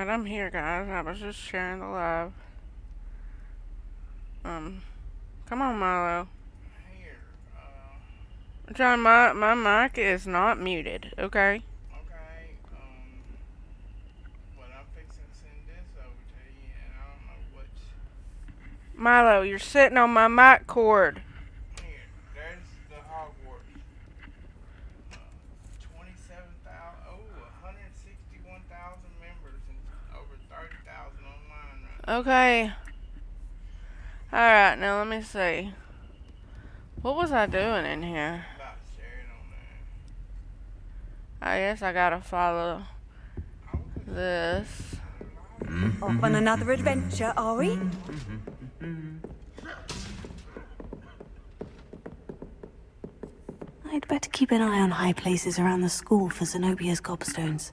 Alright, I'm here, guys. I was just sharing the live. Come on, Milo. Here, John, my mic is not muted, okay? okay, but I'm fixing to send this over to you, and I don't know which. Milo, you're sitting on my mic cord. Here, there's the Hogwarts. 27,000, 161,000 members and over 30,000 online right now. Okay. Alright, now let me see. What was I doing in here? About to share it on there. I guess I gotta follow I was just this. Off on another adventure, are we? I'd better keep an eye on high places around the school for Zenobia's gobstones.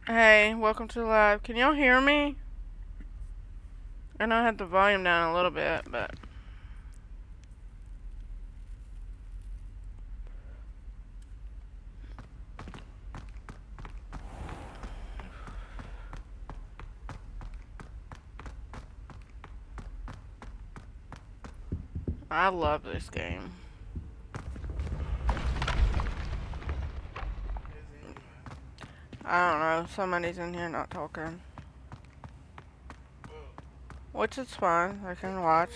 Hey, welcome to the live. Can y'all hear me? I know I had the volume down a little bit, but... I love this game. I don't know. Somebody's in here not talking. Which is fine. I can watch.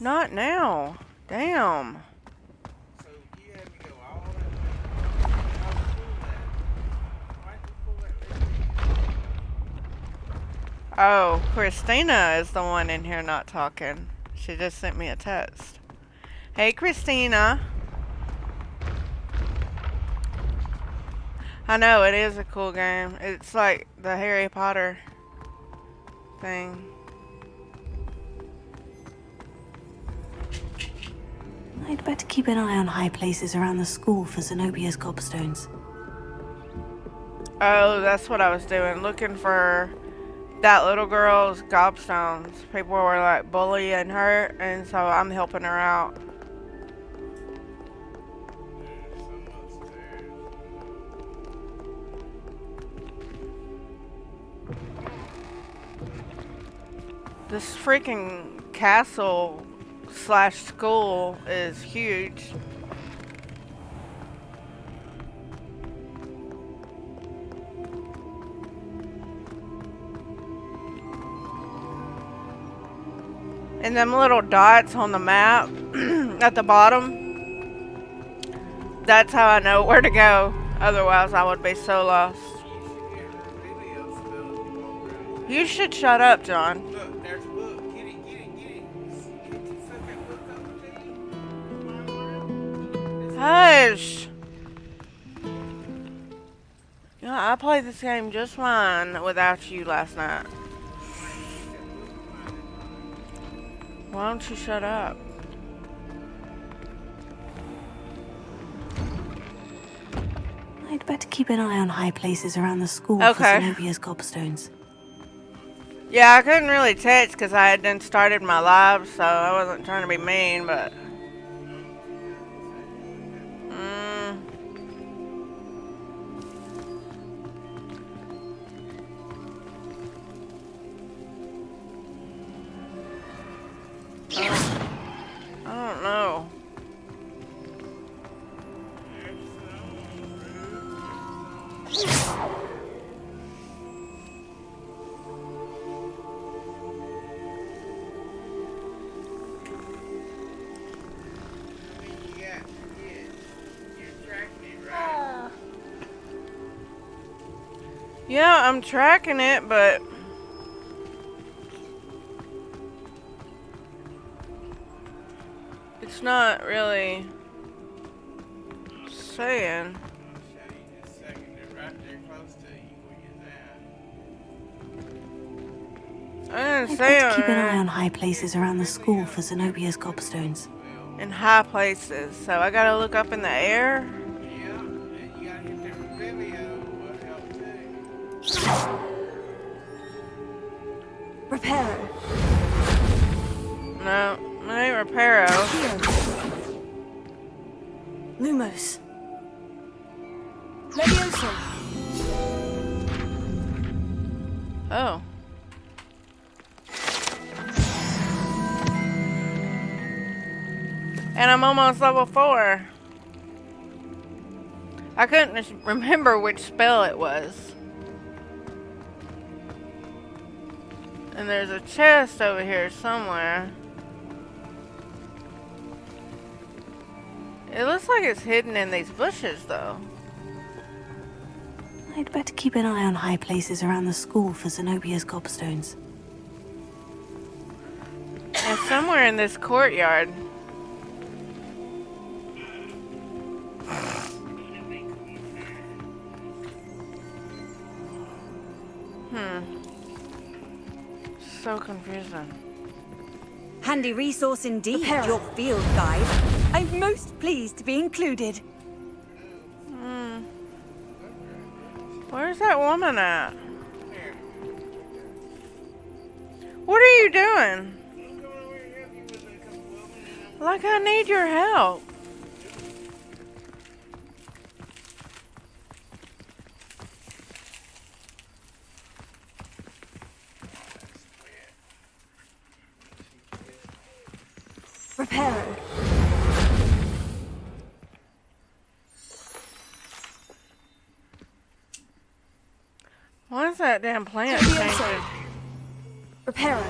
Not now. Damn. So you had me go all that way. How was that? Why'd you pull that list? Oh, Christina is the one in here not talking. She just sent me a text. Hey, Christina. I know, it is a cool game. It's like the Harry Potter thing. I'd better keep an eye on high places around the school for Zenobia's gobstones. Oh, that's what I was doing. Looking for that little girl's gobstones. People were like bullying her, and so I'm helping her out. This freaking castle / school is huge. And them little dots on the map at the bottom, that's how I know where to go. Otherwise, I would be so lost. You should shut up, John. Look, there's a book. Get it, get it, get it. Get you suck that book over to you. Hush. You know, I played this game just fine without you last night. Why don't you shut up? I'd better keep an eye on high places around the school for Okay. Zenobia's gobstones. Yeah, I couldn't really text because I had done started my live, so I wasn't trying to be mean, but... I don't know. Yeah, I'm tracking it, but... it's not really saying. I didn't I'd say better keep an eye it on high places around the school for Zenobia's gobstones. in high places, so I gotta look up in the air. Yeah, and you gotta hit that video will help too. Reparo. No, it ain't Reparo. Lumos. Oh. And I'm almost level 4. I couldn't remember which spell it was. And there's a chest over here somewhere. It looks like it's hidden in these bushes, though. I'd better keep an eye on high places around the school for Zenobia's gobstones. And somewhere in this courtyard. So confusing. Handy resource indeed, your field guide. I'm most pleased to be included. Where's that woman at? What are you doing? Like, I need your help. Reparo. Why is that damn plant changing? Reparo.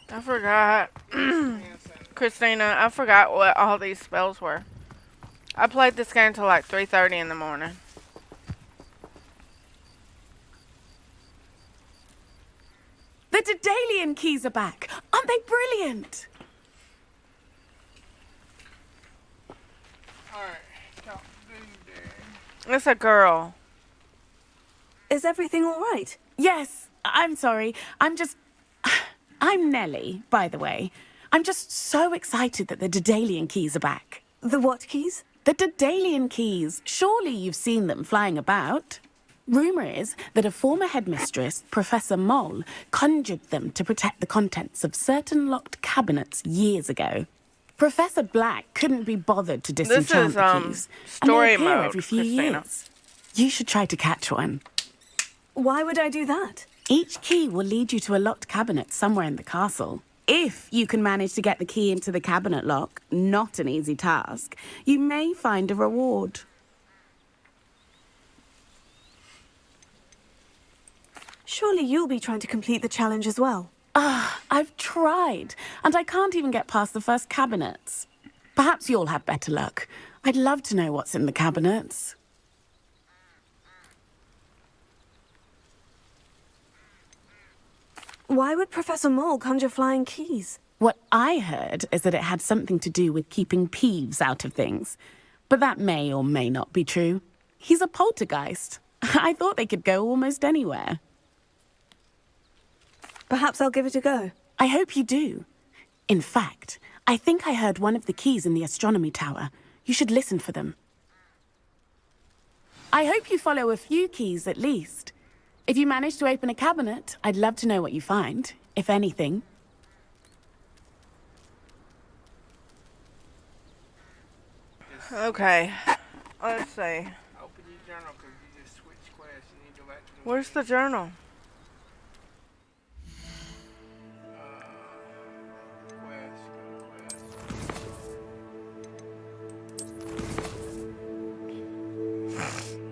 I forgot. Christina, I forgot what all these spells were. I played this game till like 3:30 in the morning. The Daedalian keys are back. Aren't they brilliant? Alright, talk to dude there. It's a girl. Is everything all right? Yes, I'm sorry. I'm Nellie, by the way. I'm just so excited that the Daedalian keys are back. The what keys? The Daedalian keys. Surely you've seen them flying about. Rumour is that a former headmistress, Professor Moll, conjured them to protect the contents of certain locked cabinets years ago. Professor Black couldn't be bothered to disenchant the keys, and story they appear mode, every few Christina. years. You should try to catch one. Why would I do that? Each key will lead you to a locked cabinet somewhere in the castle. If you can manage to get the key into the cabinet lock, not an easy task, you may find a reward. Surely you'll be trying to complete the challenge as well. I've tried, and I can't even get past the first cabinets. Perhaps you'll have better luck. I'd love to know what's in the cabinets. Why would Professor Moll conjure flying keys? What I heard is that it had something to do with keeping Peeves out of things. But that may or may not be true. He's a poltergeist. I thought they could go almost anywhere. Perhaps I'll give it a go. I hope you do. In fact, I think I heard one of the keys in the astronomy tower. You should listen for them. I hope you follow a few keys at least. If you manage to open a cabinet, I'd love to know what you find, if anything. Okay. Let's see. Open your journal because you just switched quests. You need to go back to the Where's the journal?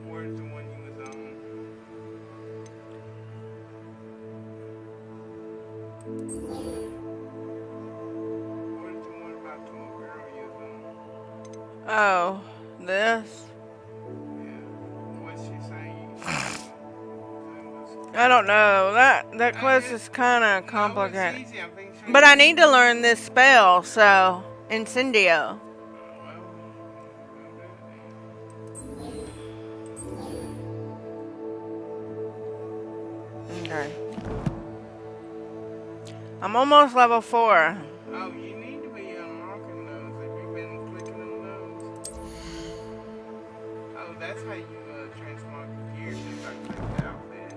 Where's the one you was on? Where's the one about the little girl you was on? Oh, this? Yeah. What's she saying? I don't know. That quest is kind of complicated. Easy. I'm thinking she But I need to learn this spell, so Incendio. Okay. I'm almost level 4. Oh, you need to be unlocking those. Have you been clicking on those? Oh, that's how you transform gears. If I click the outfit.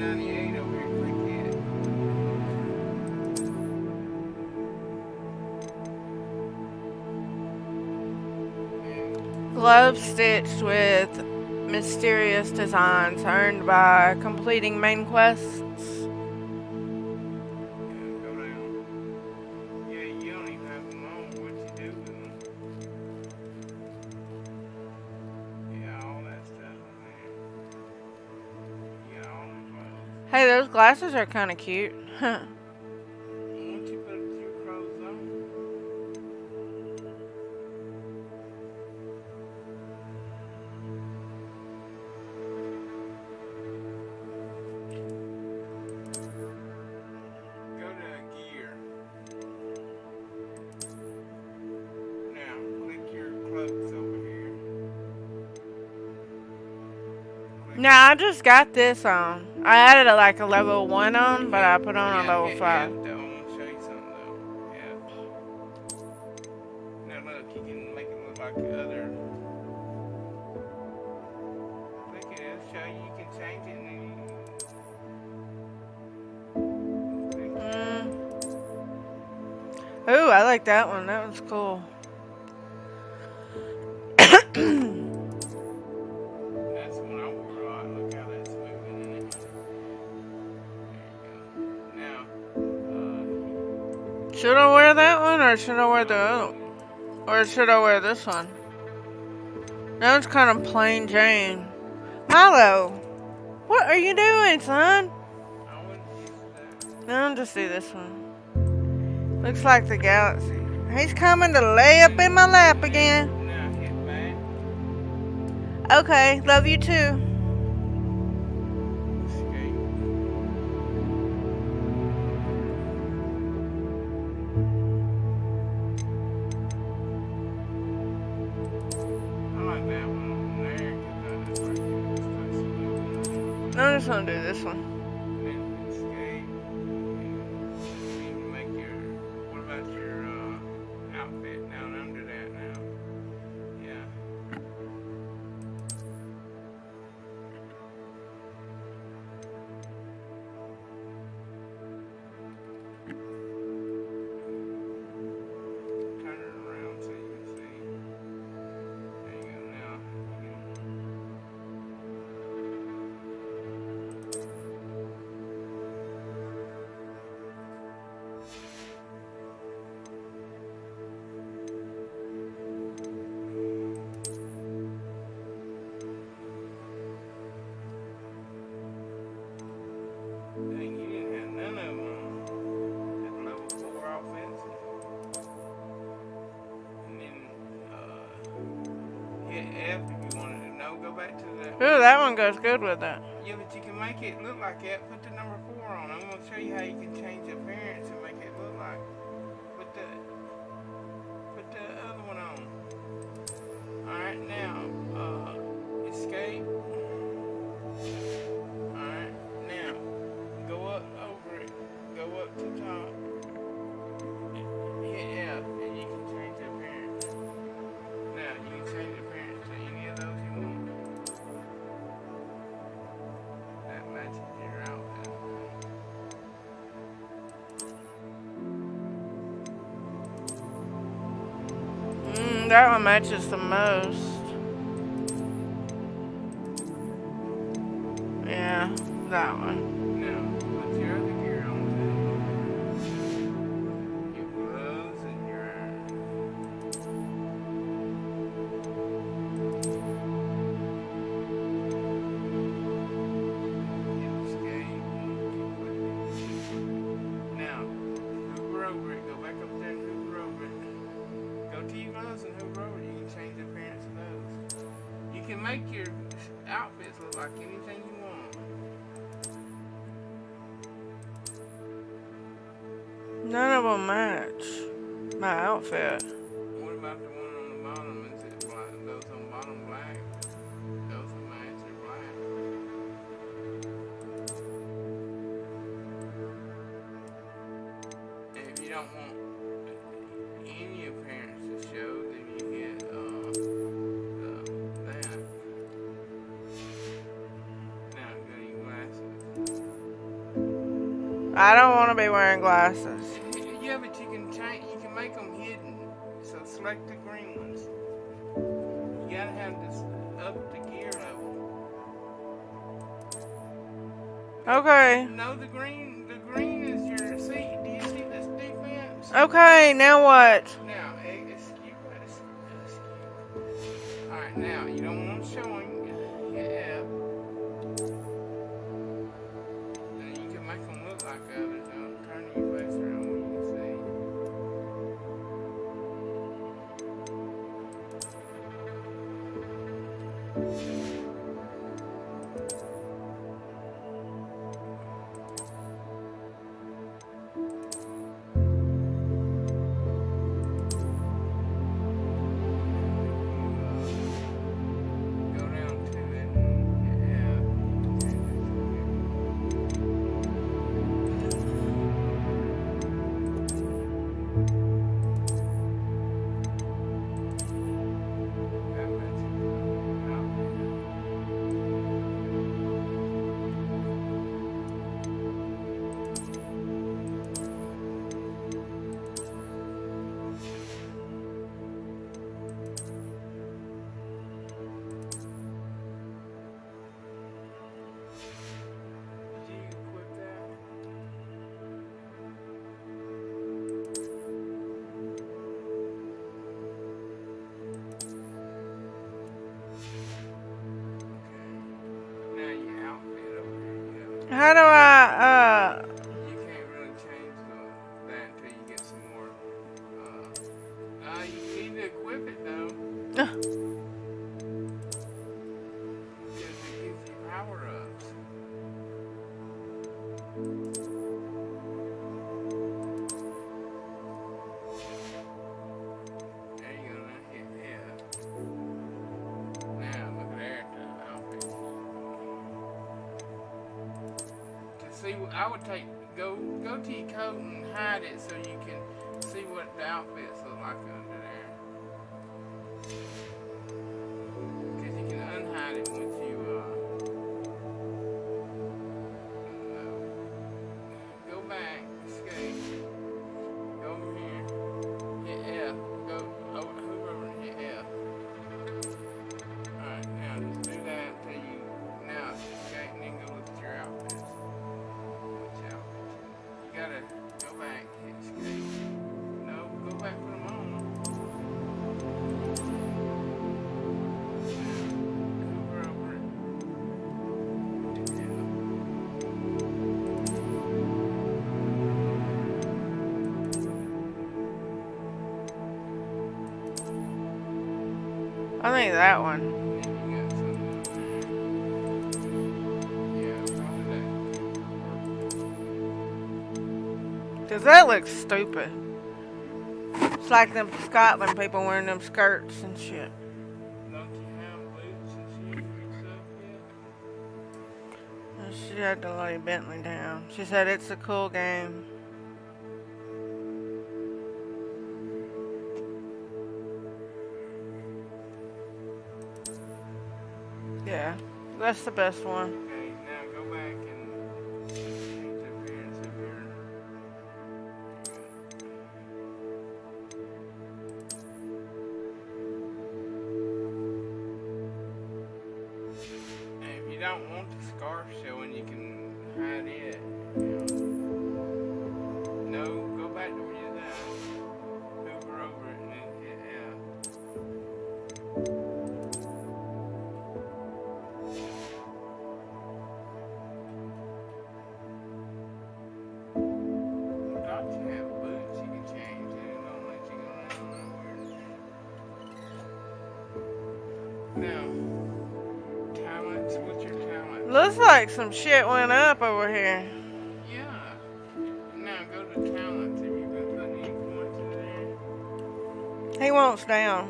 98 over here. Click it. Glove stitched with mysterious designs earned by completing main quests. Yeah, go down. Yeah, you don't even have them on. What you do with them? Yeah, all that stuff in there. Yeah, all them clothes. Hey, those glasses are kind of cute. Huh. Once you put your clothes on, go to gear. Now, click your clothes over here. Now, I just got this on. I added like a level 1 on, but I put on a level 5. Yeah, though. I'm gonna show you something though. Yeah. Now look, you can make it look like the other. Click it, it'll show you. You can change it and then you click it. Ooh, I like that one. That one's cool. That's the one I wore a lot. Look how that's moving in it. There you go. Now, Should I wear that one or should I wear the other one? Or should I wear this one? That one's kind of plain Jane. Milo, what are you doing, son? I wouldn't use that. No, I'll just do this one. Looks like the galaxy. He's coming to lay up in my lap again. Now hit back. Okay, love you too. Escape. I like that one over there because I just like it. It's I'm just gonna do this one. then escape. You need to make your. What about your outfit down under that now? Yeah. Turn it around so you can see. There you go. Now you can. Dang, you didn't have none of them on. That level 4 outfits. And then hit F if you wanted to know. Go back to the. Ooh, that one goes good with that. Yeah, but you can make it look like that. Put the number 4 on. I'm going to show you how you can change the appearance and make it look like. Put the other one on. Alright, now, escape. Alright, now, go up over it. Go up to top. Hit F and you can change the appearance. Now, you can change the appearance to any of those you want. That matches your outfit. That one matches the most. Yeah, that one. Now, put your other gear on too. Your gloves and your. Hit escape. Now, hover over it. Go back up there and hover over it. Go to your gloves and hover over it. You can change the appearance of those. You can make your outfits look like anything you want. None of them match my outfit. What about the one on the bottom? Is it black? Those on the bottom black? Those are match are black. And if you don't want any appearance to show, then you hit that. Now go to your glasses. I don't want to be wearing glasses. Yeah, but you can change. You can make them hidden. So select the green ones. You gotta have this up the gear level. Okay. No, the green. The green is your. See? Do you see this defense? Okay, now what? Now, alright, now, you don't want showing. Yeah. And you can make them look like others. Don't turn your face around when you see. Go down to it. Yeah. Did you equip that? Now your outfit over here. How do I, You can't really change that until you get some more. You need to equip it though. Because it gives you power ups. There you go, now hit F. Now look there at the outfit. To see, I would go to your coat and hide it so you can see what the outfits look like under there. Because you can unhide it once you go back, escape, go over here, hit F, go hover over and hit F. Alright, now just do that until you, now escape and then go look at your outfits. Watch out. You gotta go back, hit escape. No, go back, put them on. Hover over it. I think that one. Then you got something. Yeah, probably that. Because that looks stupid. It's like them Scotland people wearing them skirts and shit. Don't you have boots and shoes and stuff yet? And she had to lay Bentley down. She said it's a cool game. Yeah, that's the best one. Okay, now go back and change the appearance of your. And if you don't want the scarf showing, you can hide it. No, go back to where you're at. Hover over it and then hit F. Thought you have boots you can change and it don't let you go down nowhere. Now, talents, what's your talent? Looks like some shit went up over here. Yeah. Now go to talents. Have you been putting any points in there? He wants down.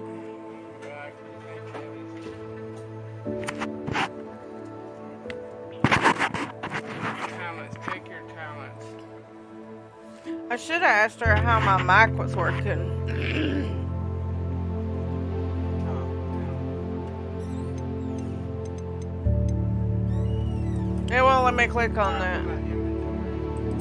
Go back and take that. Talents, pick your talents. I should have asked her how my mic was working. It won't let me click on that. Go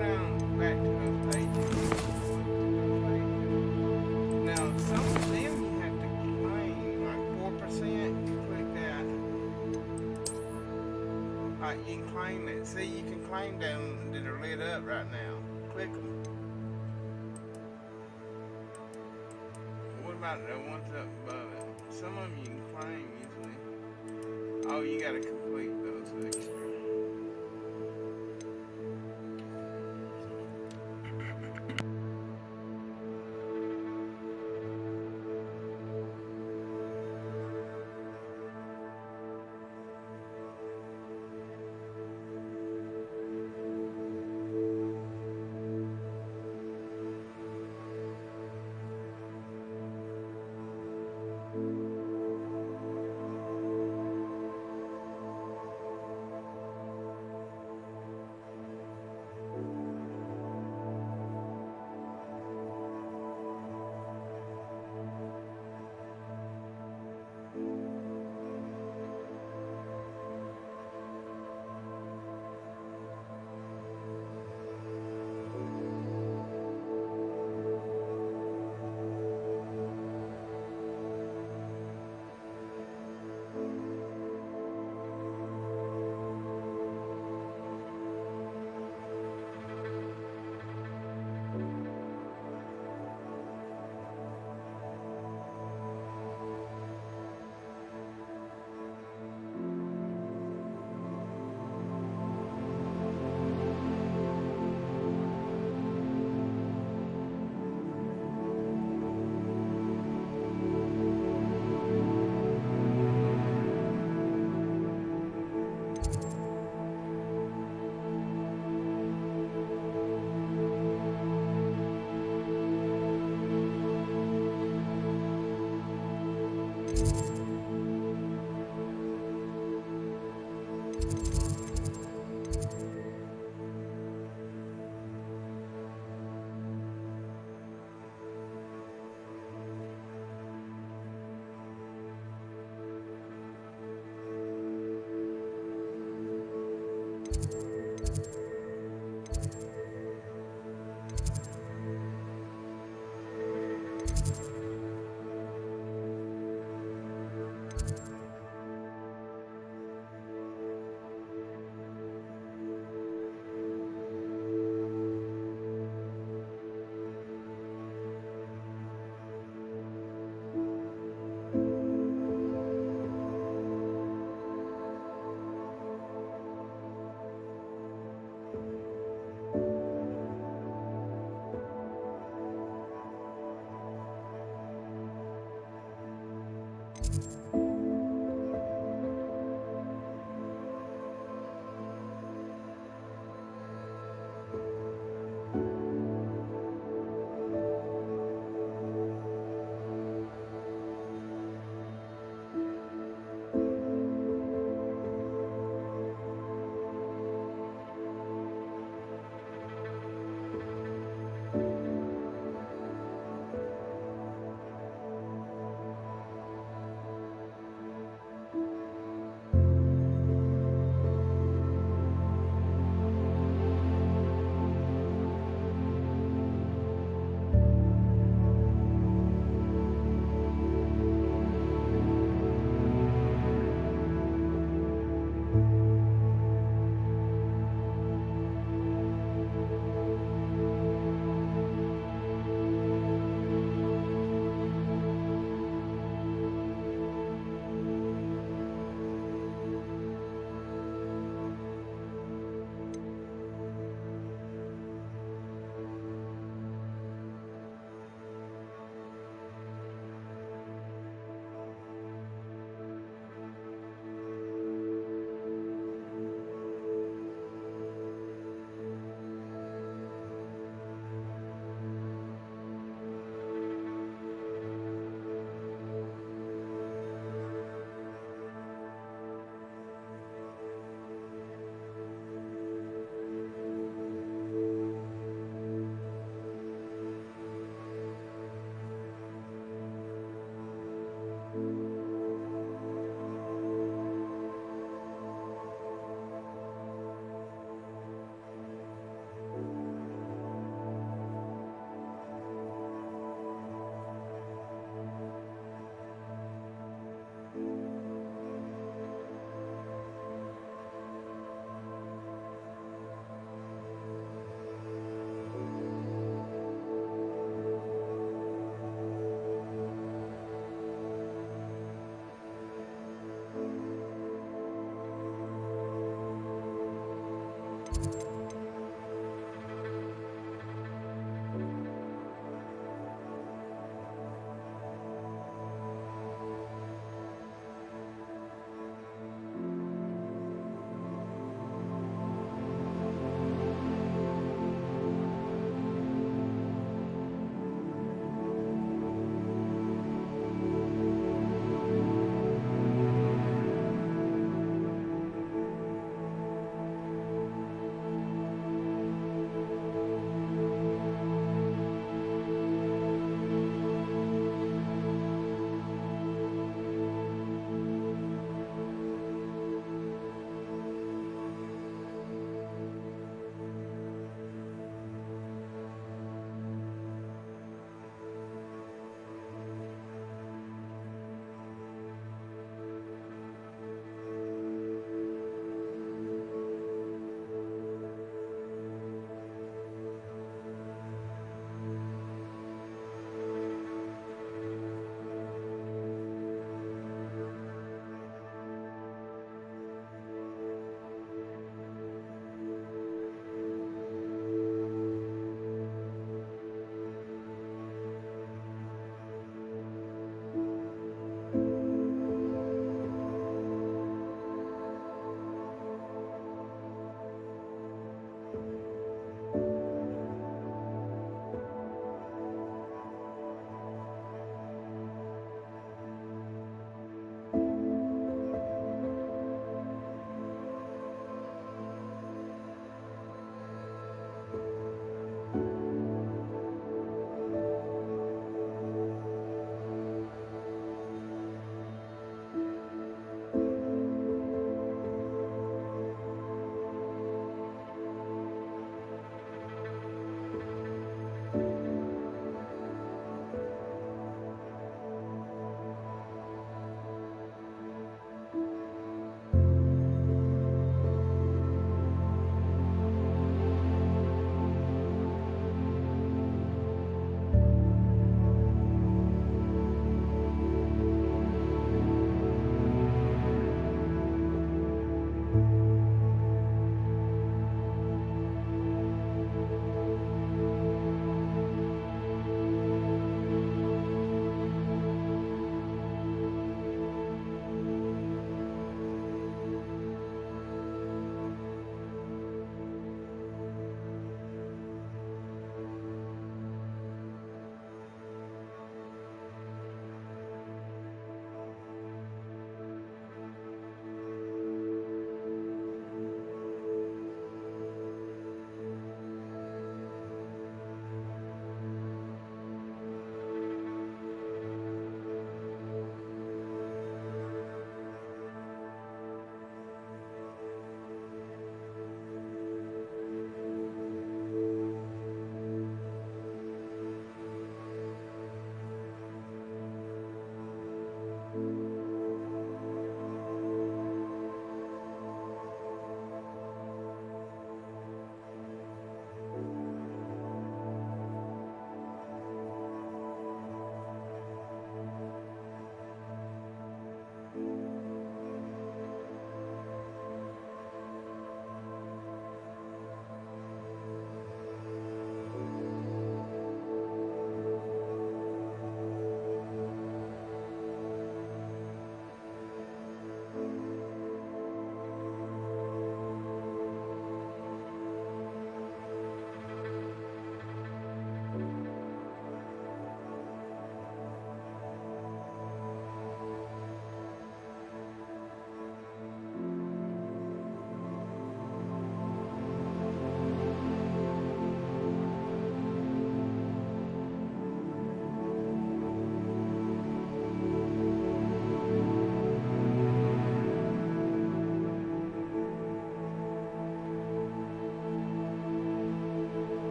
down back to those pages. Now, some of them you have to claim, like 4%. You click that. You can claim it. See, you can claim them that are lit up right now. Click them. What about the ones up above it? Some of them you can claim easily. Oh, you gotta complete those extra.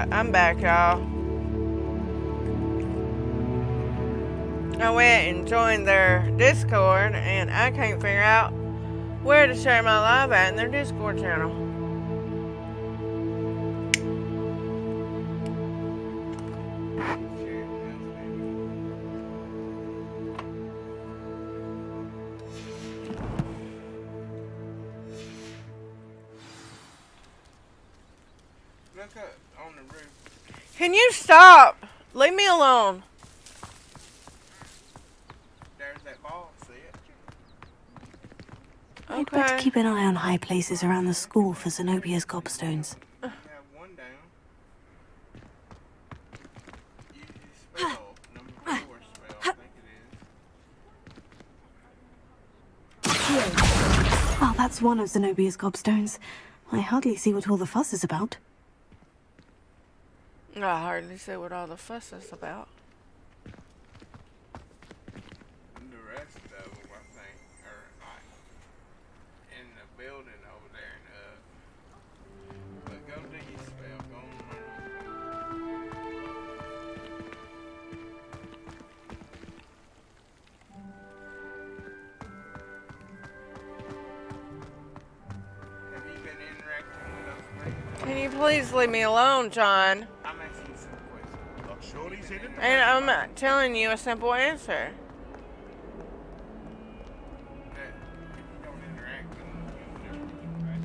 Alright, I'm back, y'all. I went and joined their Discord, and I can't figure out where to share my live at in their Discord channel. Look up on the roof. Can you stop? Leave me alone. There's that ball, see it? I'd better keep an eye on high places around the school for Zenobia's gobstones. You have one down. Use your spell, number 4 spell, I think it is. Well, that's one of Zenobia's gobstones. I hardly see what all the fuss is about. I hardly see what all the fuss is about. The rest of them, I think, are like in the building over there and but go do your spell, go on. Have you been interacting with those things? Can you please leave me alone, John? I'm asking you some questions. Surely he didn't. And I'm telling you a simple answer. That if you don't interact with them, you'll never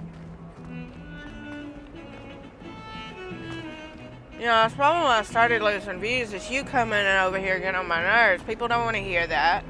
get You know, that's probably when I started losing views, is you coming in over here getting on my nerves. People don't want to hear that.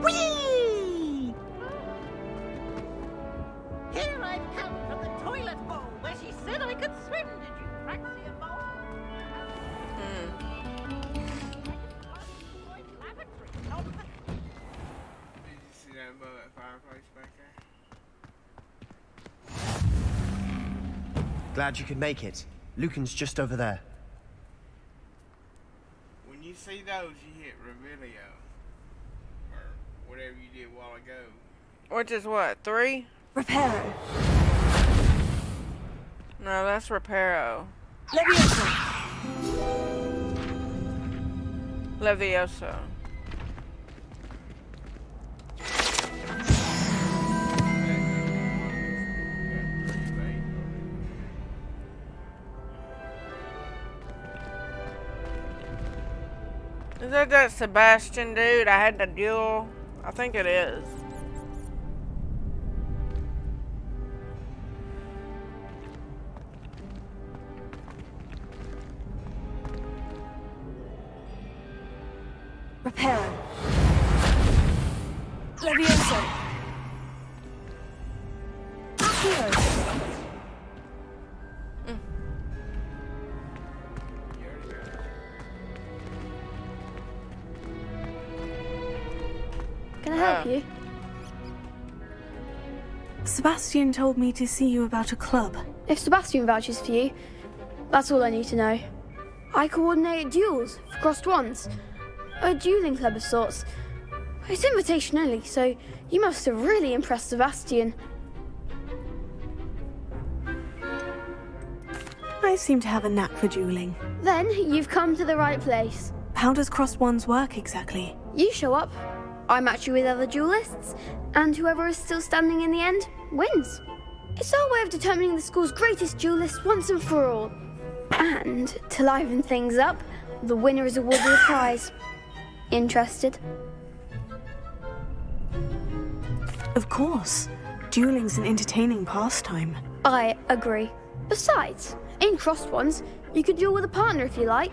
Whee! Here I've come from the toilet bowl where she said I could swim. Did you practice your bowl? Did you see that above that fireplace back there? Glad you could make it. Lucan's just over there. When you see those, you hit Revelio. Or whatever you did a while ago. Which is what, 3? Reparo. No, that's Reparo. Levioso. Levioso. Is that Sebastian dude I had to duel? I think it is. Reparo. Levioso. Hero. Can I help you? Sebastian told me to see you about a club. If Sebastian vouches for you, that's all I need to know. I coordinate duels for crossed ones. A dueling club of sorts. It's invitation only, so you must have really impressed Sebastian. I seem to have a knack for dueling. Then you've come to the right place. How does crossed ones work exactly? You show up, I match you with other duelists, and whoever is still standing in the end wins. It's our way of determining the school's greatest duelist once and for all. And to liven things up, the winner is awarded a prize. Interested? Of course. Dueling's an entertaining pastime. I agree. Besides, in crossed ones, you could duel with a partner if you like.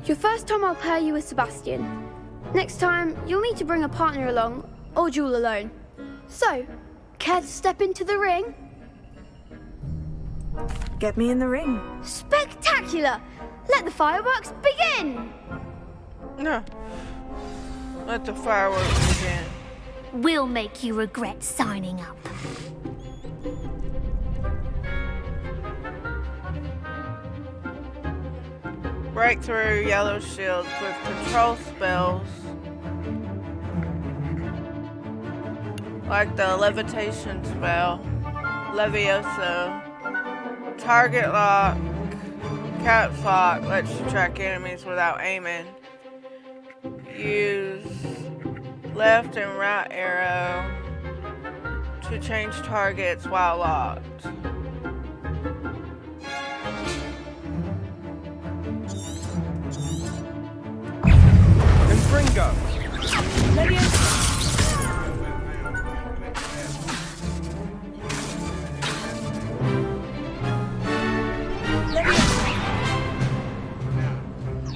Your first time I'll pair you with Sebastian. Next time, you'll need to bring a partner along, or duel alone. So, care to step into the ring? Get me in the ring. Spectacular! Let the fireworks begin! No. Let the fireworks begin. We'll make you regret signing up. Break through yellow shields with control spells. Like the levitation spell, Levioso. Target lock, caps lock lets you track enemies without aiming. Use left and right arrow to change targets while locked. And Fringo!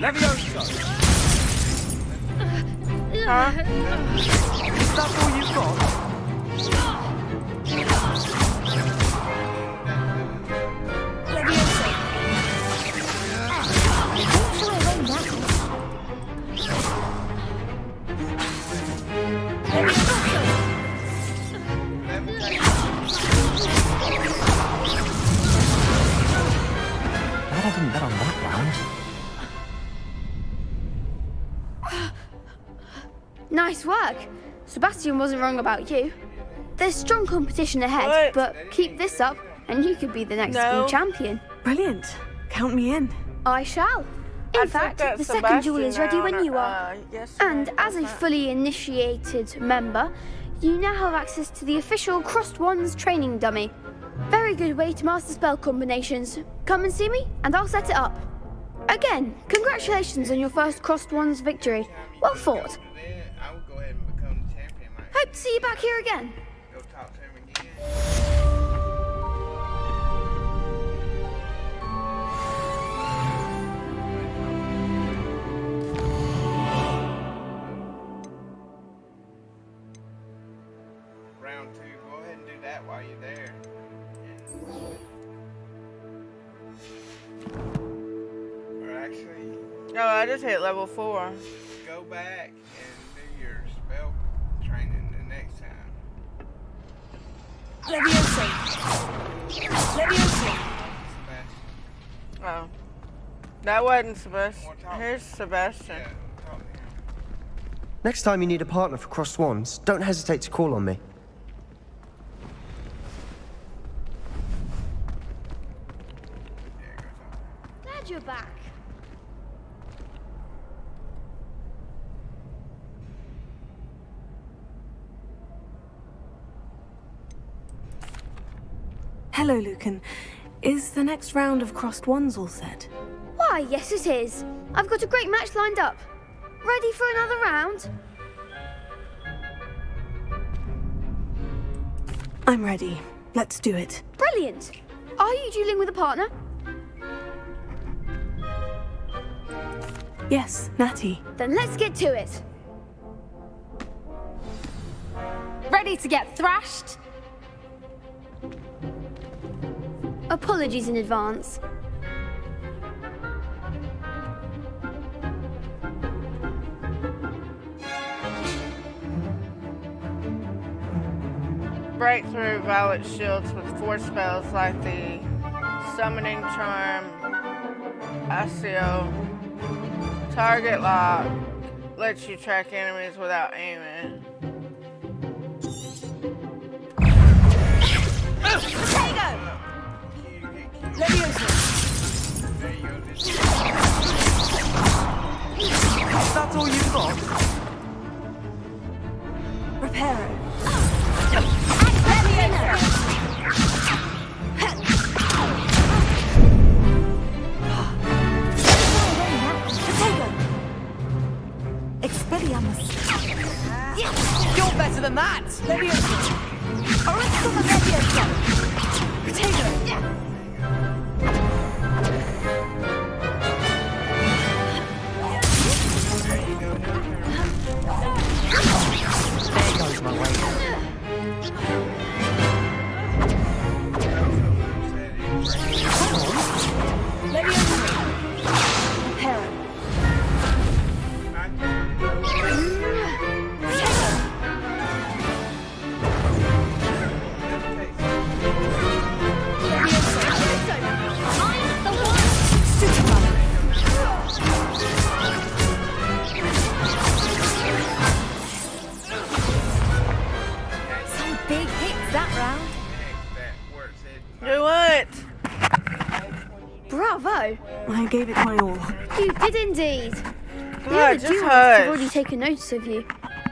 Levioso! Huh? Is that all you've got? Glad I didn't bet on that round. Nice work. Sebastian wasn't wrong about you. There's strong competition ahead, What? but keep this up and you could be the next No. school champion. Brilliant. Count me in. I shall. In fact, the second duel is ready when you are. And as a fully initiated member, you now have access to the official Crossed Wands training dummy. Very good way to master spell combinations. Come and see me, and I'll set it up. Again, congratulations on your first Crossed Wands victory. Well fought. I would go ahead and become the champion. Like, Hope to see you back here again. go talk to him again. Round 2. Go ahead and do that while you're there. Or actually, No, I just hit level 4. go back and do your spell training the next time. Sebastian. Oh. That wasn't Sebastian. Here's Sebastian. Yeah, talk to him. Next time you need a partner for Crossed Wands, don't hesitate to call on me. Yeah, go talk. Glad you're back. Hello, Lucan. Is the next round of Crossed Wands all set? Why, yes it is. I've got a great match lined up. Ready for another round? I'm ready. Let's do it. Brilliant. Are you dueling with a partner? Yes, Natty. Then let's get to it. Ready to get thrashed? Apologies in advance. Break through violet shields with 4 spells like the Summoning Charm, Accio, Target Lock, lets you track enemies without aiming. There you go. That's all you've got? Reparo. You're better than that! There goes my way. Bravo! I gave it my all. You did indeed. The God, other just duelists have hush. already taken notice of you.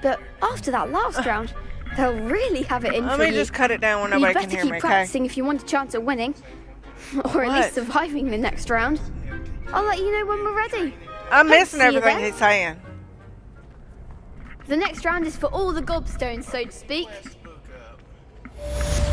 But after that last round, they'll really have it in Let for me you. just cut it down when You'd nobody better can hear keep me, okay? practicing if you want a chance at winning. Or at What? least surviving the next round. I'll let you know when we're ready. I'm Hope to missing see you everything then. he's saying. The next round is for all the gobstones, so to speak. Let's book up.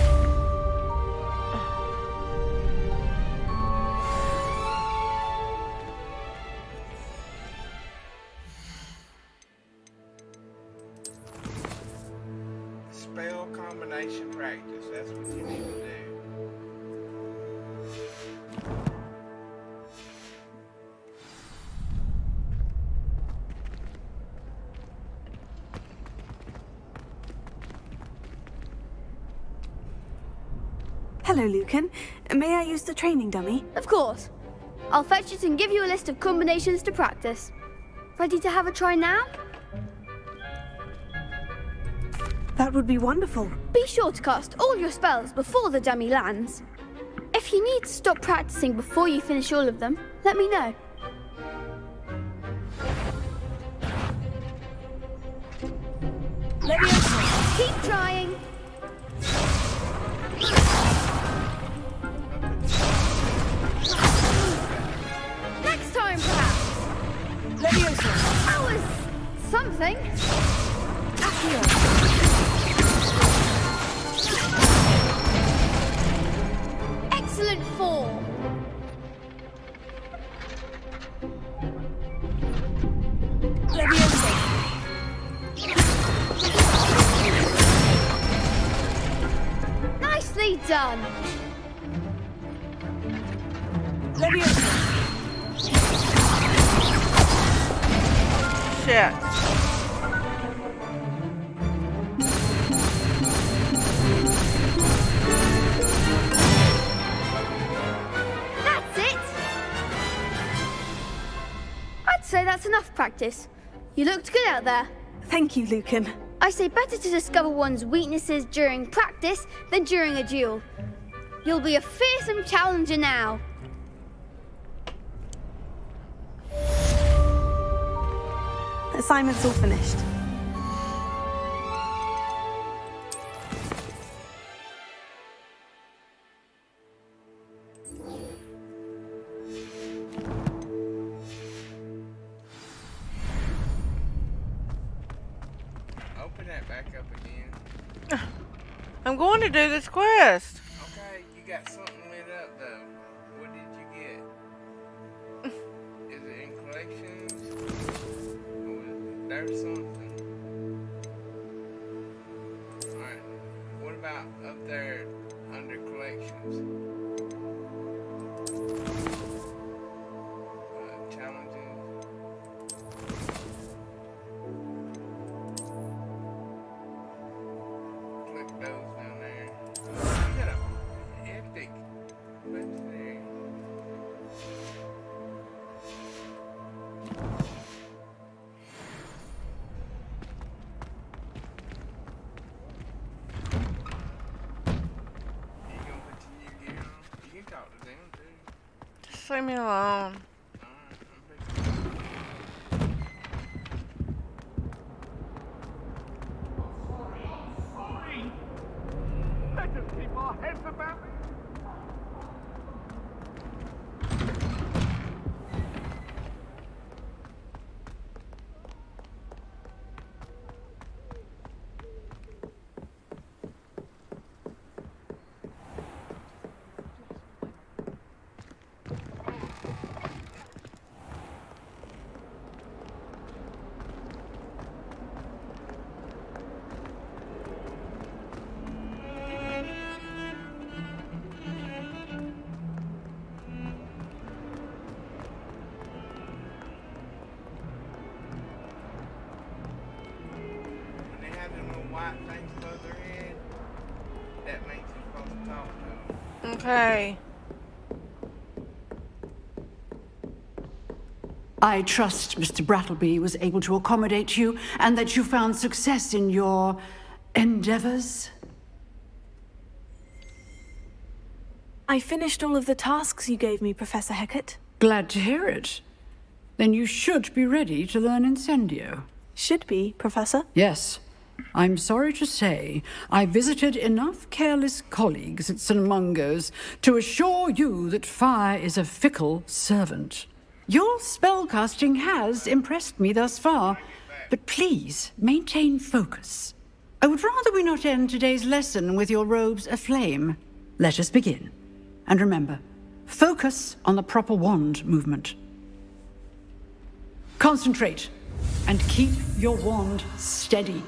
Spell combination practice. That's what you need to do. Hello, Lucan. May I use the training dummy? Of course. I'll fetch it and give you a list of combinations to practice. Ready to have a try now? That would be wonderful. Be sure to cast all your spells before the dummy lands. If you need to stop practicing before you finish all of them, let me know. Keep trying. Next time, perhaps. That was something. Excellent form. Nicely done. Shit. That's it. I'd say that's enough practice. You looked good out there. Thank you, Lucan. I say better to discover one's weaknesses during practice than during a duel. You'll be a fearsome challenger now. Assignment's all finished. Open that back up again. I'm going to do this quest. Okay, you got something lit up though. What did you get? Is it in collections? Or there's something. Alright. What about up there under collections? Challenges. Click those down there. You got a epic list there. You gonna put your new gear on? You can talk to them too. Just leave me alone. Alright, Let us keep our heads about it. when they have them little white things above their head, that means you're supposed to talk to them. Okay. I trust Mr. Brattleby was able to accommodate you and that you found success in your endeavors. I finished all of the tasks you gave me, Professor Hecat. Glad to hear it. Then you should be ready to learn Incendio. Should be, Professor. Yes. I'm sorry to say, I visited enough careless colleagues at St. Mungo's to assure you that fire is a fickle servant. Your spellcasting has impressed me thus far, but please maintain focus. I would rather we not end today's lesson with your robes aflame. Let us begin. And remember, focus on the proper wand movement. Concentrate, and keep your wand steady.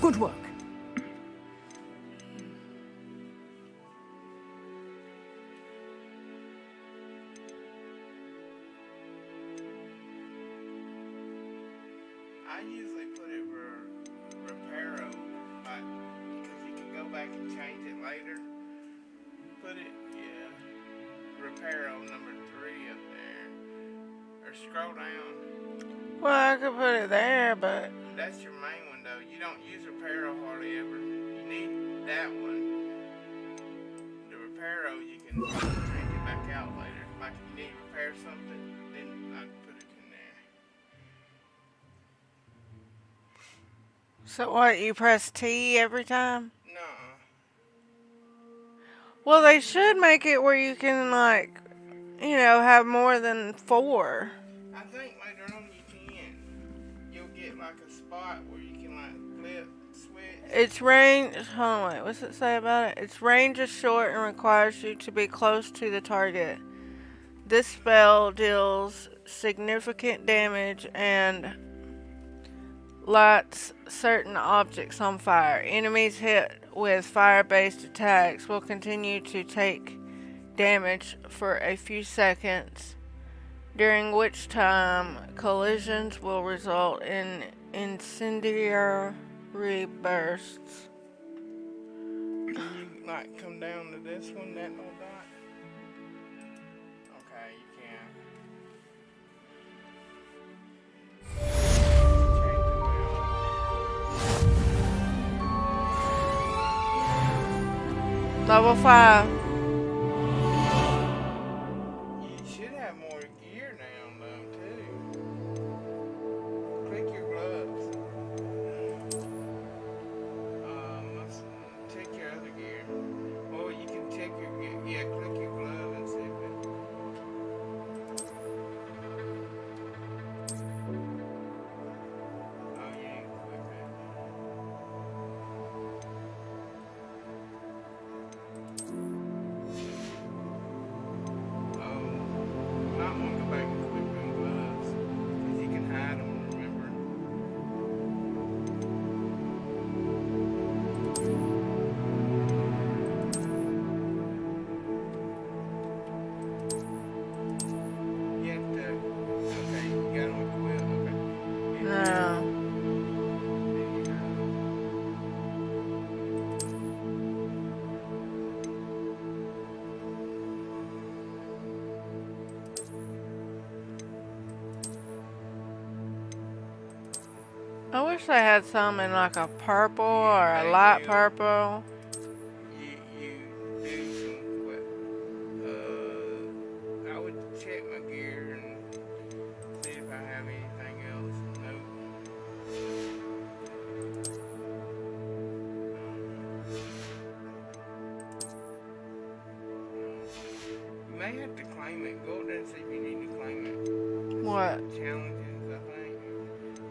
Good work. I usually put it reparo, like, because you can go back and change it later. Put it, reparo number 3 up there. Or scroll down. Well, I could put it there, but... That's your main one, though. You don't use reparo hardly ever. You need that one. The reparo, you can change it back out later. Like, if you need to repair something, then I'd put it in there. So what, you press T every time? No. Well, they should make it where you can, like, you know, have more than 4. I think later on you can. You'll get like a spot where you can like flip, switch. Its range, hold on, wait, what's it say about it? Its range is short and requires you to be close to the target. This spell deals significant damage and lights certain objects on fire. Enemies hit with fire-based attacks will continue to take damage for a few seconds, during which time collisions will result in incendiary bursts. Can you like come down to this one, that little dot? Okay, you can. Level 5. You should have more gear now, though, too. Click your gloves. Let's check your other gear. Or you can check your gear. Yeah, click your glove and see if it... Oh, you ain't click that. Not want to go back and click them gloves, because you can hide them, remember? You have to, okay, you got them equipped, okay. No. There you go. I wish they had some in like a purple or a light purple. You do some, but I would check my gear and see if I have anything else. Nope. You may have to claim it. Go there and see if you need to claim it. What? Challenges, I think.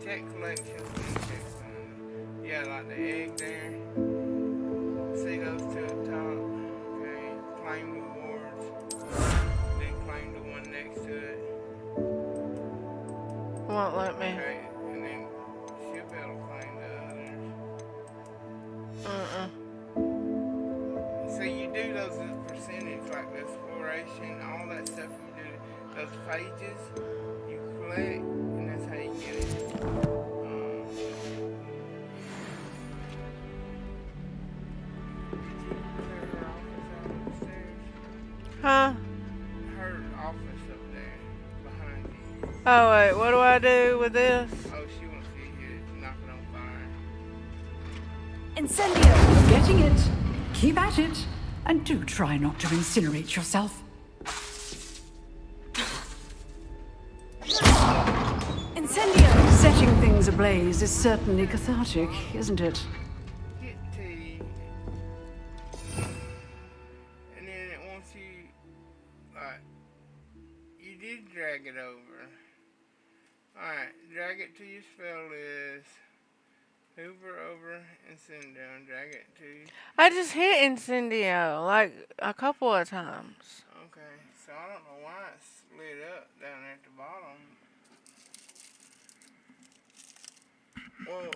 Check collections and check some. Yeah, like the egg there. See those two at the top? Okay. Claim rewards. Then claim the one next to it. Won't let me. Okay. And then she'll be able to information, all that stuff you do, those pages you collect, and that's how you get it. Did you clear her office out of the stairs? Huh? Her office up there, behind you. Oh, wait, what do I do with this? Oh, she wants to get here, knock it on fire. Incendio! Getting it. Keep at it. And do try not to incinerate yourself. Incendio! Setting things ablaze is certainly cathartic, isn't it? Get tea. And then it wants you, like, you did drag it over. Alright, drag it to your spell list. Hover over and send down. Drag it to. I just hit Incendio, like, a couple of times. Okay, so I don't know why it's lit up down there at the bottom. Well,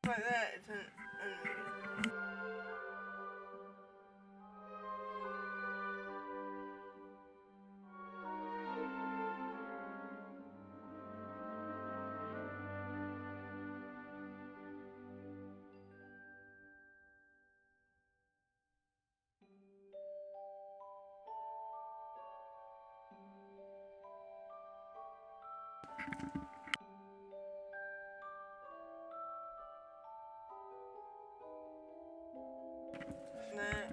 like that, it's an that.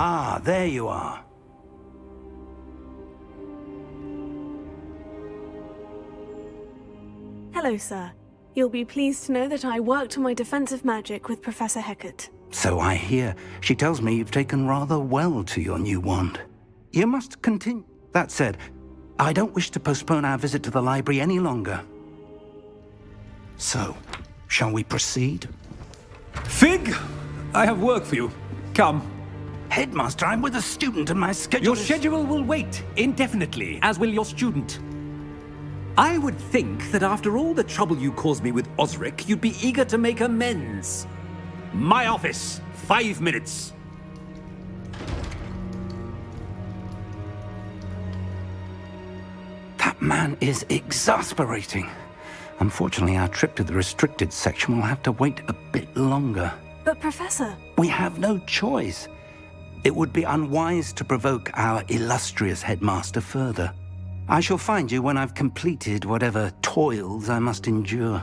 Ah, there you are. Hello, sir. You'll be pleased to know that I worked on my defensive magic with Professor Hecat. So I hear. She tells me you've taken rather well to your new wand. You must continue. That said, I don't wish to postpone our visit to the library any longer. So, shall we proceed? Fig! I have work for you. Come. Headmaster, I'm with a student and my schedule Your schedule will wait indefinitely, as will your student. I would think that after all the trouble you caused me with Osric, you'd be eager to make amends. My office, 5 minutes. That man is exasperating. Unfortunately, our trip to the restricted section will have to wait a bit longer. But, Professor... We have no choice. It would be unwise to provoke our illustrious headmaster further. I shall find you when I've completed whatever toils I must endure.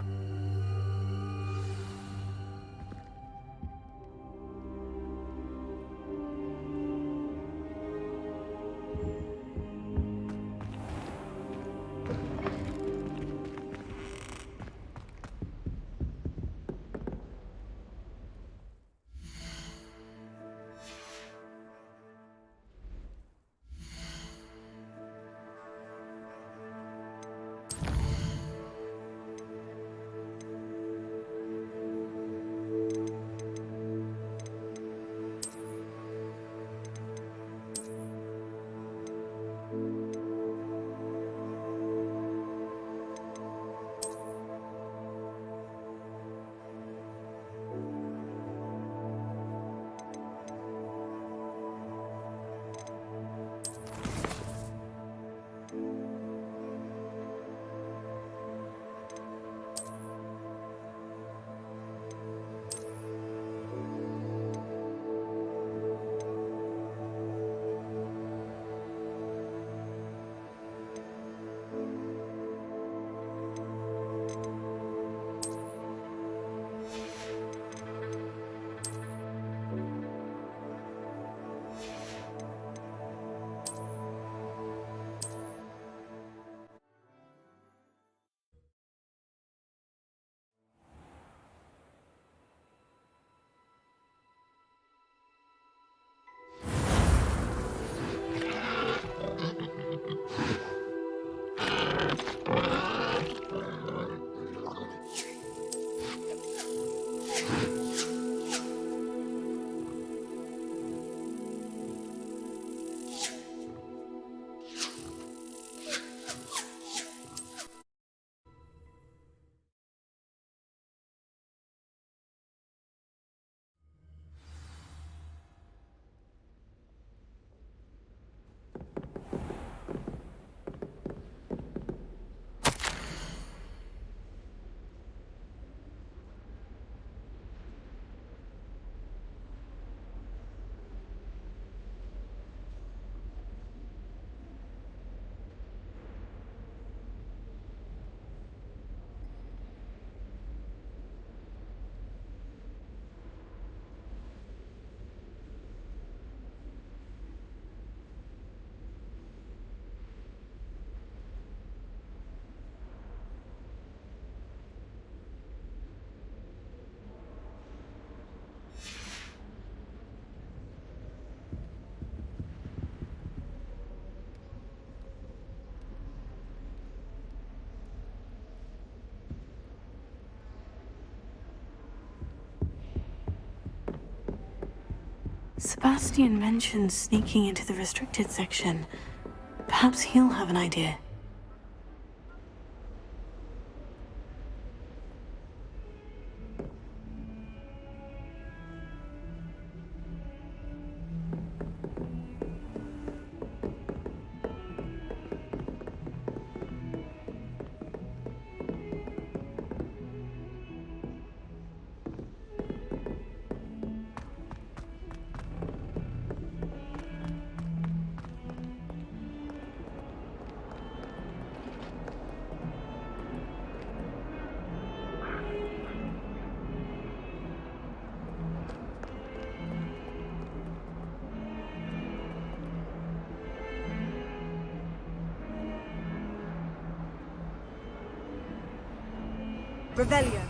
Sebastian mentioned sneaking into the restricted section. Perhaps he'll have an idea. Revelio.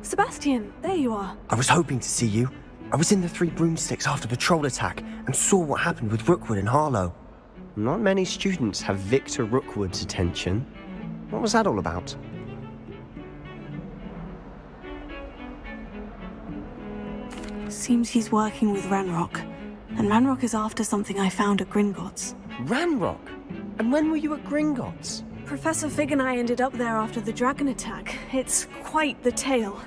Sebastian, there you are. I was hoping to see you. I was in the Three Broomsticks after the troll attack and saw what happened with Rookwood and Harlow. Not many students have Victor Rookwood's attention. What was that all about? Seems he's working with Ranrock. And Ranrock is after something I found at Gringotts. Ranrock? And when were you at Gringotts? Professor Fig and I ended up there after the dragon attack. It's quite the tale.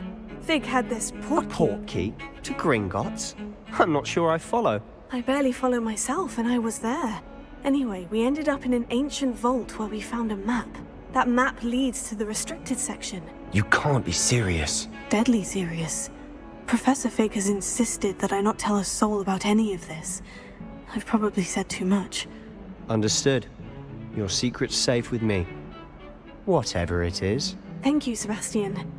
Fig had this portkey. A portkey? To Gringotts? I'm not sure I follow. I barely follow myself, and I was there. Anyway, we ended up in an ancient vault where we found a map. That map leads to the restricted section. You can't be serious. Deadly serious. Professor Fig has insisted that I not tell a soul about any of this. I've probably said too much. Understood. Your secret's safe with me. Whatever it is. Thank you, Sebastian.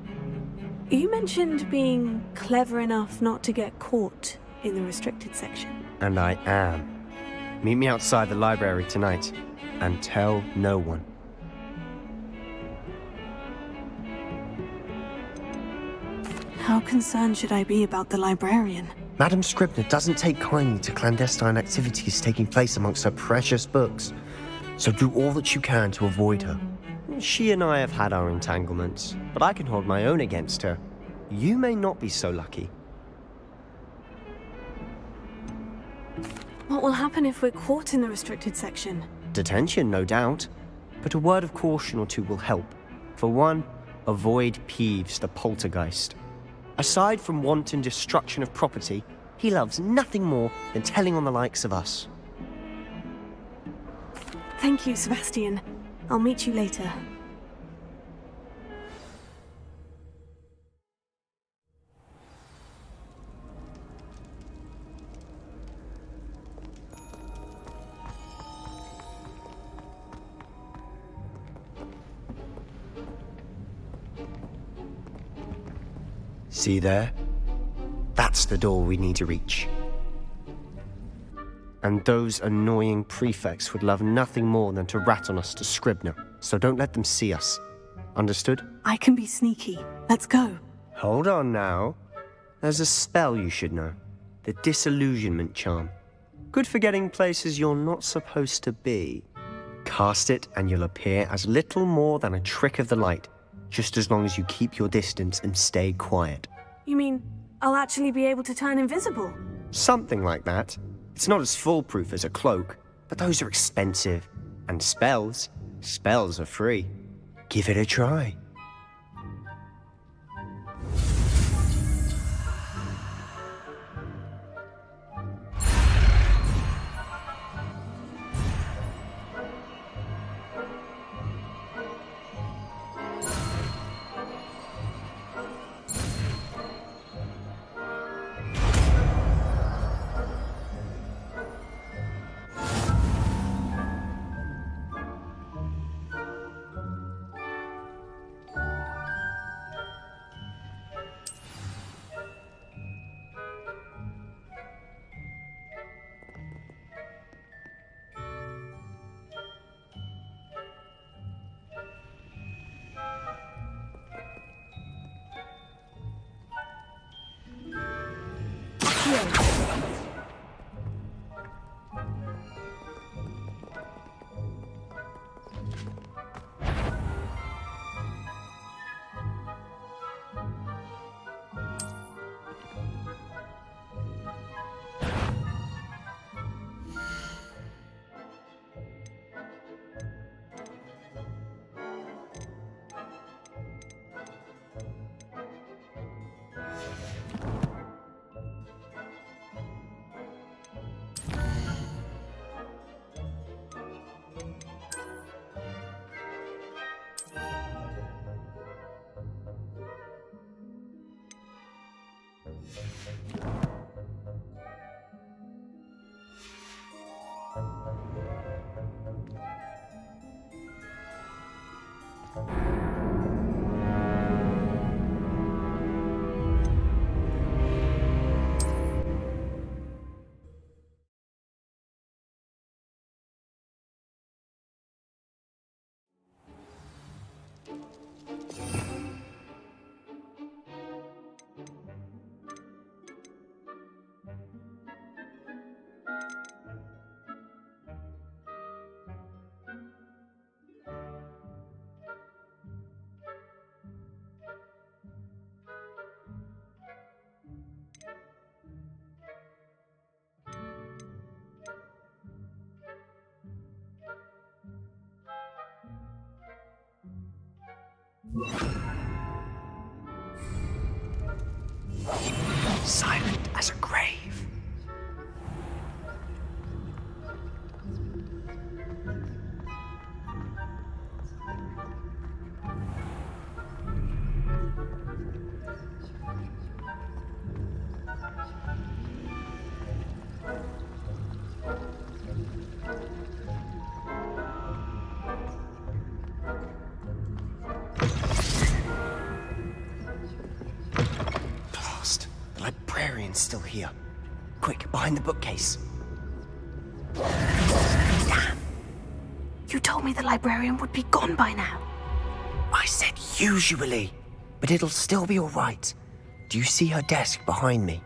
You mentioned being clever enough not to get caught in the restricted section. And I am. Meet me outside the library tonight. And tell no one. How concerned should I be about the librarian? Madame Scribner doesn't take kindly to clandestine activities taking place amongst her precious books. So do all that you can to avoid her. She and I have had our entanglements, but I can hold my own against her. You may not be so lucky. What will happen if we're caught in the restricted section? Detention, no doubt. But a word of caution or two will help. For one, avoid Peeves, the poltergeist. Aside from wanton destruction of property, he loves nothing more than telling on the likes of us. Thank you, Sebastian. I'll meet you later. See there? That's the door we need to reach. And those annoying prefects would love nothing more than to rat on us to Scribner, so don't let them see us. Understood? I can be sneaky. Let's go. Hold on now. There's a spell you should know. The Disillusionment Charm. Good for getting places you're not supposed to be. Cast it and you'll appear as little more than a trick of the light, just as long as you keep your distance and stay quiet. You mean I'll actually be able to turn invisible? Something like that. It's not as foolproof as a cloak, but those are expensive. And spells are free. Give it a try. Silent as a grave. Blast. The librarian's still here. Quick, behind the bookcase. Damn. You told me the librarian would be gone by now. I said usually, but it'll still be all right. Do you see her desk behind me?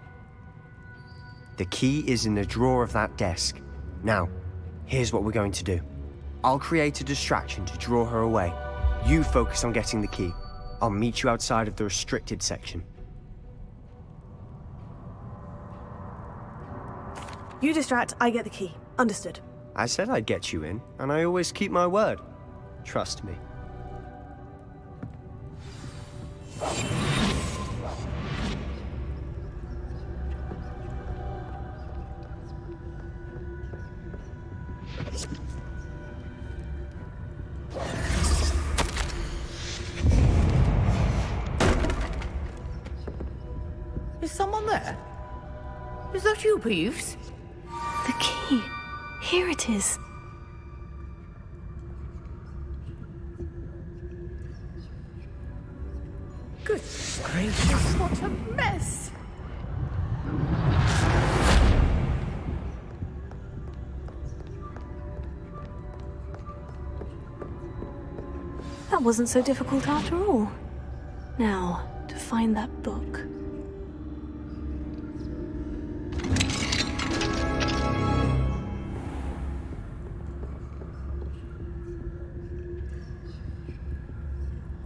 The key is in the drawer of that desk. Now, here's what we're going to do. I'll create a distraction to draw her away. You focus on getting the key. I'll meet you outside of the restricted section. You distract, I get the key. Understood. I said I'd get you in, and I always keep my word. Trust me. Is someone there? Is that you, Peeves? The key. Here it is. Good gracious, what a mess! That wasn't so difficult after all. Now, to find that book.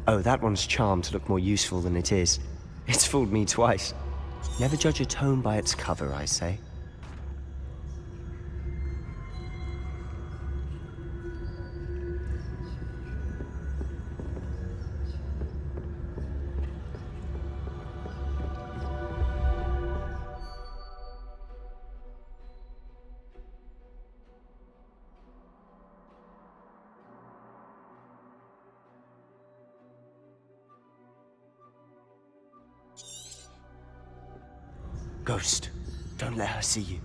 Oh, that one's charmed to look more useful than it is. It's fooled me twice. Never judge a tome by its cover, I say. Ghost, don't let her see you.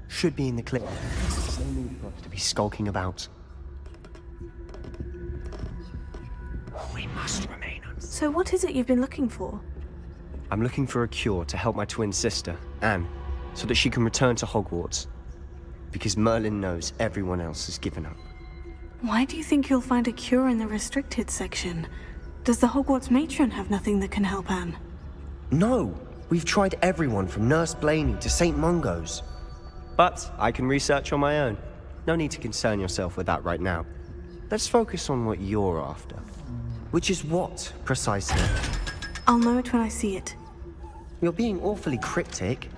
Should be in the clear. No need for us to be skulking about. We must remain on. So what is it you've been looking for? I'm looking for a cure to help my twin sister, Anne, so that she can return to Hogwarts. Because Merlin knows everyone else has given up. Why do you think you'll find a cure in the restricted section? Does the Hogwarts matron have nothing that can help Anne? No, We've tried everyone from Nurse Blaney to St. Mungo's. But I can research on my own. No need to concern yourself with that right now. Let's focus on what you're after. Which is what, precisely? I'll know it when I see it. You're being awfully cryptic.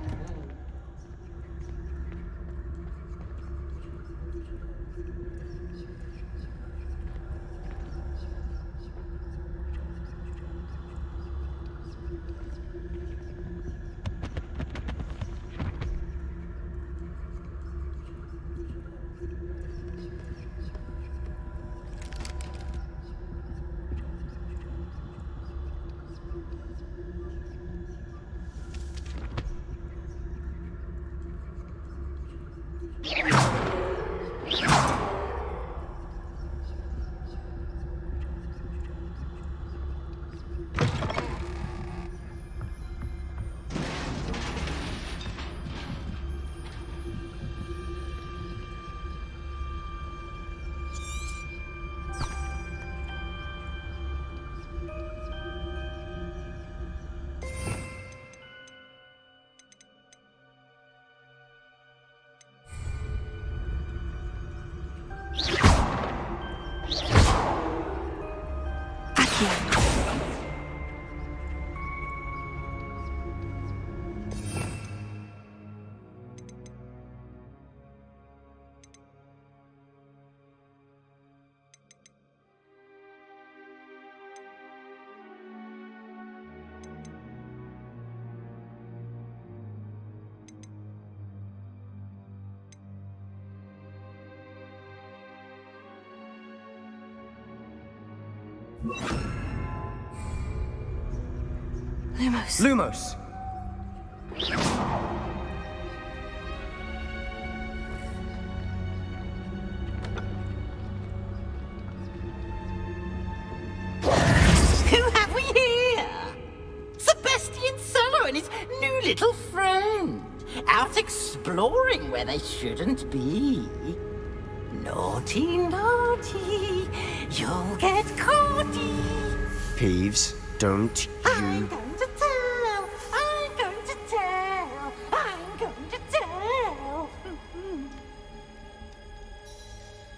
Lumos. Lumos! Who have we here? Sebastian Solo and his new little friend. Out exploring where they shouldn't be. Naughty, naughty. You'll get caughty. Peeves, don't I'm you... going to tell. I'm going to tell. I'm going to tell.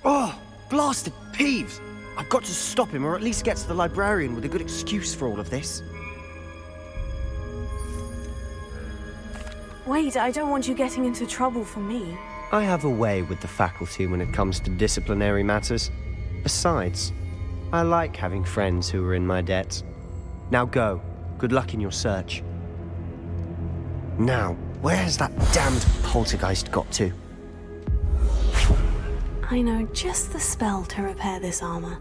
Oh, blasted Peeves! I've got to stop him, or at least get to the librarian with a good excuse for all of this. Wait, I don't want you getting into trouble for me. I have a way with the faculty when it comes to disciplinary matters. Besides, I like having friends who are in my debt. Now go. Good luck in your search. Now, where's that damned poltergeist got to? I know just the spell to repair this armor.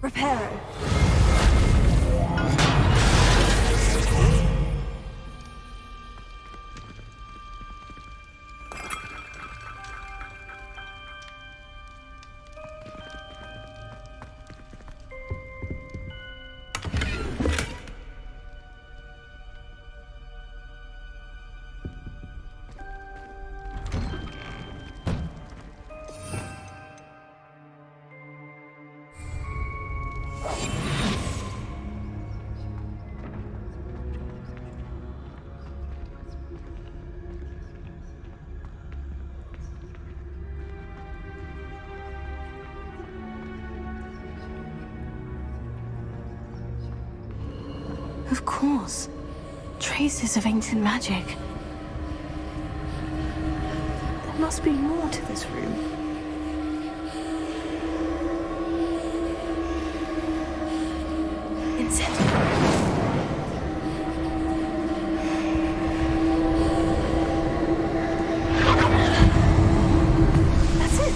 Reparo. Of course. Traces of ancient magic. There must be more to this room. Incendiary. That's it.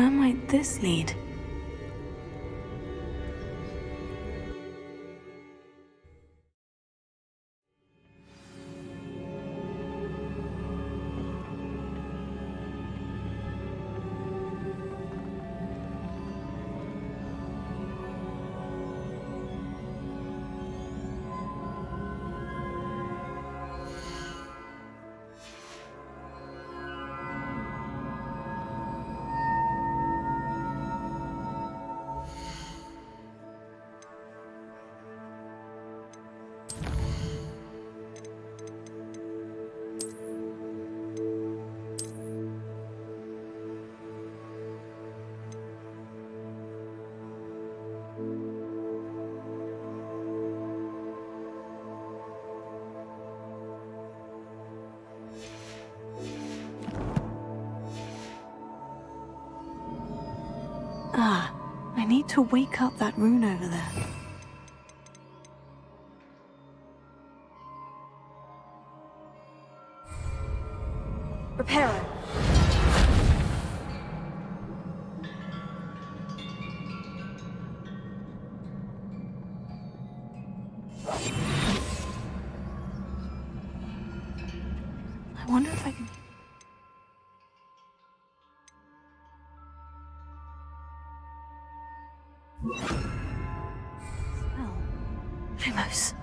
Where might this lead? Ah, I need to wake up that rune over there. Reparo. I wonder if I can... Spell. Lumos.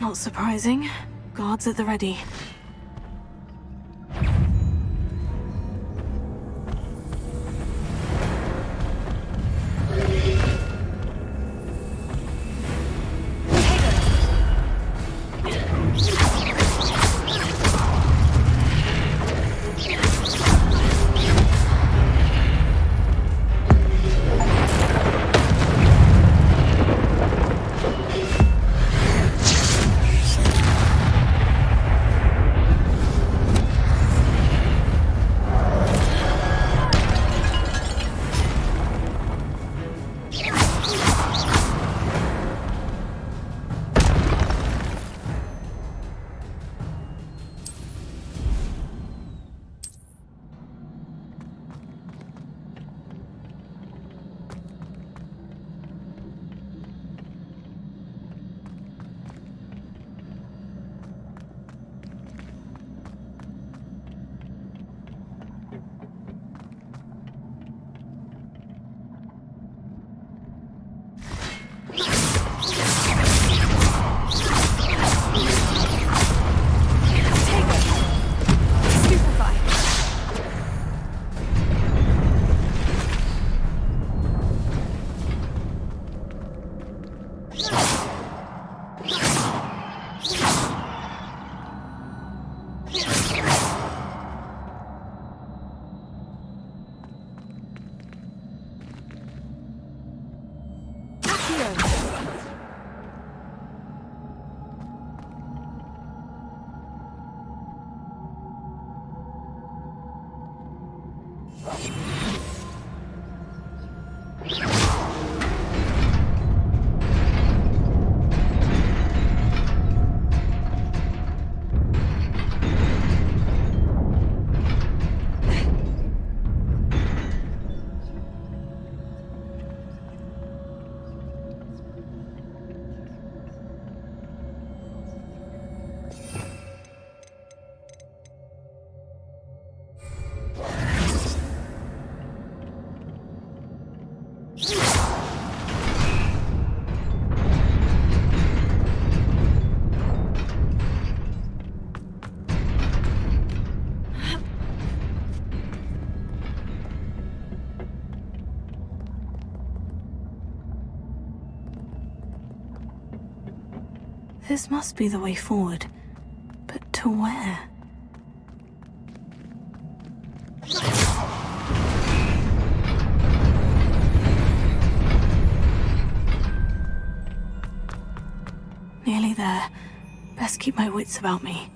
Not surprising. Guards at the ready. This must be the way forward. But to where? Nearly there. Best keep my wits about me.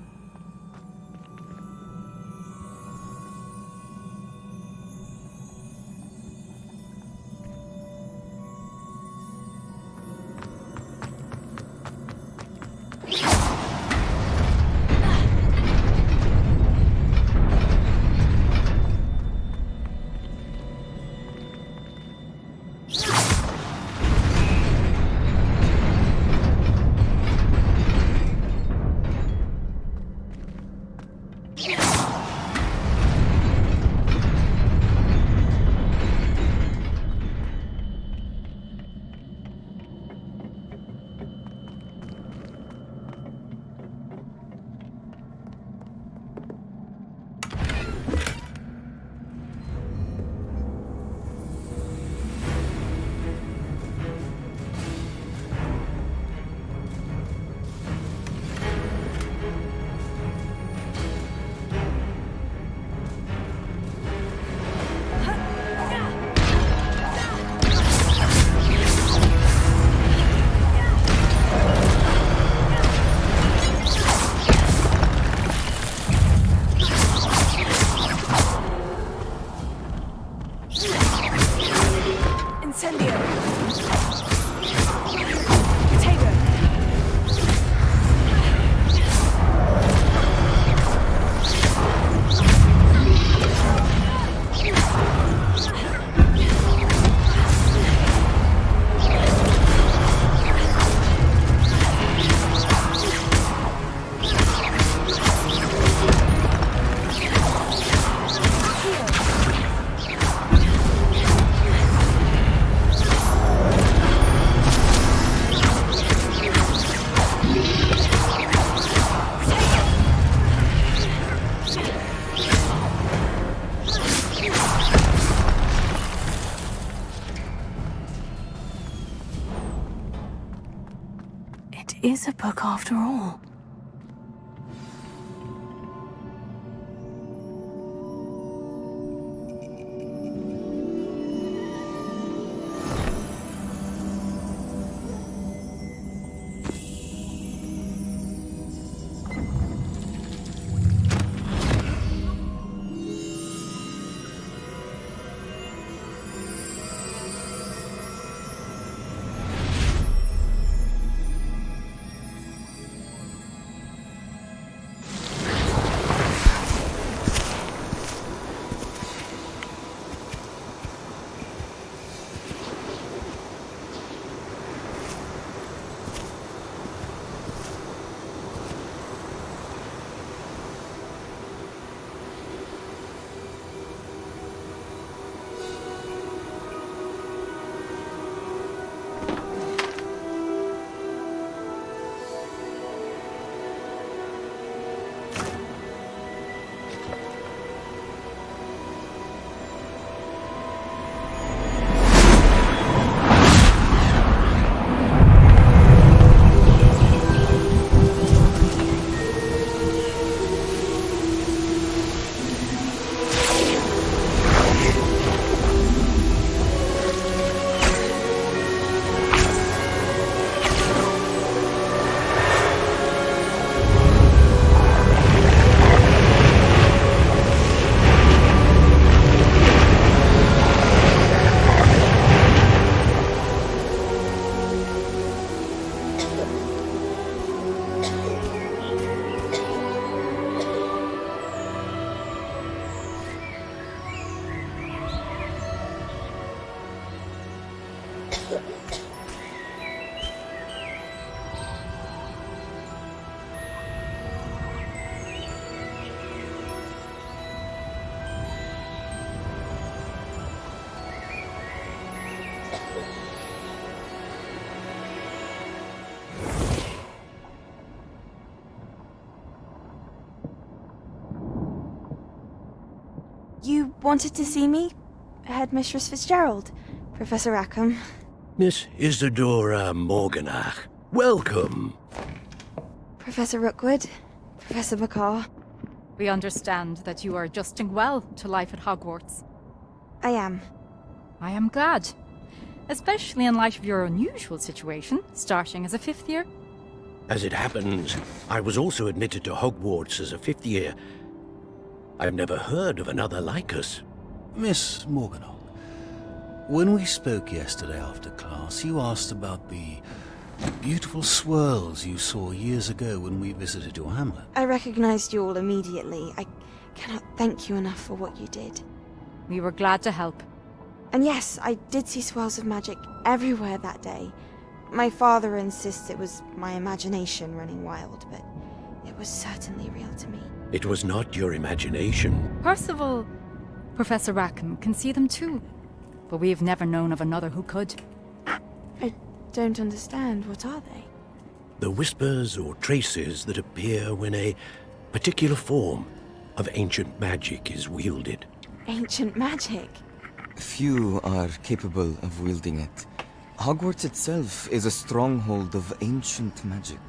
Is a book after all. You wanted to see me? Headmistress Fitzgerald? Professor Rackham? Miss Isadora Morganach, welcome. Professor Rookwood? Professor McCaw? We understand that you are adjusting well to life at Hogwarts. I am. I am glad. Especially in light of your unusual situation, starting as a 5th year. As it happens, I was also admitted to Hogwarts as a fifth year. I've never heard of another like us. Miss Morganach, when we spoke yesterday after class, you asked about the beautiful swirls you saw years ago when we visited your hamlet. I recognized you all immediately. I cannot thank you enough for what you did. We were glad to help. And yes, I did see swirls of magic everywhere that day. My father insists it was my imagination running wild, but it was certainly real to me. It was not your imagination. Percival, Professor Rackham can see them too. But we've never known of another who could. I don't understand. What are they? The whispers or traces that appear when a particular form of ancient magic is wielded. Ancient magic? Few are capable of wielding it. Hogwarts itself is a stronghold of ancient magic.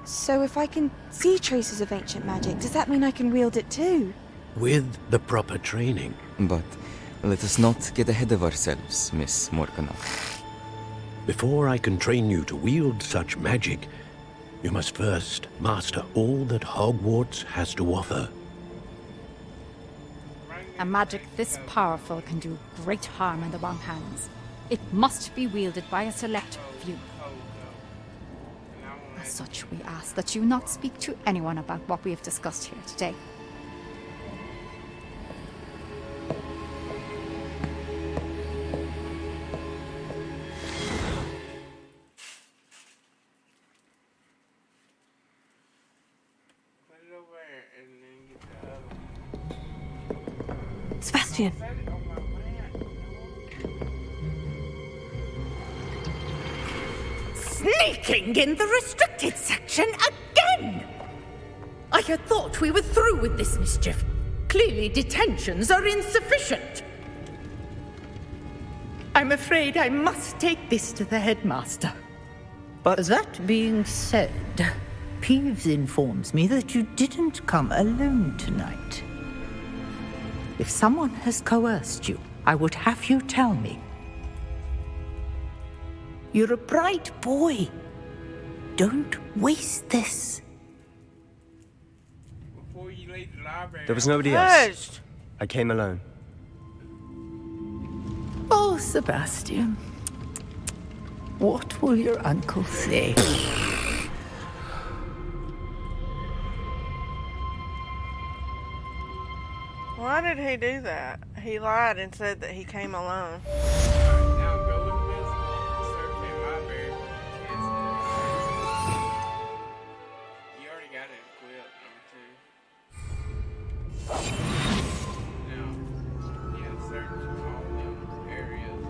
So if I can see traces of ancient magic, does that mean I can wield it too? With the proper training. But let us not get ahead of ourselves, Miss Morganach. Before I can train you to wield such magic, you must first master all that Hogwarts has to offer. A magic this powerful can do great harm in the wrong hands. It must be wielded by a select few. As such, we ask that you not speak to anyone about what we have discussed here today. Sebastian! Sneaking in the restricted section again! I had thought we were through with this mischief. Clearly detentions are insufficient. I'm afraid I must take this to the headmaster. But that being said, Peeves informs me that you didn't come alone tonight. If someone has coerced you, I would have you tell me. You're a bright boy. Don't waste this. There was nobody else. I came alone. Oh, Sebastian. What will your uncle say? Why did he do that? He lied and said that he came alone. Now go and visit the Survey Library. You already got it equipped, number 2. Now, yeah, search all them areas.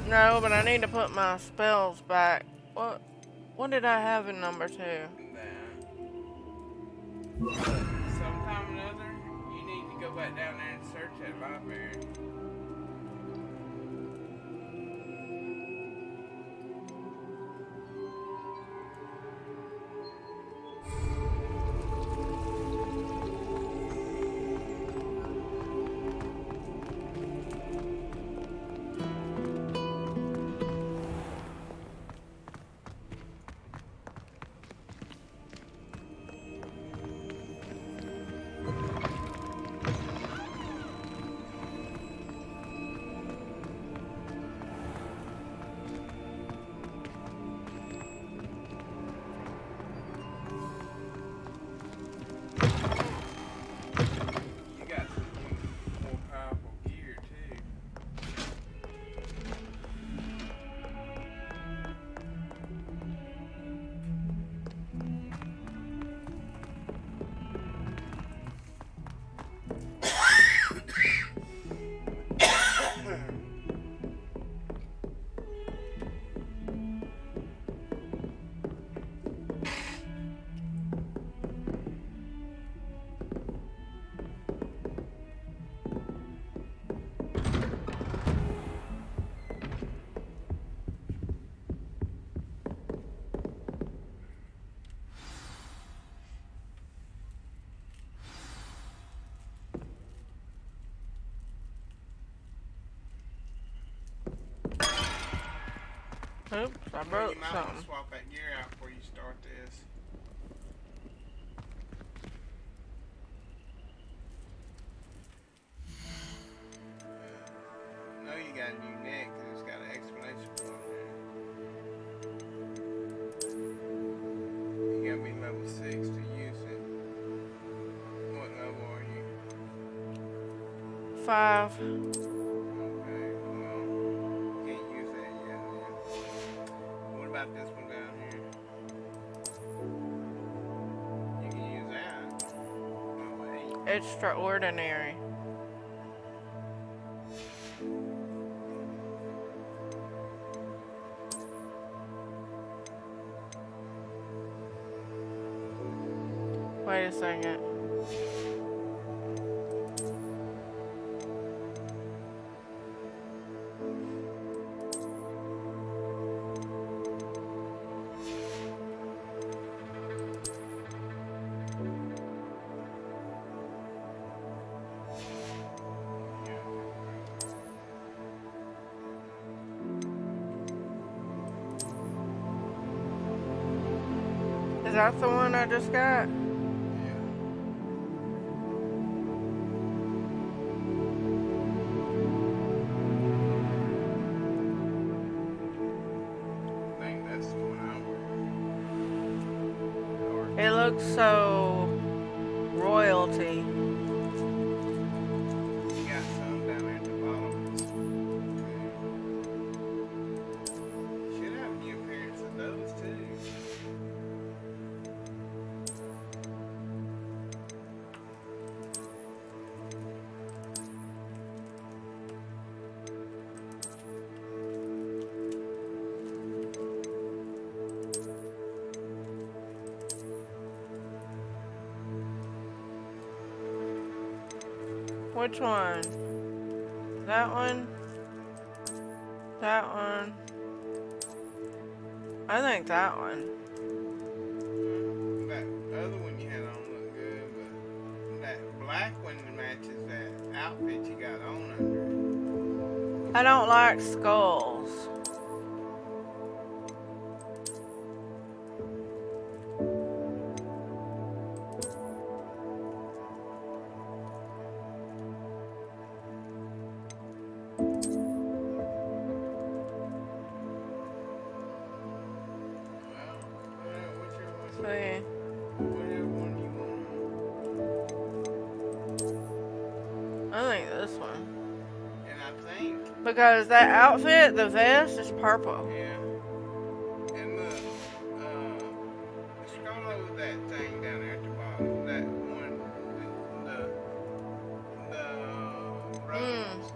No, but I need to put my spells back. What did I have in number 2? Sometime or another, you need to go back down there and search that library. Oops, I Well, broke you might want to something. swap that gear out before you start this. I know you got a new neck because it's got an exclamation point there. You gotta be level 6 to use it. What level are you? 5. Okay, well, can't use that yet then. What about this one down here? You can use that. Level 8. Extraordinary. Wait a second. Is that the one I just got? I think that's the one I It looks so royalty. You got some down there at the bottom. Should have new appearance of those too. Which one? That one? That one? I think that one. That other one you had on looked good, but that black one matches that outfit you got on under. I don't like skulls. See. I think this one. And I think. Because that outfit, the vest, is purple. Yeah. And look, scroll over that thing down there at the bottom. That one, the robes.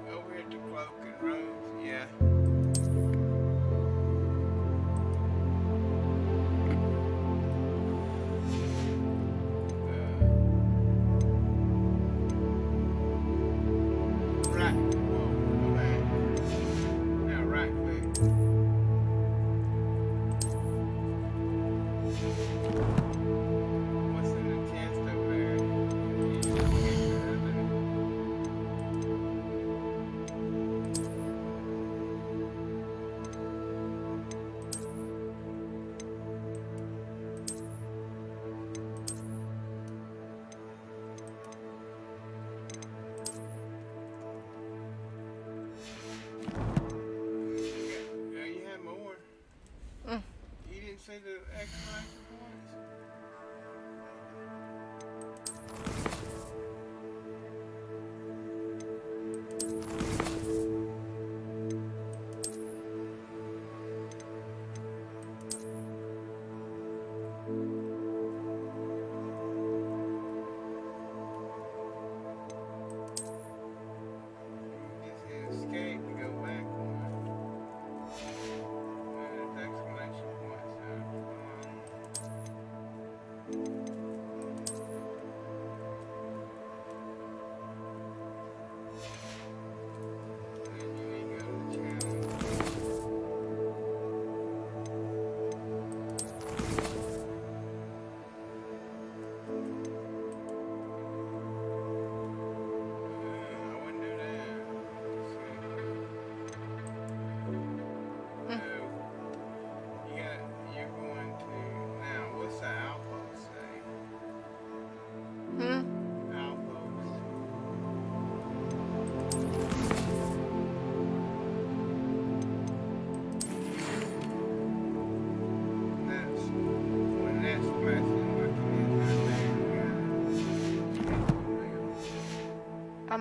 Over at the cloak and robes. Yeah. Right. Whoa, go back. Now right click. What's in the chest over there? Yeah, you had more. You didn't see the exclamation points? Just hit escape to go back one. There's exclamation points down at the bottom.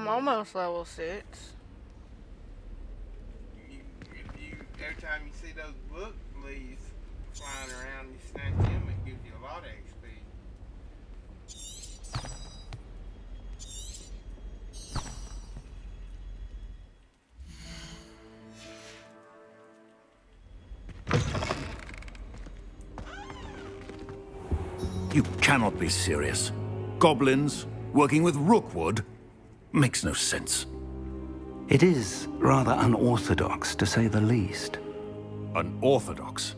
I'm almost level 6. Every time you see those book leaves flying around, you snatch them, it gives you a lot of XP. You cannot be serious. Goblins working with Rookwood? Makes no sense. It is rather unorthodox, to say the least. Unorthodox?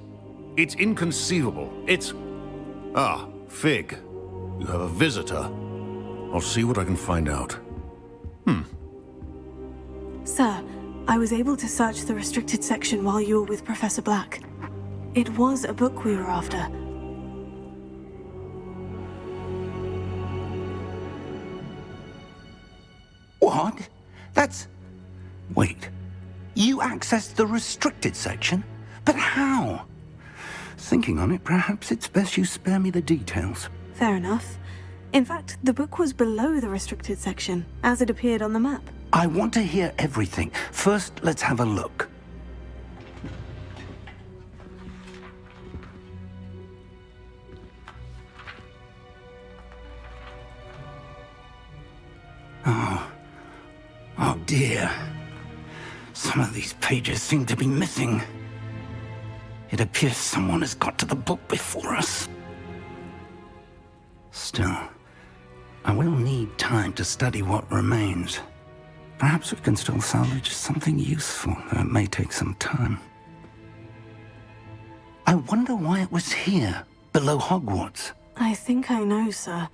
It's inconceivable. It's... Ah, Fig. You have a visitor. I'll see what I can find out. Sir, I was able to search the restricted section while you were with Professor Black. It was a book we were after. What? That's... Wait. You accessed the restricted section? But how? Thinking on it, perhaps it's best you spare me the details. Fair enough. In fact, the book was below the restricted section, as it appeared on the map. I want to hear everything. First, let's have a look. Oh dear. Some of these pages seem to be missing. It appears someone has got to the book before us. Still, I will need time to study what remains. Perhaps we can still salvage something useful, though it may take some time. I wonder why it was here, below Hogwarts. I think I know, sir.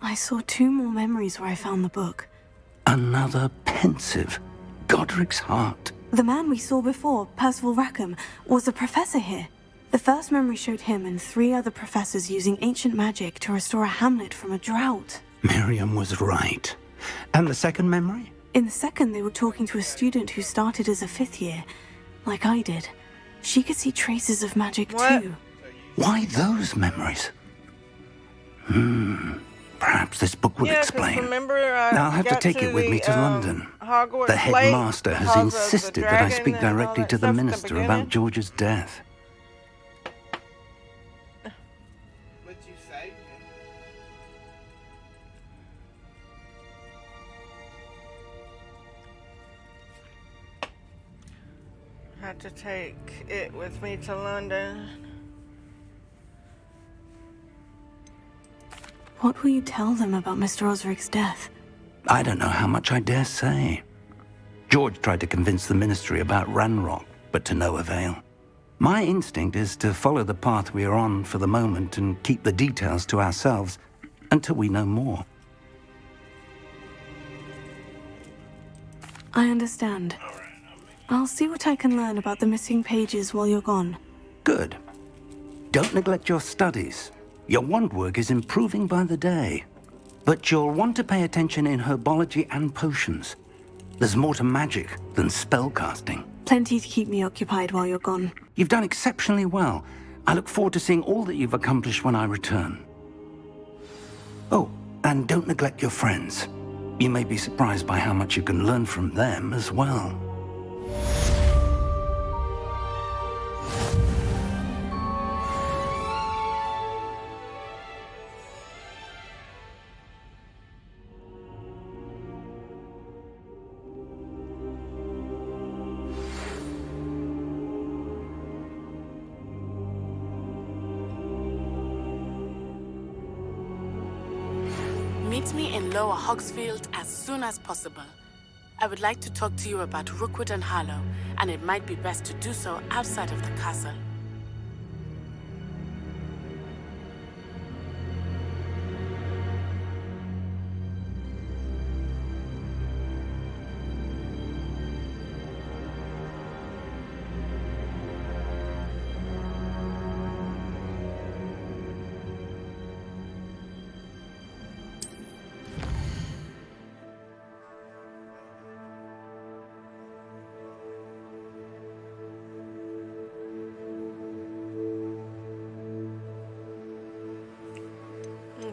I saw 2 more memories where I found the book. Another pensive. Godric's heart. The man we saw before, Percival Rackham, was a professor here. The first memory showed him and 3 other professors using ancient magic to restore a hamlet from a drought. Miriam was right. And the second memory? In the second, they were talking to a student who started as a 5th year, like I did. She could see traces of magic too. Why those memories? Perhaps this book will explain. Remember, I'll have to take it with me to London. Hogwarts the headmaster has because of the insisted that I dragon speak and all directly that to the stuff at the minister about beginning. George's death. But you saved him. Had to take it with me to London. What will you tell them about Mr. Osric's death? I don't know how much I dare say. George tried to convince the ministry about Ranrock, but to no avail. My instinct is to follow the path we are on for the moment and keep the details to ourselves until we know more. I understand. I'll see what I can learn about the missing pages while you're gone. Good. Don't neglect your studies. Your wand work is improving by the day. But you'll want to pay attention in herbology and potions. There's more to magic than spellcasting. Plenty to keep me occupied while you're gone. You've done exceptionally well. I look forward to seeing all that you've accomplished when I return. Oh, and don't neglect your friends. You may be surprised by how much you can learn from them as well. Meet me in Lower Hogsfield as soon as possible. I would like to talk to you about Rookwood and Harlow, and it might be best to do so outside of the castle.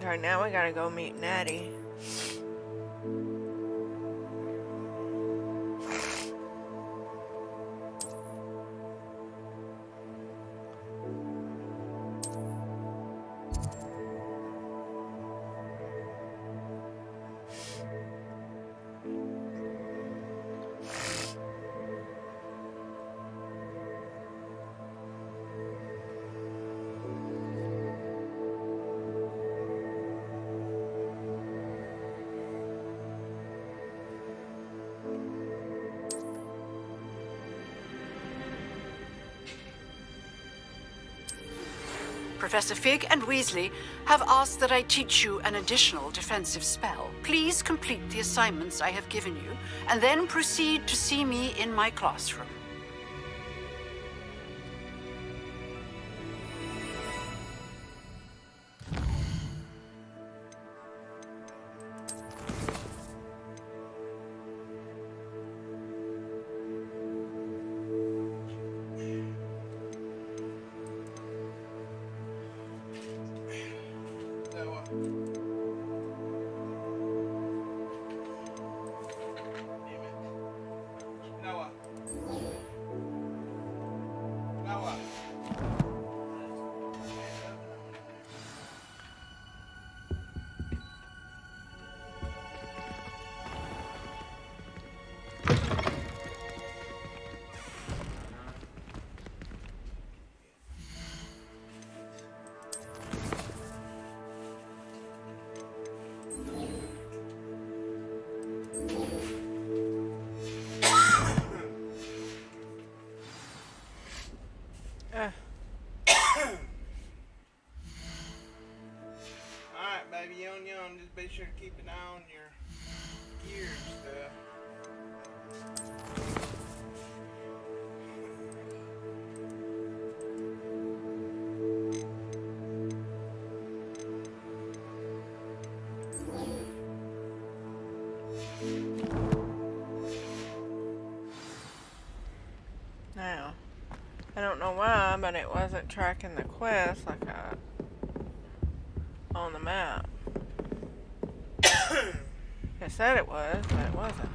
Okay, now we gotta go meet Natty. Professor Fig and Weasley have asked that I teach you an additional defensive spell. Please complete the assignments I have given you, and then proceed to see me in my classroom. Alright, baby, yon, just be sure to keep an eye on your gear and stuff. Now, I don't know why, but it wasn't tracking the quest like on the map. It said it was, but it wasn't.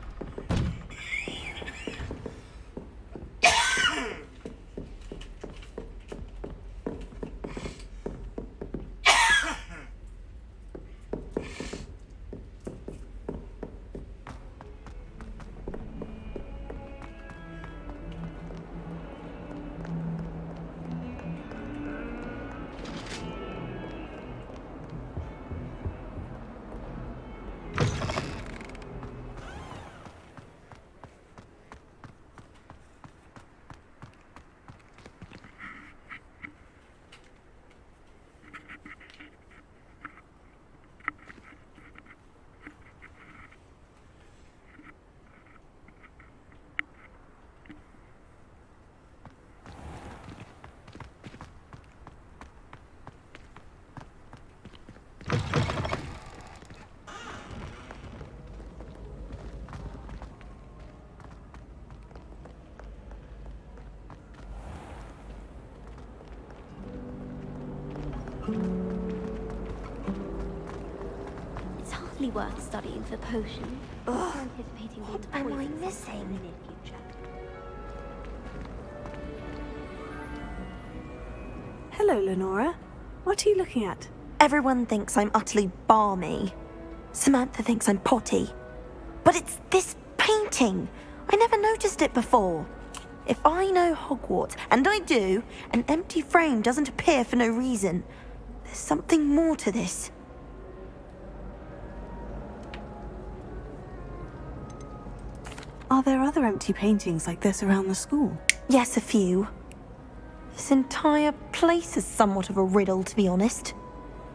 It's hardly worth studying for potions. What am I missing? Hello, Lenora. What are you looking at? Everyone thinks I'm utterly balmy. Samantha thinks I'm potty. But it's this painting. I never noticed it before. If I know Hogwarts, and I do, an empty frame doesn't appear for no reason. There's something more to this. Are there other empty paintings like this around the school? Yes, a few. This entire place is somewhat of a riddle, to be honest.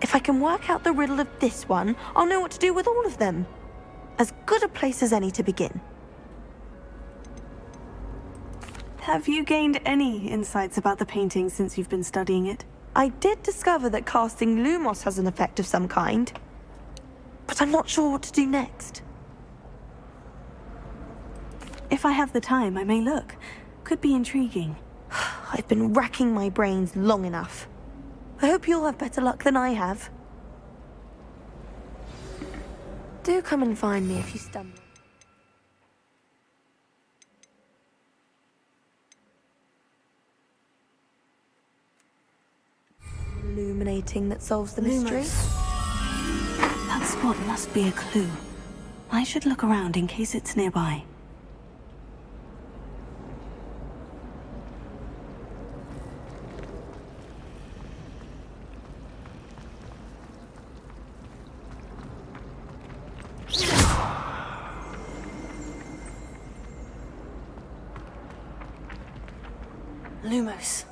If I can work out the riddle of this one, I'll know what to do with all of them. As good a place as any to begin. Have you gained any insights about the painting since you've been studying it? I did discover that casting Lumos has an effect of some kind. But I'm not sure what to do next. If I have the time, I may look. Could be intriguing. I've been racking my brains long enough. I hope you'll have better luck than I have. Do come and find me if you stumble. Illuminating that solves the mystery. That spot must be a clue. I should look around in case it's nearby. Lumos.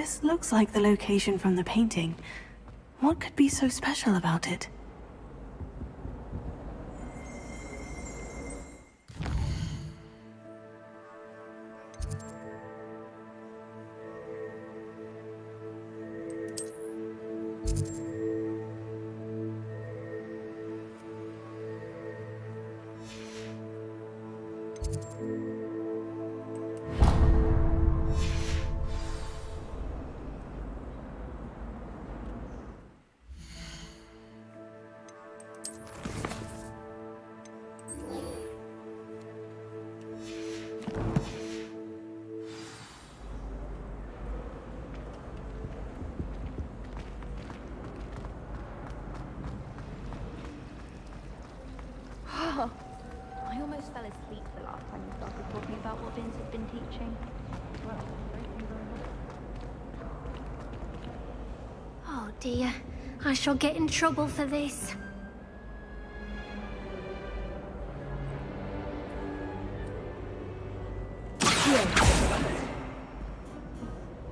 This looks like the location from the painting. What could be so special about it? I almost fell asleep the last time you started talking about what Vince has been teaching. Oh dear, I shall get in trouble for this.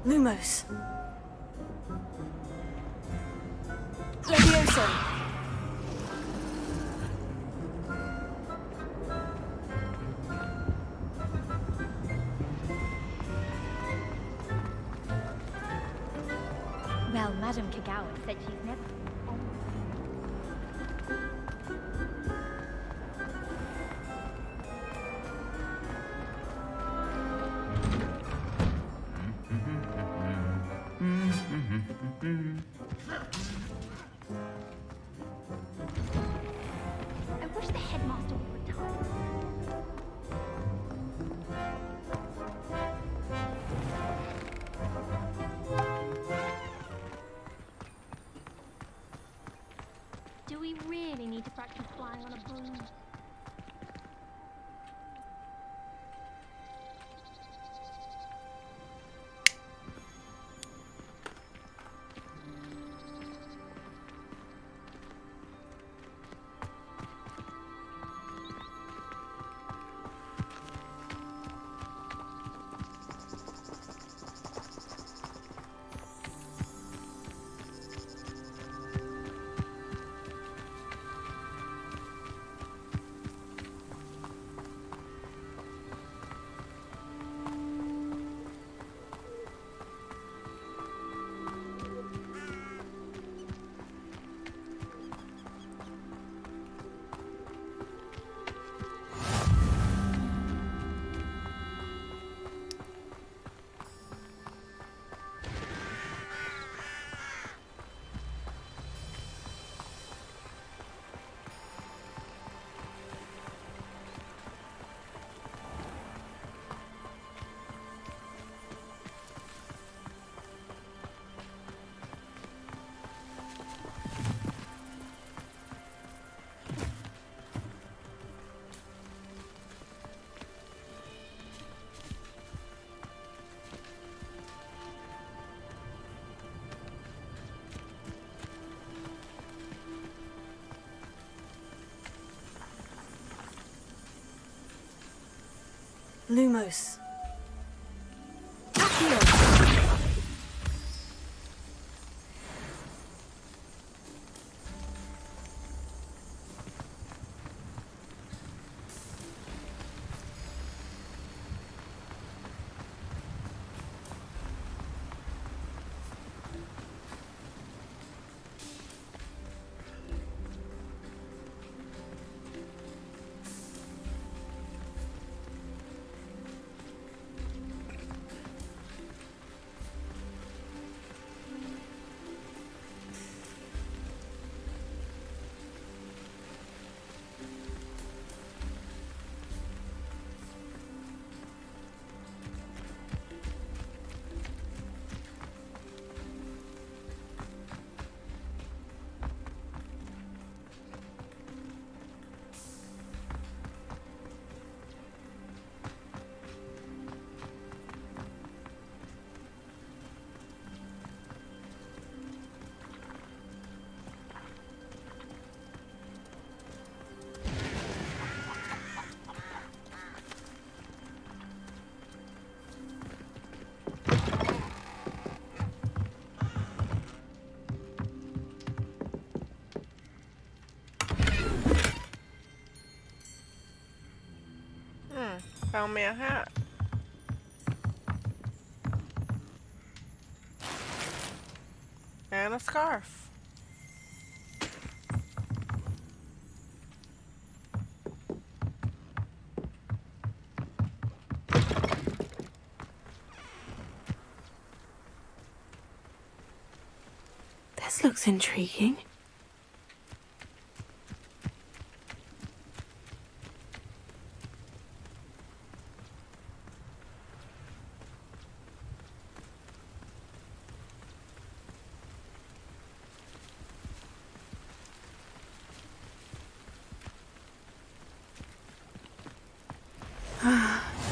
Lumos. Levioso. Well, Madame Kagawa said she's never... I wish the headmaster would retire. Do we really need to practice flying on a broom? Lumos. Found me a hat. And a scarf. This looks intriguing.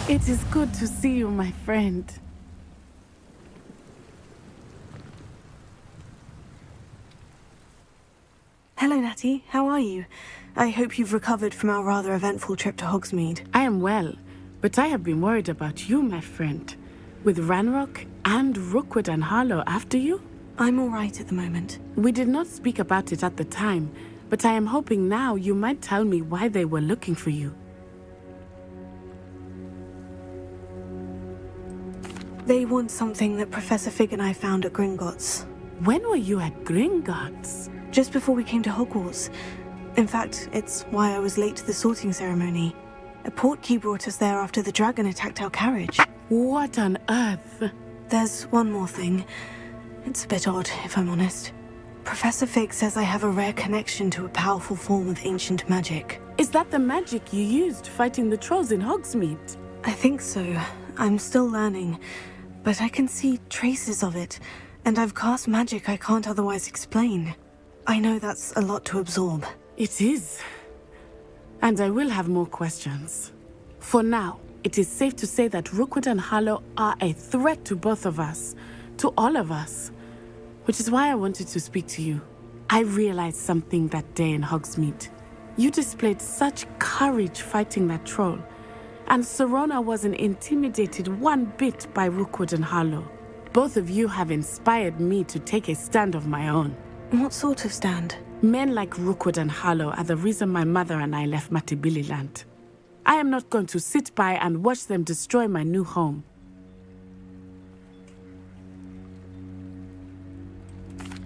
It is good to see you, my friend. Hello, Natty. How are you? I hope you've recovered from our rather eventful trip to Hogsmeade. I am well, but I have been worried about you, my friend. With Ranrock and Rookwood and Harlow after you? I'm all right at the moment. We did not speak about it at the time, but I am hoping now you might tell me why they were looking for you. They want something that Professor Fig and I found at Gringotts. When were you at Gringotts? Just before we came to Hogwarts. In fact, it's why I was late to the sorting ceremony. A portkey brought us there after the dragon attacked our carriage. What on earth? There's one more thing. It's a bit odd, if I'm honest. Professor Fig says I have a rare connection to a powerful form of ancient magic. Is that the magic you used fighting the trolls in Hogsmeade? I think so. I'm still learning, but I can see traces of it, and I've cast magic I can't otherwise explain. I know that's a lot to absorb. It is. And I will have more questions. For now, it is safe to say that Rookwood and Harlow are a threat to both of us, to all of us, which is why I wanted to speak to you. I realized something that day in Hogsmeade. You displayed such courage fighting that troll, and Serona wasn't intimidated one bit by Rookwood and Harlow. Both of you have inspired me to take a stand of my own. What sort of stand? Men like Rookwood and Harlow are the reason my mother and I left Matabeleland. I am not going to sit by and watch them destroy my new home.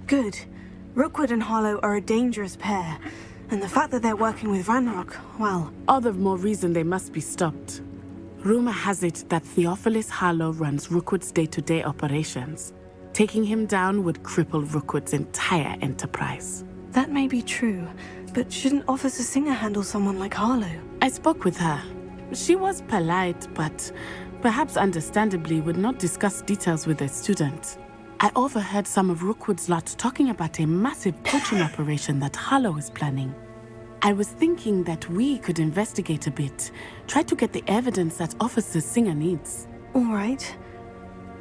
Good. Rookwood and Harlow are a dangerous pair, and the fact that they're working with Ranrock, well... All the more reason they must be stopped. Rumor has it that Theophilus Harlow runs Rookwood's day-to-day operations. Taking him down would cripple Rookwood's entire enterprise. That may be true, but shouldn't Officer Singer handle someone like Harlow? I spoke with her. She was polite, but perhaps understandably would not discuss details with a student. I overheard some of Rookwood's lot talking about a massive poaching operation that Harlow is planning. I was thinking that we could investigate a bit, try to get the evidence that Officer Singer needs. All right.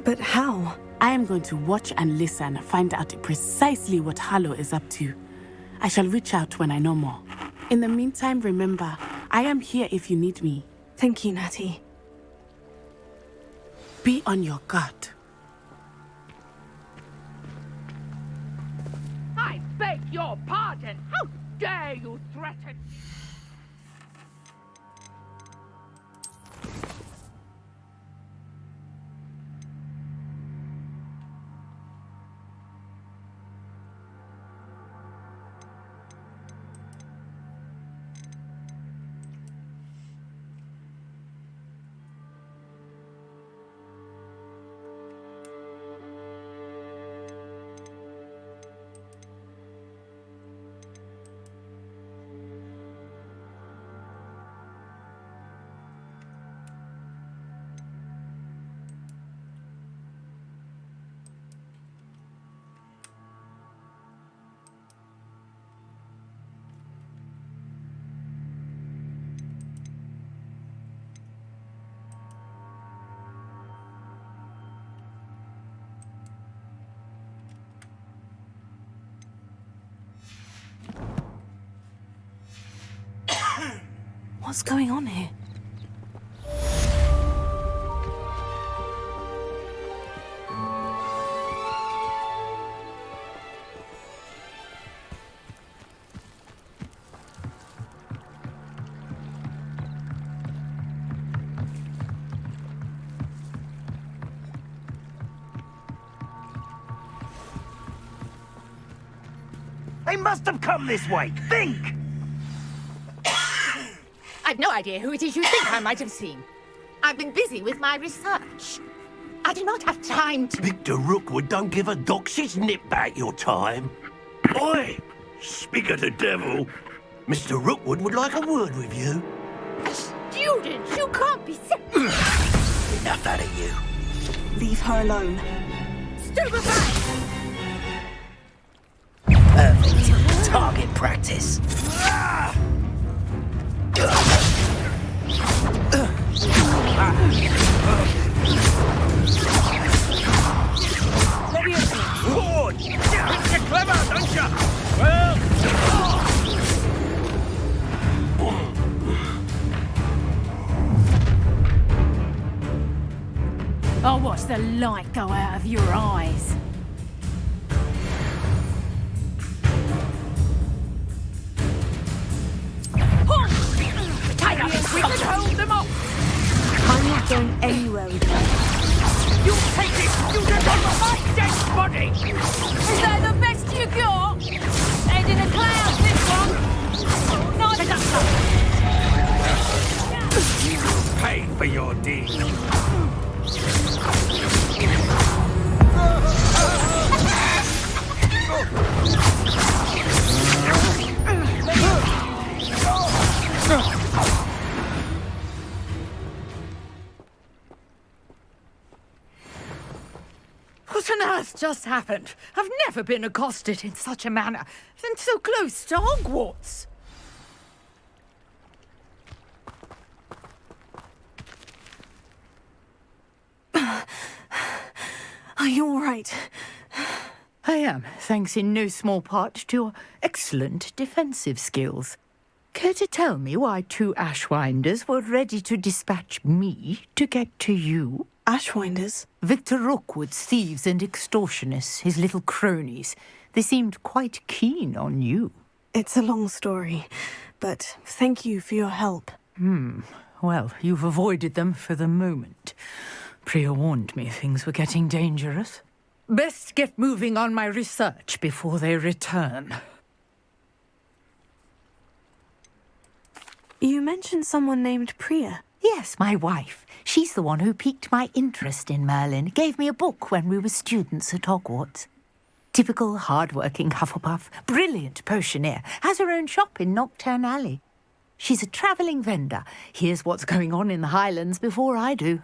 But how? I am going to watch and listen, find out precisely what Harlow is up to. I shall reach out when I know more. In the meantime, remember, I am here if you need me. Thank you, Natty. Be on your guard. I beg your pardon! How dare you threaten... What's going on here? They must have come this way. Think! I've no idea who it is you think I might have seen. I've been busy with my research. I do not have time to... Victor Rookwood don't give a doxy's nip back your time. Oi! Speak of the devil. Mr. Rookwood would like a word with you. Student, you can't be so... Enough out of you. Leave her alone. Stupefy! Perfect. Target practice. Lord! Think you're clever, don't you? Well... I'll watch the light go out of your eyes. We can hold them off! I'm not going anywhere with you. You take it! You just on my dead body! Is that the best you got? Head in the clouds, this one. Not enough. Pay for your deed. What on earth just happened? I've never been accosted in such a manner, and so close to Hogwarts. Are you all right? I am, thanks in no small part to your excellent defensive skills. Care to tell me why 2 Ashwinders were ready to dispatch me to get to you? Ashwinders? Victor Rookwood's thieves and extortionists, his little cronies. They seemed quite keen on you. It's a long story, but thank you for your help. Well, you've avoided them for the moment. Priya warned me things were getting dangerous. Best get moving on my research before they return. You mentioned someone named Priya. Yes, my wife. She's the one who piqued my interest in Merlin. Gave me a book when we were students at Hogwarts. Typical hard-working Hufflepuff. Brilliant potioneer. Has her own shop in Nocturne Alley. She's a travelling vendor. Hears what's going on in the Highlands before I do.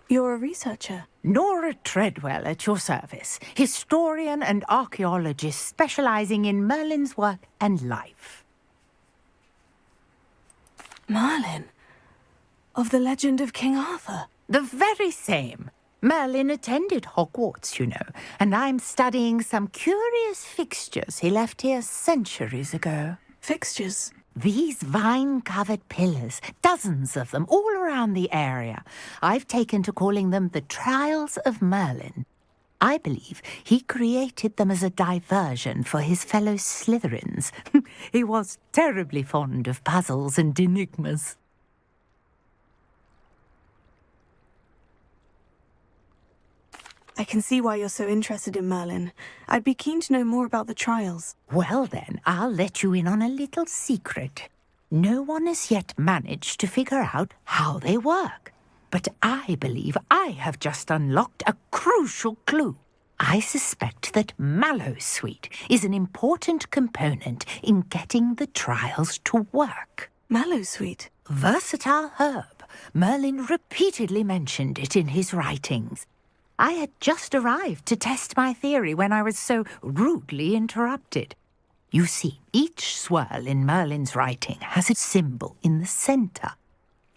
You're a researcher? Nora Treadwell at your service. Historian and archaeologist specialising in Merlin's work and life. Merlin? Of the legend of King Arthur? The very same. Merlin attended Hogwarts, you know, and I'm studying some curious fixtures he left here centuries ago. Fixtures? These vine-covered pillars, dozens of them, all around the area. I've taken to calling them the Trials of Merlin. I believe he created them as a diversion for his fellow Slytherins. He was terribly fond of puzzles and enigmas. I can see why you're so interested in Merlin. I'd be keen to know more about the trials. Well then, I'll let you in on a little secret. No one has yet managed to figure out how they work. But I believe I have just unlocked a crucial clue. I suspect that Mallowsweet is an important component in getting the trials to work. Mallowsweet? Versatile herb. Merlin repeatedly mentioned it in his writings. I had just arrived to test my theory when I was so rudely interrupted. You see, each swirl in Merlin's writing has a symbol in the centre.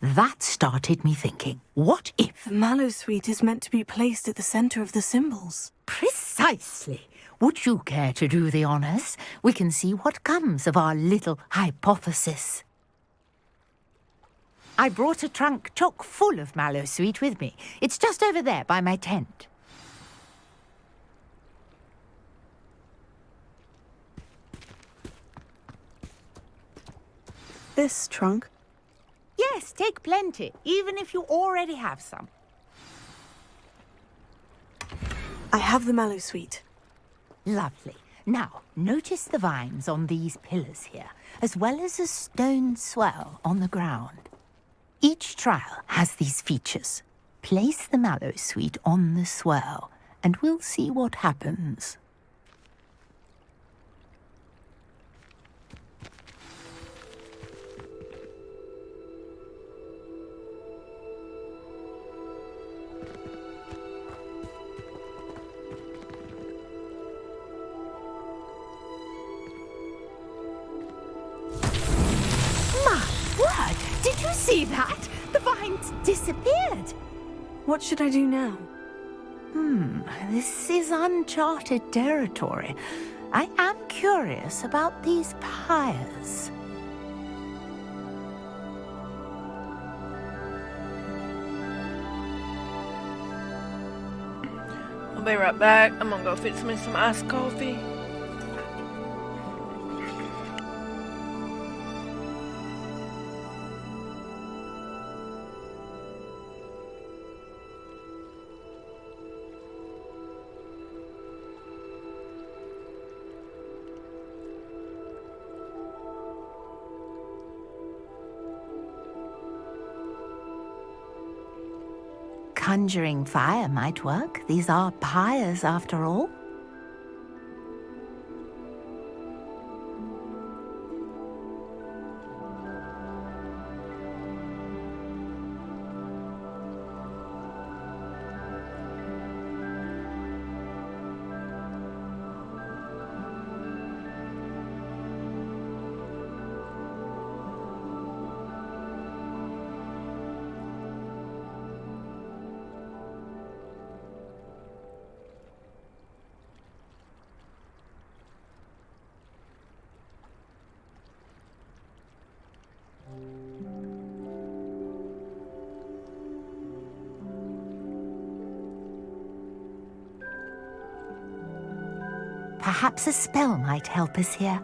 That started me thinking, what if... The Mallowsweet is meant to be placed at the centre of the symbols. Precisely. Would you care to do the honours? We can see what comes of our little hypothesis. I brought a trunk chock full of Mallowsweet with me. It's just over there by my tent. This trunk? Yes, take plenty, even if you already have some. I have the Mallowsweet. Lovely. Now, notice the vines on these pillars here, as well as a stone swell on the ground. Each trial has these features. Place the mallow sweet on the swell, and we'll see what happens. Did you see that? The vines disappeared. What should I do now? This is uncharted territory. I am curious about these pyres. I'll be right back. I'm gonna go fix me some iced coffee. Conjuring fire might work. These are pyres, after all. Perhaps a spell might help us here.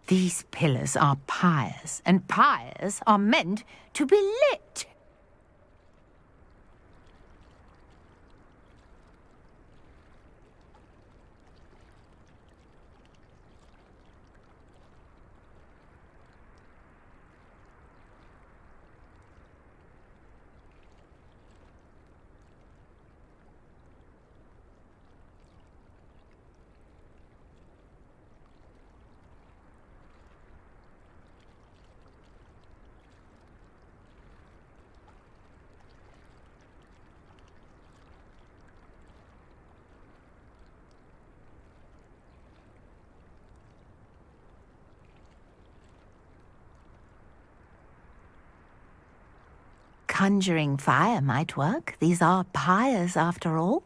These pillars are pyres, and pyres are meant to be lit. Conjuring fire might work. These are pyres, after all.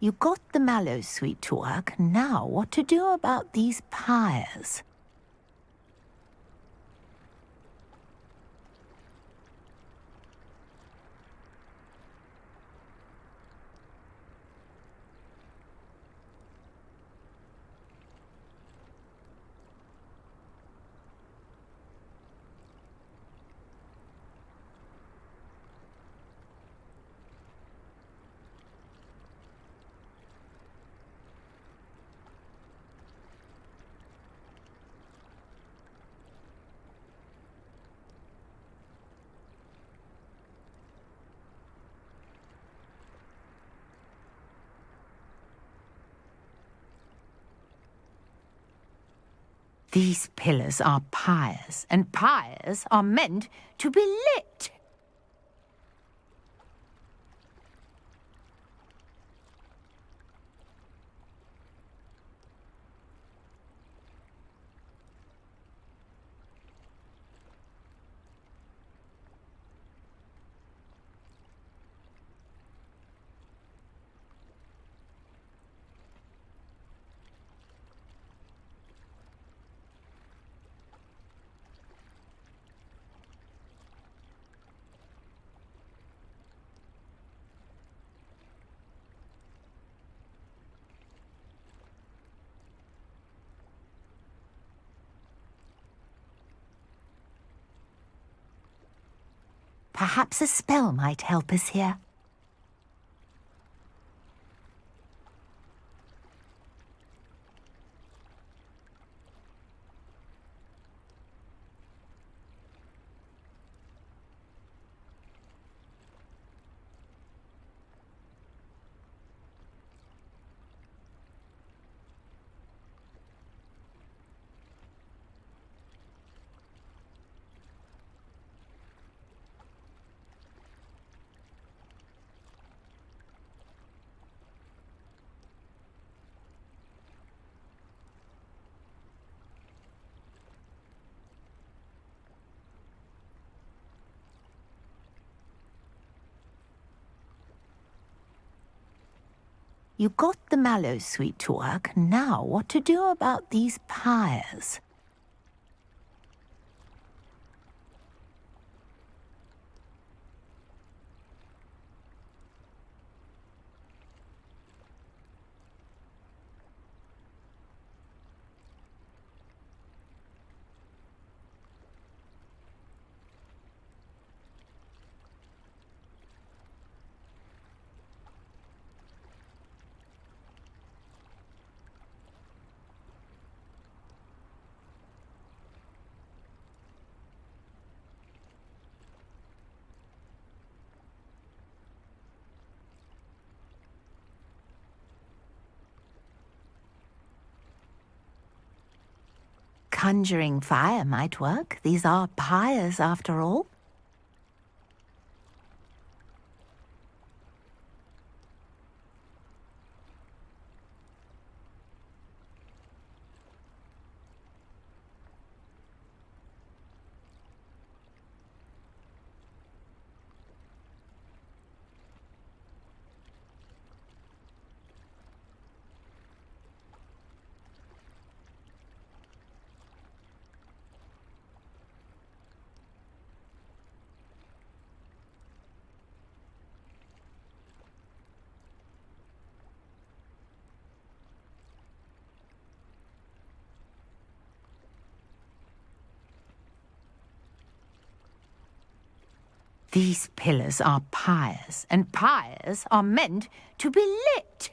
You got the mallow sweet to work. Now, what to do about these pyres? These pillars are pyres, and pyres are meant to be lit. Perhaps a spell might help us here. You got the mallow sweet to work. Now what to do about these pyres? Conjuring fire might work. These are pyres, after all. These pillars are pyres, and pyres are meant to be lit.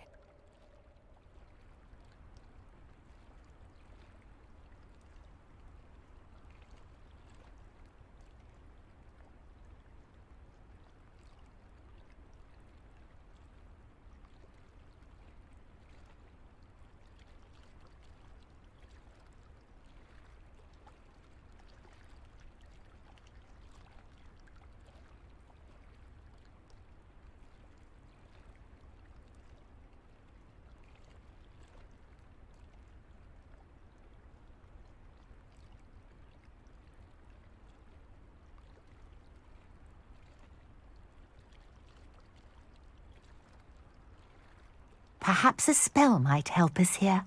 Perhaps a spell might help us here.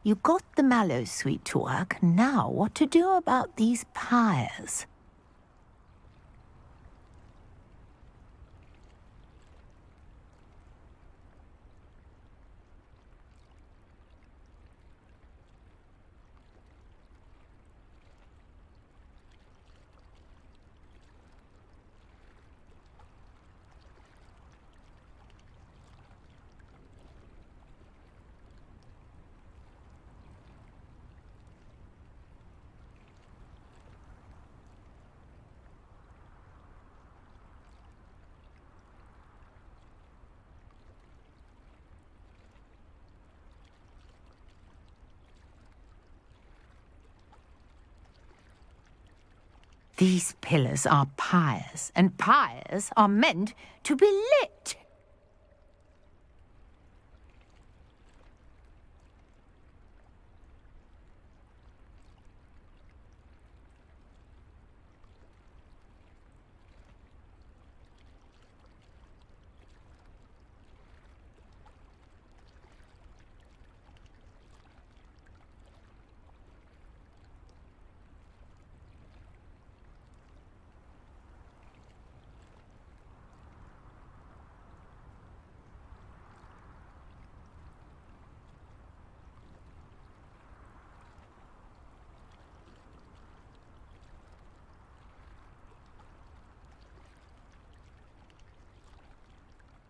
You got the mallow sweet to work. Now, what to do about these pyres? These pillars are pyres, and pyres are meant to be lit.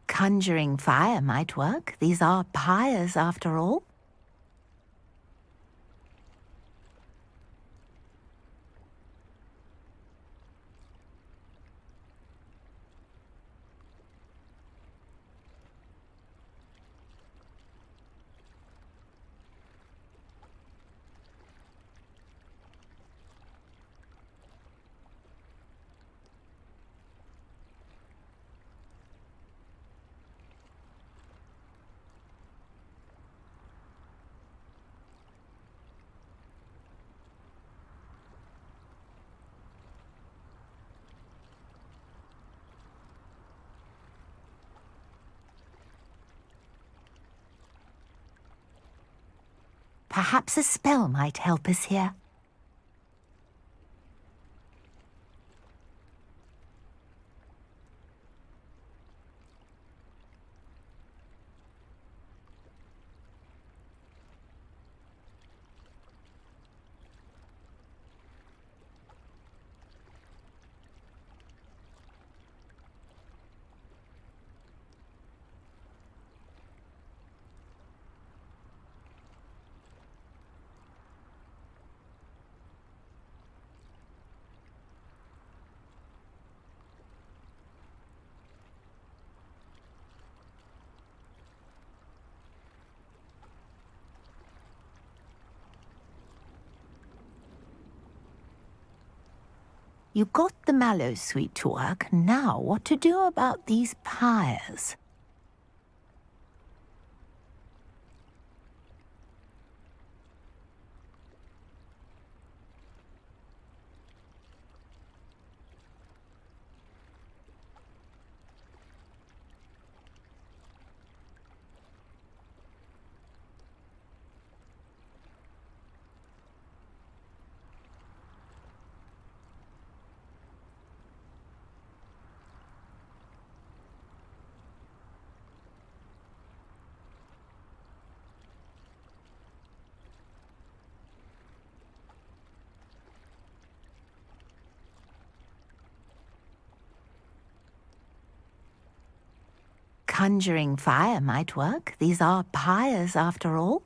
Conjuring fire might work. These are pyres, after all. Perhaps a spell might help us here. You got the mallow sweet to work. Now, what to do about these pyres? Conjuring fire might work. These are pyres, after all.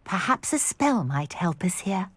Perhaps a spell might help us here.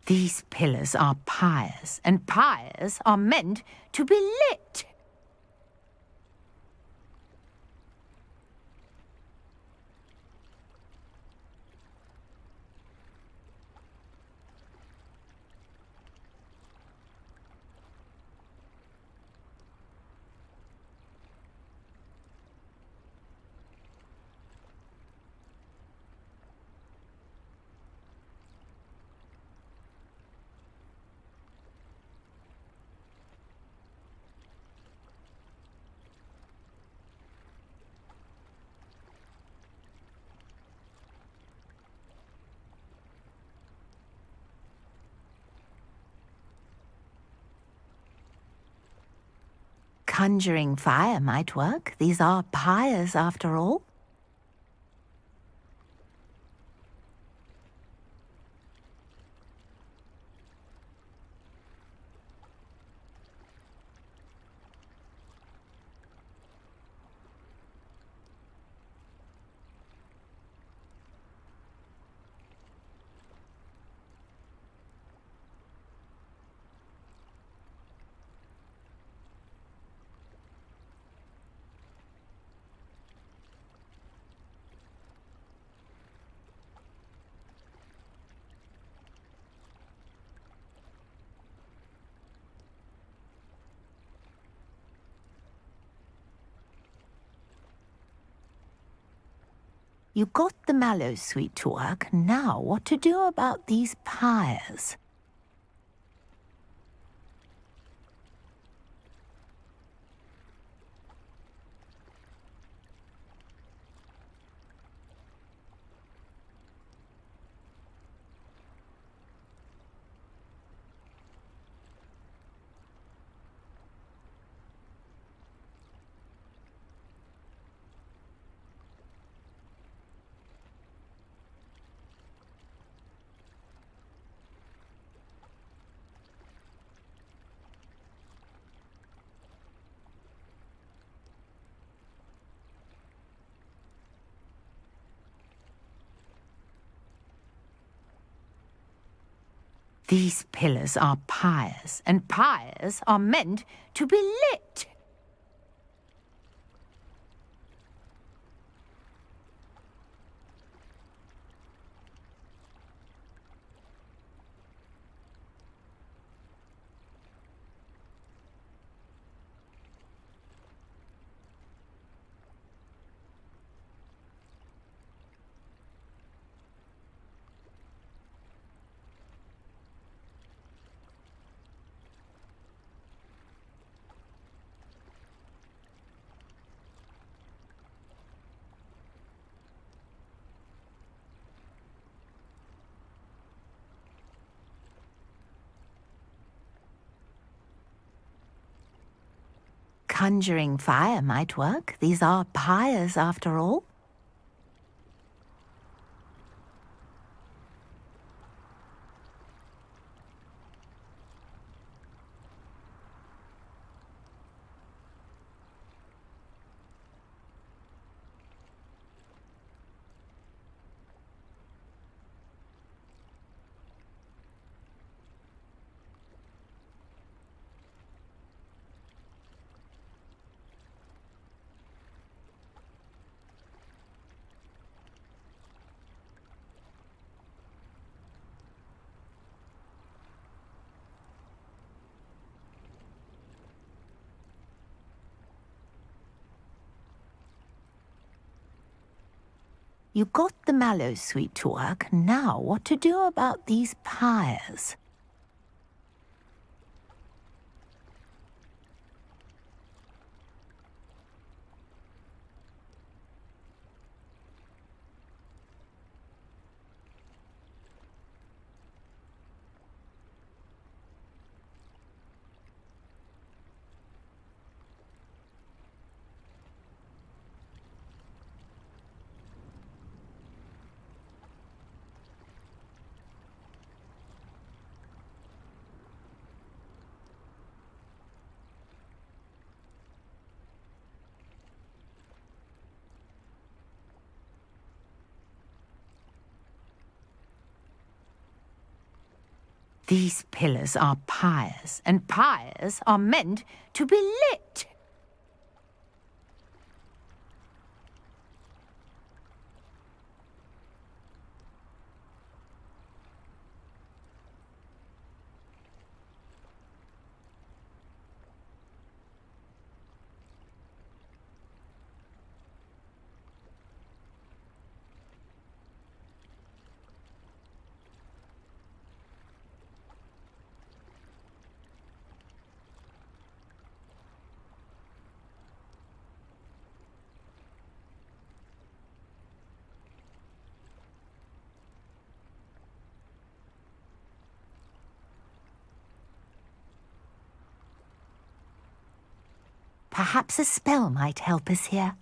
These pillars are pyres, and pyres are meant to be lit. Conjuring fire might work. These are pyres, after all. You got the mallow sweet to work. Now what to do about these pyres? These pillars are pyres, and pyres are meant to be lit. Conjuring fire might work. These are pyres, after all. You got the mallow sweet to work. Now, what to do about these pyres? These pillars are pyres, and pyres are meant to be lit. Perhaps a spell might help us here.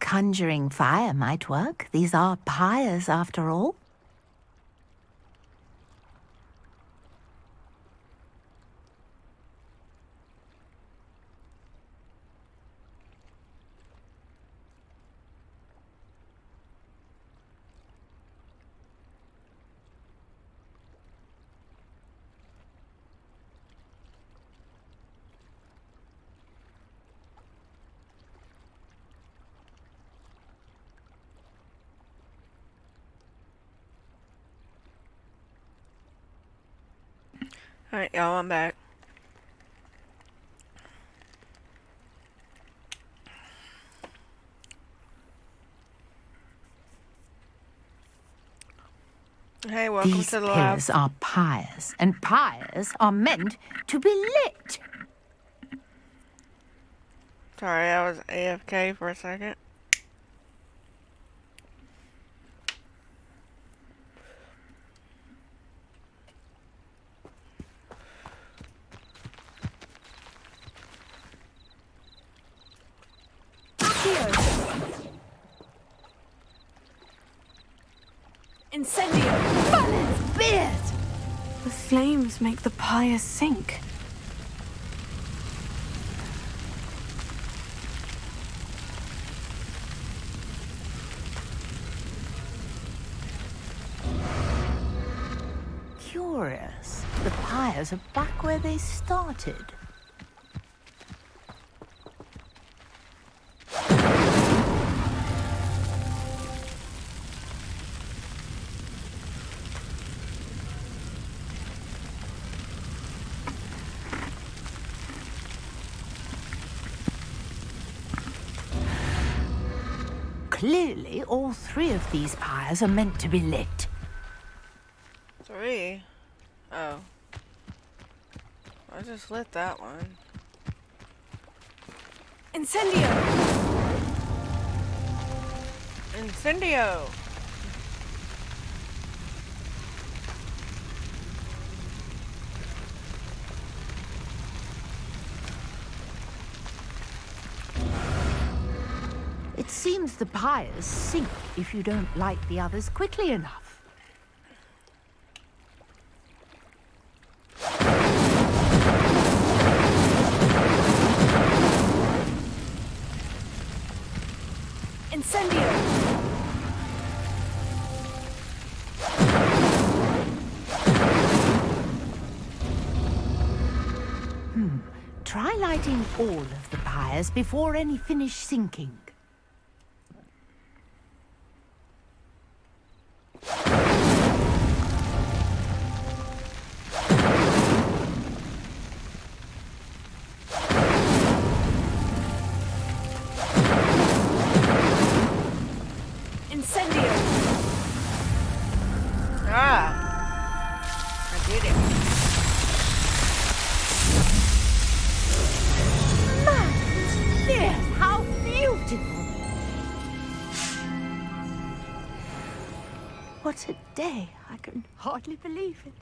Conjuring fire might work. These are pyres, after all. Alright, y'all, I'm back. Hey, welcome These to the lab. pillars are pyres, and pyres are meant to be lit. Sorry, I was AFK for a second. Incendio! Furnace! Beard! The flames make the pyre sink. Curious. The pyres are back where they started. Clearly, all three of these pyres are meant to be lit. 3? Oh. I just lit that one. Incendio! Incendio! It seems the pyres sink if you don't light the others quickly enough. Incendio! Try lighting all of the pyres before any finish sinking. Incendio! Ah! I did it. Yes, how beautiful! What a day! I can hardly believe it.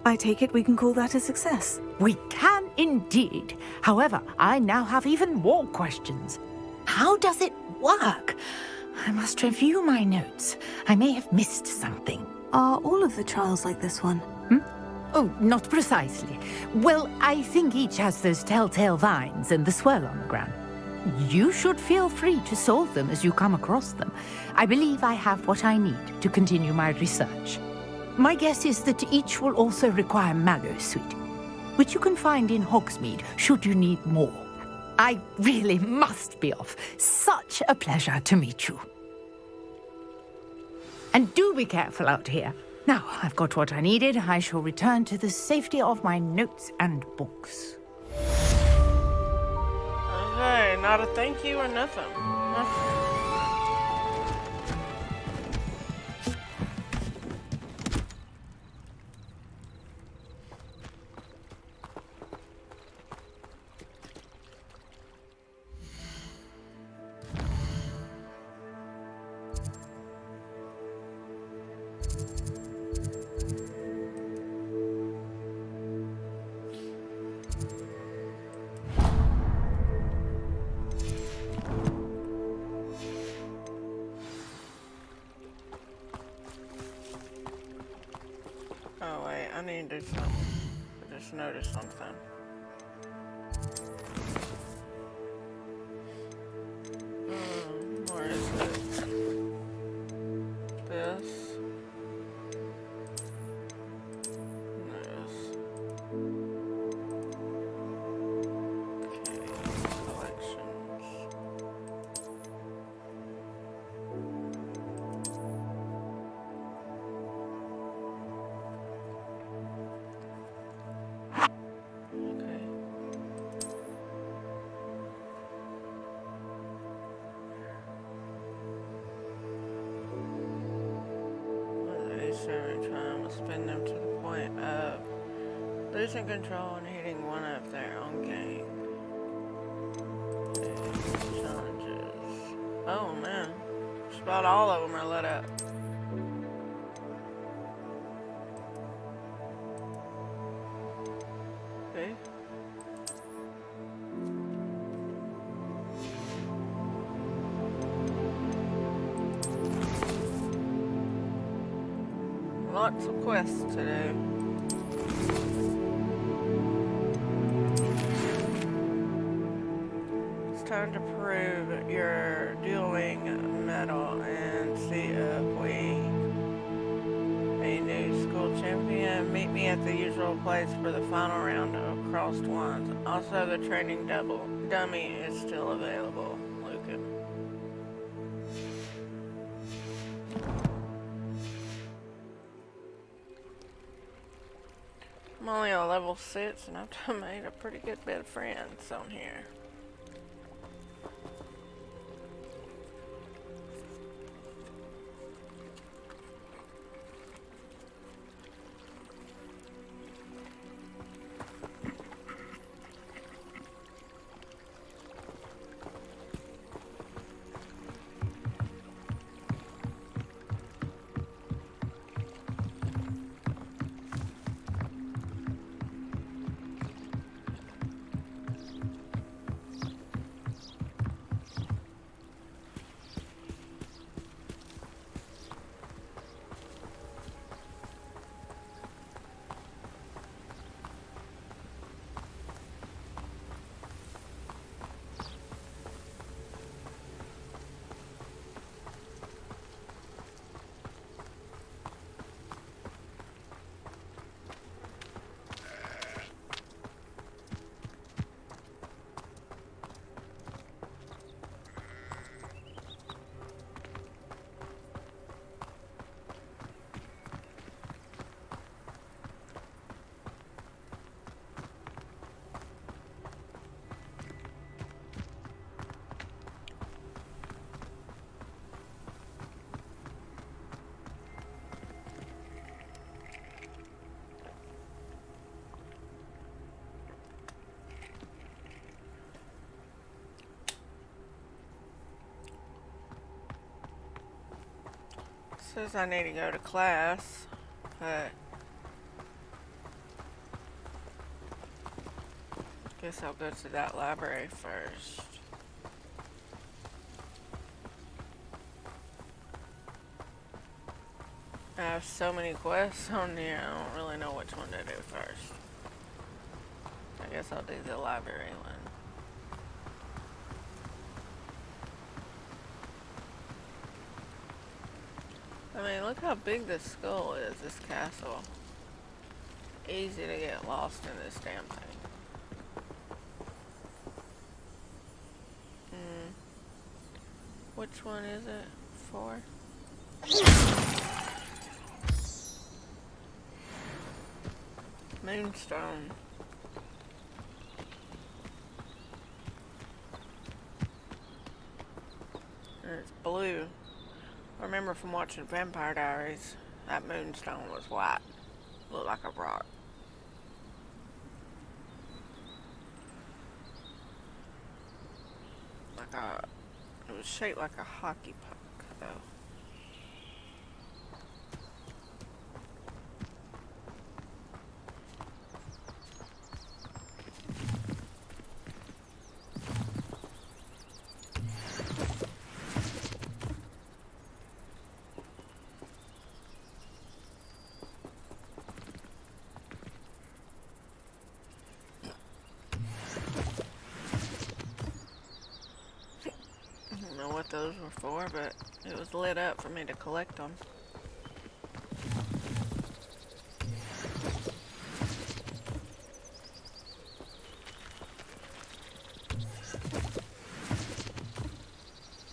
I take it we can call that a success. We can indeed. However, I now have even more questions. How does it work? I must review my notes. I may have missed something. Are all of the trials like this one? Oh, not precisely. Well, I think each has those telltale vines and the swirl on the ground. You should feel free to solve them as you come across them. I believe I have what I need to continue my research. My guess is that each will also require mallow sweet, which you can find in Hogsmeade should you need more. I really must be off. Such a pleasure to meet you. And do be careful out here. Now, I've got what I needed. I shall return to the safety of my notes and books. Okay, not a thank you or nothing. Huh? Oh wait, I need to do something. I just noticed something. Where is it? This. This. Okay, collections. Trying to spin them to the point of losing control and hitting one of their own gang. Challenges. Oh man, just about all of them are lit up. Okay. Lots of quests to do. It's time to prove your dueling mettle and see if we a new school champion. Meet me at the usual place for the final round of crossed wands. Also, the training dummy is still available. Lucan. I'm only on level 6 and I've made a pretty good bit of friends on here. Says I need to go to class, but guess I'll go to that library first. I have so many quests on here, I don't really know which one to do first. I guess I'll do the library one. I mean, look how big this skull is, this castle. Easy to get lost in this damn thing. Which one is it? 4? Moonstone. And it's blue. I remember from watching Vampire Diaries, that moonstone was white. Looked like a rock. It was shaped like a hockey puck, though. I don't know what those were for, but it was lit up for me to collect them.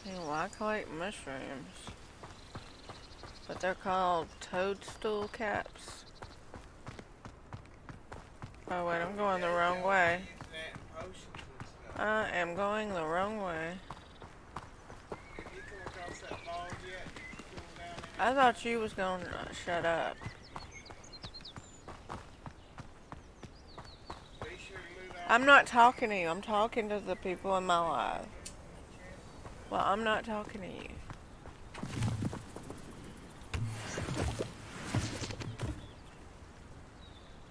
Well, I collect mushrooms, but they're called toadstool caps. Oh wait, I'm going the wrong way. I am going the wrong way. I thought you was going to shut up. I'm not talking to you. I'm talking to the people in my life. Well, I'm not talking to you.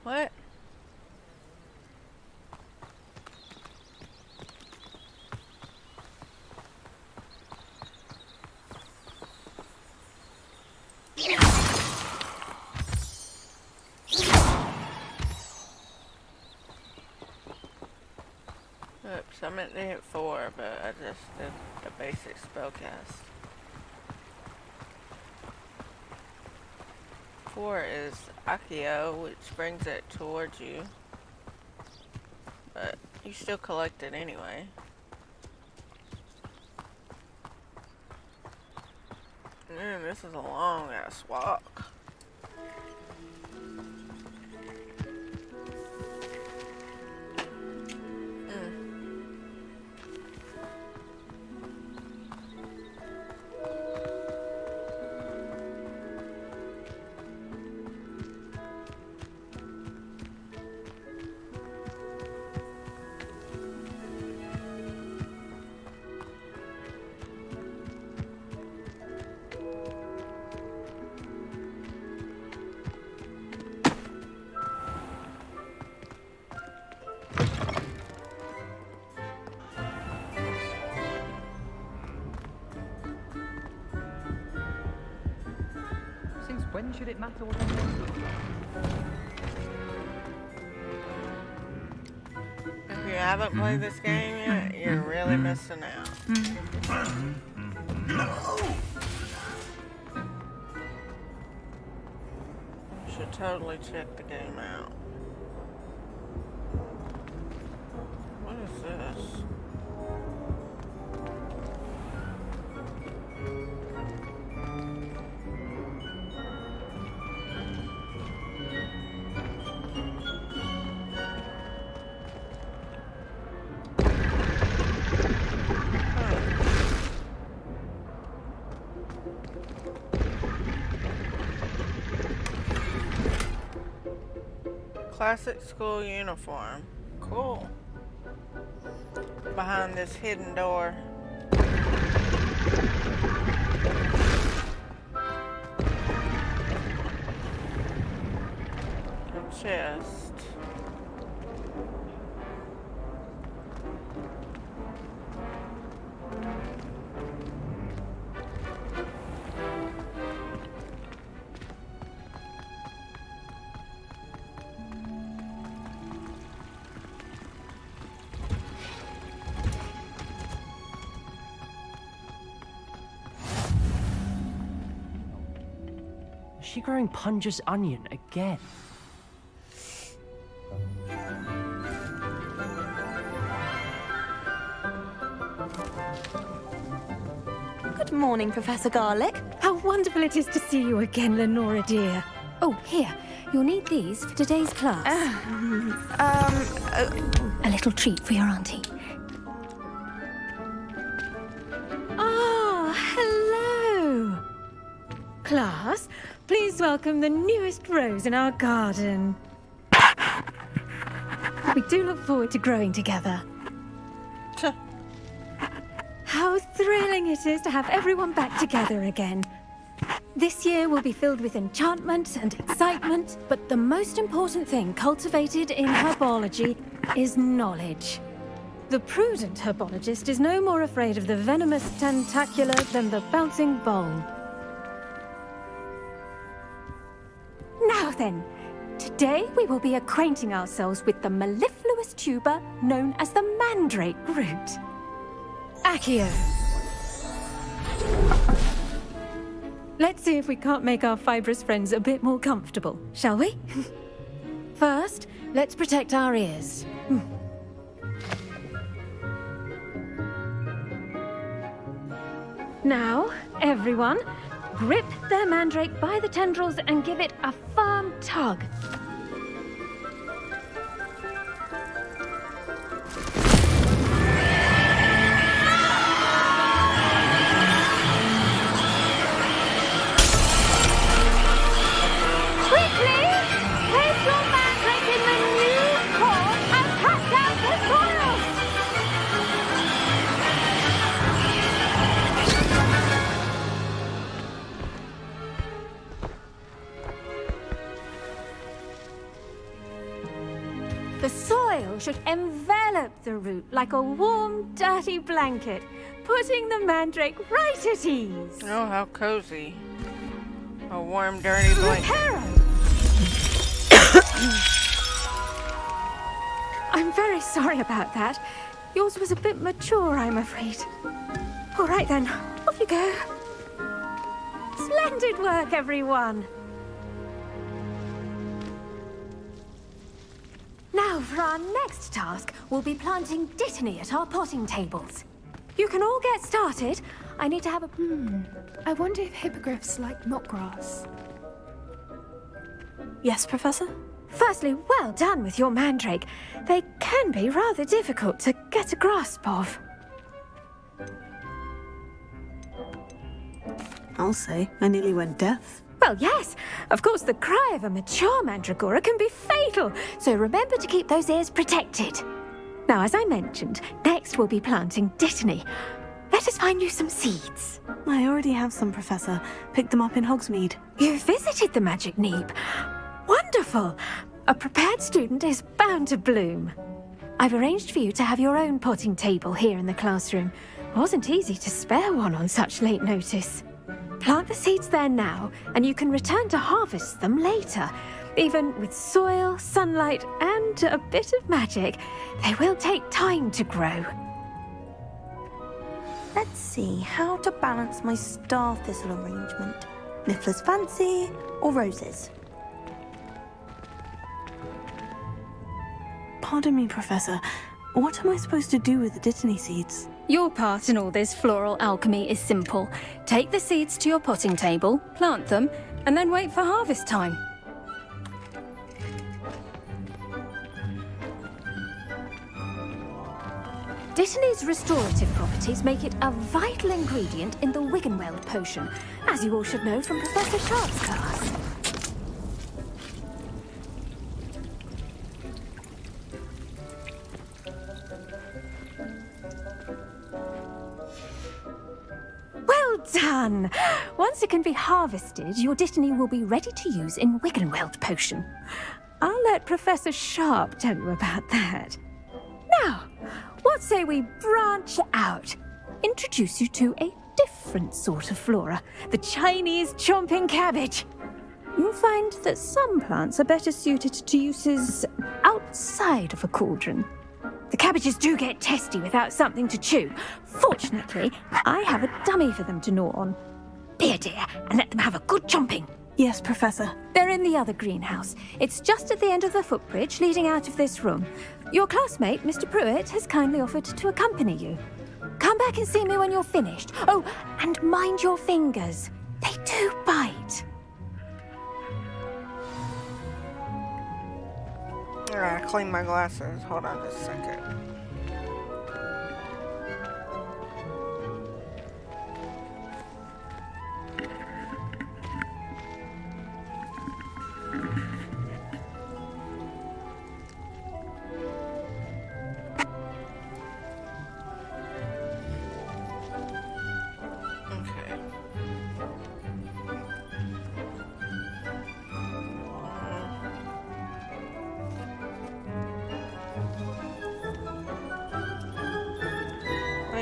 What? Oops, I meant to hit 4, but I just did the basic spellcast. 4 is Accio, which brings it towards you. But you still collect it anyway. Man, this is a long ass walk. When should it matter what If you haven't played this game yet, you're really missing out. No! You should totally check the game out. What is this? Classic school uniform. Cool. Behind this hidden door. chest. Is she growing Punja's onion again? Good morning, Professor Garlic. How wonderful it is to see you again, Lenora dear. Oh, here. You'll need these for today's class. A little treat for your auntie. Ah, hello. Class, please welcome the newest rose in our garden. We do look forward to growing together. How thrilling it is to have everyone back together again. This year will be filled with enchantment and excitement, but the most important thing cultivated in herbology is knowledge. The prudent herbologist is no more afraid of the venomous tentacula than the bouncing bulb. Now then, today we will be acquainting ourselves with the mellifluous tuber known as the mandrake root. Accio. Let's see if we can't make our fibrous friends a bit more comfortable, shall we? First, let's protect our ears. Now, everyone, grip their mandrake by the tendrils and give it a firm tug. The soil should envelop the root like a warm, dirty blanket, putting the mandrake right at ease. Oh, how cozy. A warm, dirty blanket. I'm very sorry about that. Yours was a bit mature, I'm afraid. All right then, off you go. Splendid work, everyone. Now, for our next task, we'll be planting dittany at our potting tables. You can all get started. I need to have a... I wonder if hippogriffs like knotgrass. Yes, Professor? Firstly, well done with your mandrake. They can be rather difficult to get a grasp of. I'll say, I nearly went deaf. Well, yes. Of course, the cry of a mature mandragora can be fatal, so remember to keep those ears protected. Now, as I mentioned, next we'll be planting dittany. Let us find you some seeds. I already have some, Professor. Picked them up in Hogsmeade. You visited the Magic Neep. Wonderful. A prepared student is bound to bloom. I've arranged for you to have your own potting table here in the classroom. It wasn't easy to spare one on such late notice. Plant the seeds there now, and you can return to harvest them later. Even with soil, sunlight, and a bit of magic, they will take time to grow. Let's see how to balance my star thistle arrangement. Niffler's fancy or roses? Pardon me, Professor. What am I supposed to do with the dittany seeds? Your part in all this floral alchemy is simple. Take the seeds to your potting table, plant them, and then wait for harvest time. Dittany's restorative properties make it a vital ingredient in the Wiggenweld potion, as you all should know from Professor Sharp's class. Well done! Once it can be harvested, your dittany will be ready to use in Wiggenweld potion. I'll let Professor Sharp tell you about that. Now, what say we branch out? Introduce you to a different sort of flora, the Chinese chomping cabbage. You'll find that some plants are better suited to uses outside of a cauldron. The cabbages do get testy without something to chew. Fortunately, I have a dummy for them to gnaw on. Be a dear and let them have a good chomping. Yes, Professor. They're in the other greenhouse. It's just at the end of the footbridge leading out of this room. Your classmate, Mr. Pruitt, has kindly offered to accompany you. Come back and see me when you're finished. Oh, and mind your fingers. They do bite. I gotta clean my glasses. Hold on just a second.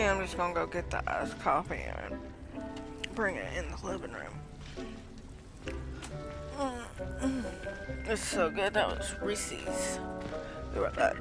I'm just gonna go get the iced coffee and bring it in the living room. It's so good. That was Reese's. Be right back.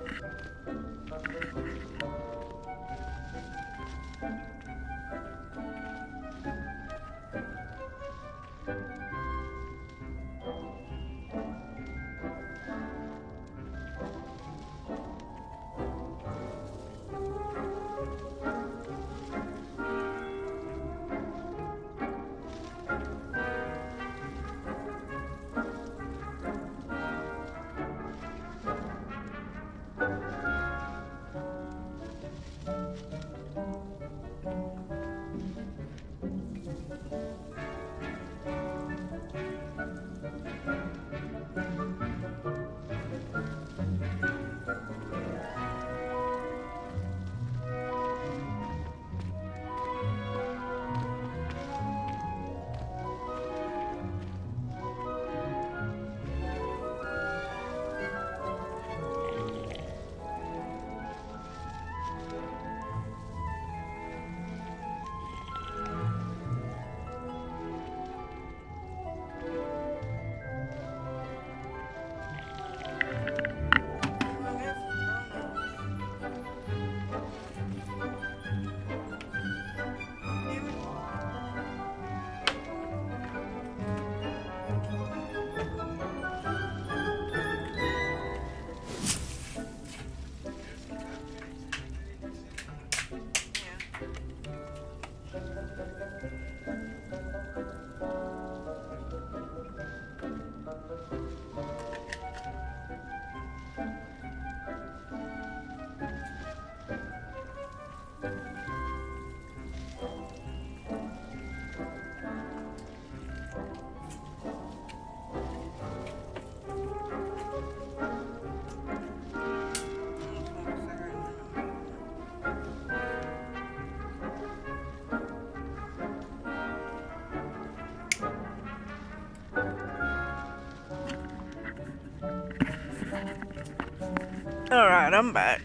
Alright, I'm back.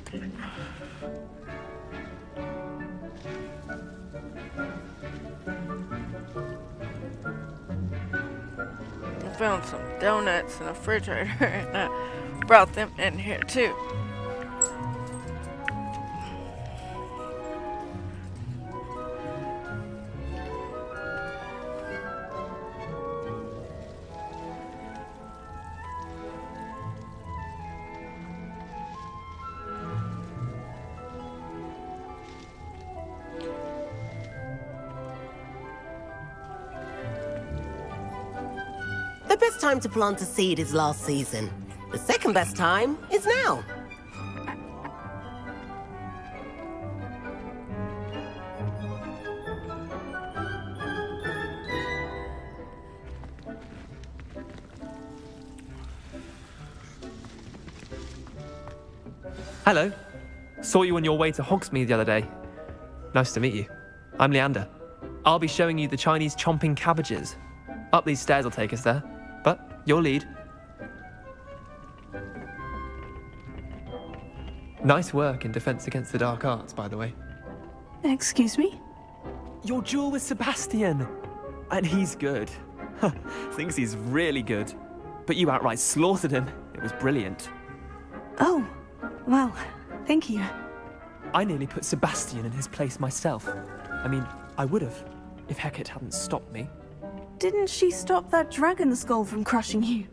I found some donuts in the refrigerator and I brought them in here too. The best time to plant a seed is last season. The second best time is now. Hello. Saw you on your way to Hogsmeade the other day. Nice to meet you. I'm Leander. I'll be showing you the Chinese chomping cabbages. Up these stairs will take us there. But you'll lead. Nice work in Defense Against the Dark Arts, by the way. Excuse me? Your duel with Sebastian! And he's good. Thinks he's really good. But you outright slaughtered him. It was brilliant. Oh, well, thank you. I nearly put Sebastian in his place myself. I mean, I would have, if Hecate hadn't stopped me. Didn't she stop that dragon skull from crushing you?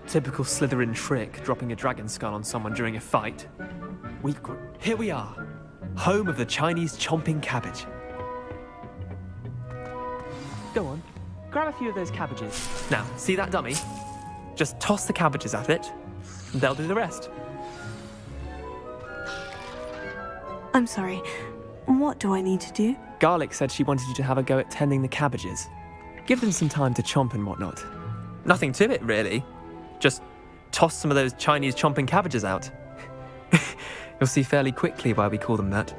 Typical Slytherin trick, dropping a dragon skull on someone during a fight. Here we are, home of the Chinese chomping cabbage. Go on, grab a few of those cabbages. Now, see that dummy? Just toss the cabbages at it, and they'll do the rest. I'm sorry. What do I need to do? Garlic said she wanted you to have a go at tending the cabbages. Give them some time to chomp and whatnot. Nothing to it, really. Just toss some of those Chinese chomping cabbages out. You'll see fairly quickly why we call them that.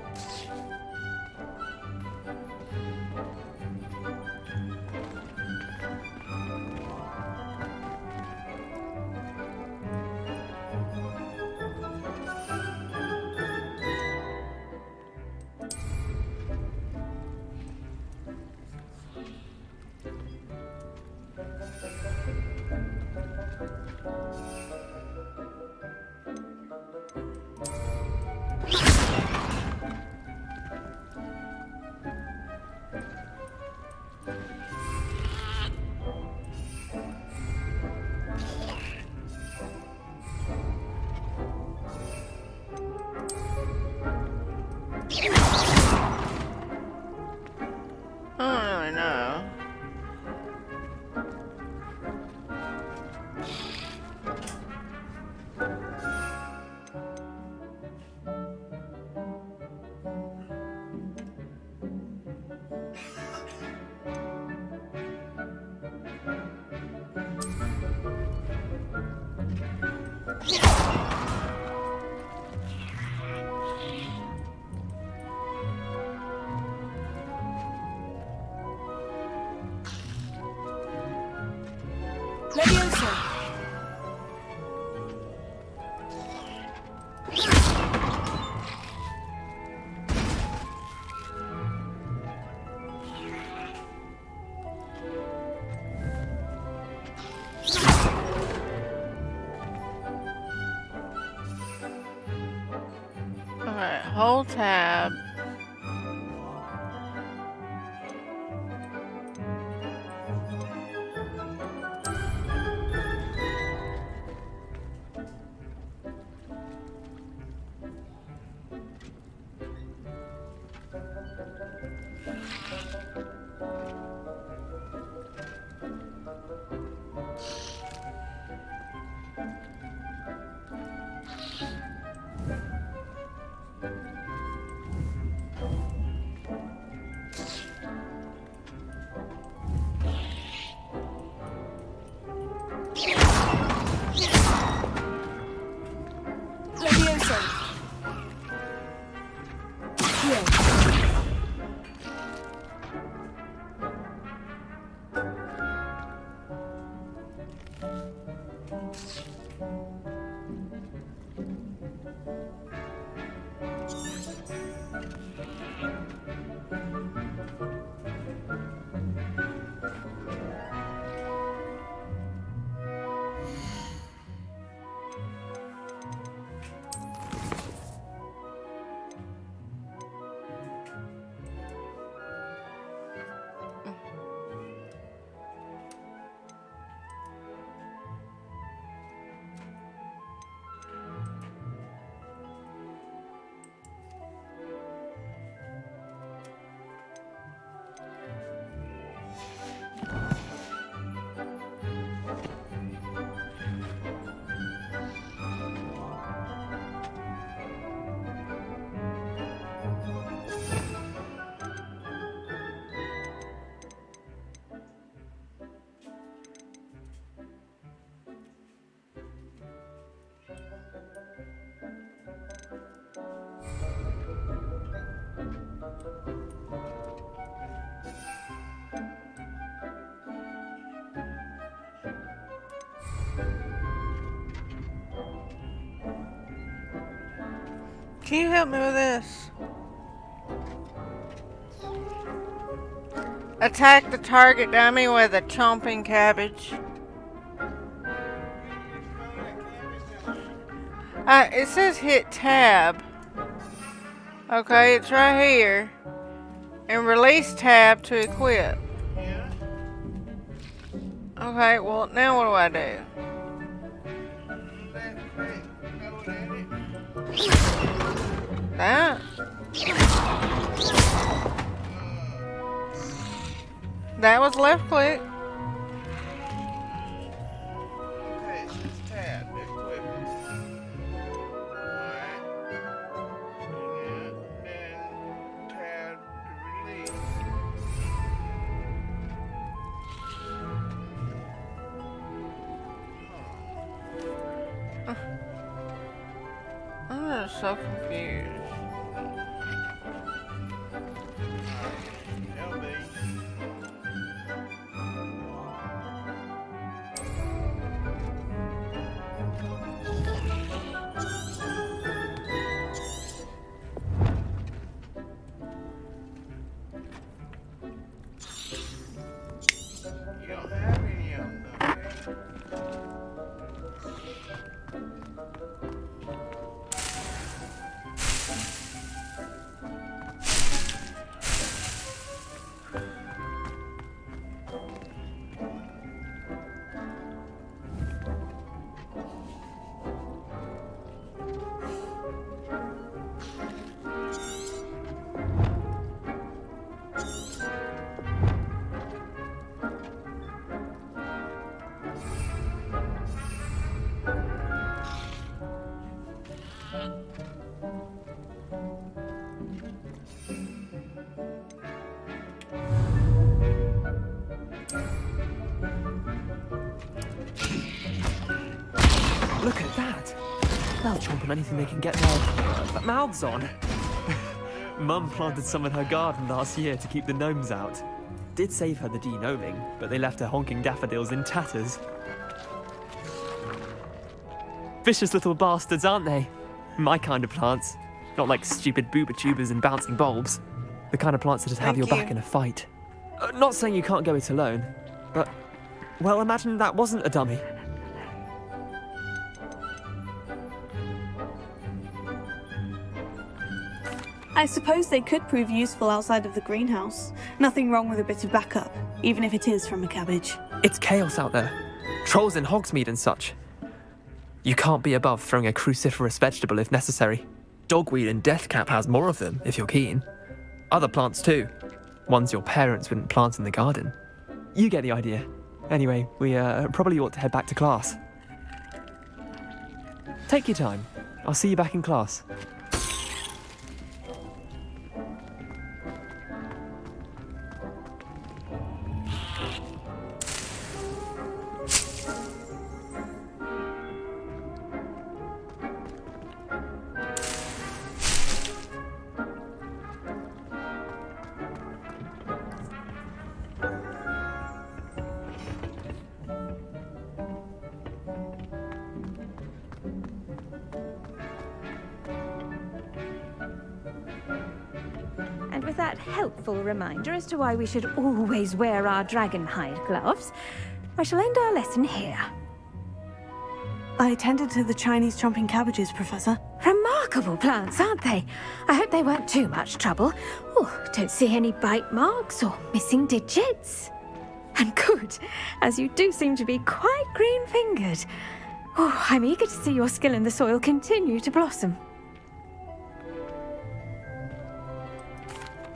Alright, hold tab. Can you help me with this? Attack the target dummy with a chomping cabbage. It says hit tab. Okay, it's right here. And release tab to equip. Okay, well, now what do I do? That? That was left click. Okay, it's tab, equip. Alright. And then tab to release. I'm just so confused. You don't have any of them, though, Look at that! They'll chomp on anything they can get their mouths on. Mum planted some in her garden last year to keep the gnomes out. Did save her the de-gnoming, but they left her honking daffodils in tatters. Vicious little bastards, aren't they? My kind of plants. Not like stupid booba tubers and bouncing bulbs. The kind of plants that'd have your back in a fight. Not saying you can't go it alone, but, well, imagine that wasn't a dummy. I suppose they could prove useful outside of the greenhouse. Nothing wrong with a bit of backup, even if it is from a cabbage. It's chaos out there. Trolls in Hogsmeade and such. You can't be above throwing a cruciferous vegetable if necessary. Dogweed and deathcap has more of them, if you're keen. Other plants too. Ones your parents wouldn't plant in the garden. You get the idea. Anyway, we probably ought to head back to class. Take your time. I'll see you back in class. And with that helpful reminder as to why we should always wear our dragonhide gloves, I shall end our lesson here. I attended to the Chinese chomping cabbages, Professor. Remarkable plants, aren't they? I hope they weren't too much trouble. Oh, don't see any bite marks or missing digits. And good, as you do seem to be quite green-fingered. Oh, I'm eager to see your skill in the soil continue to blossom.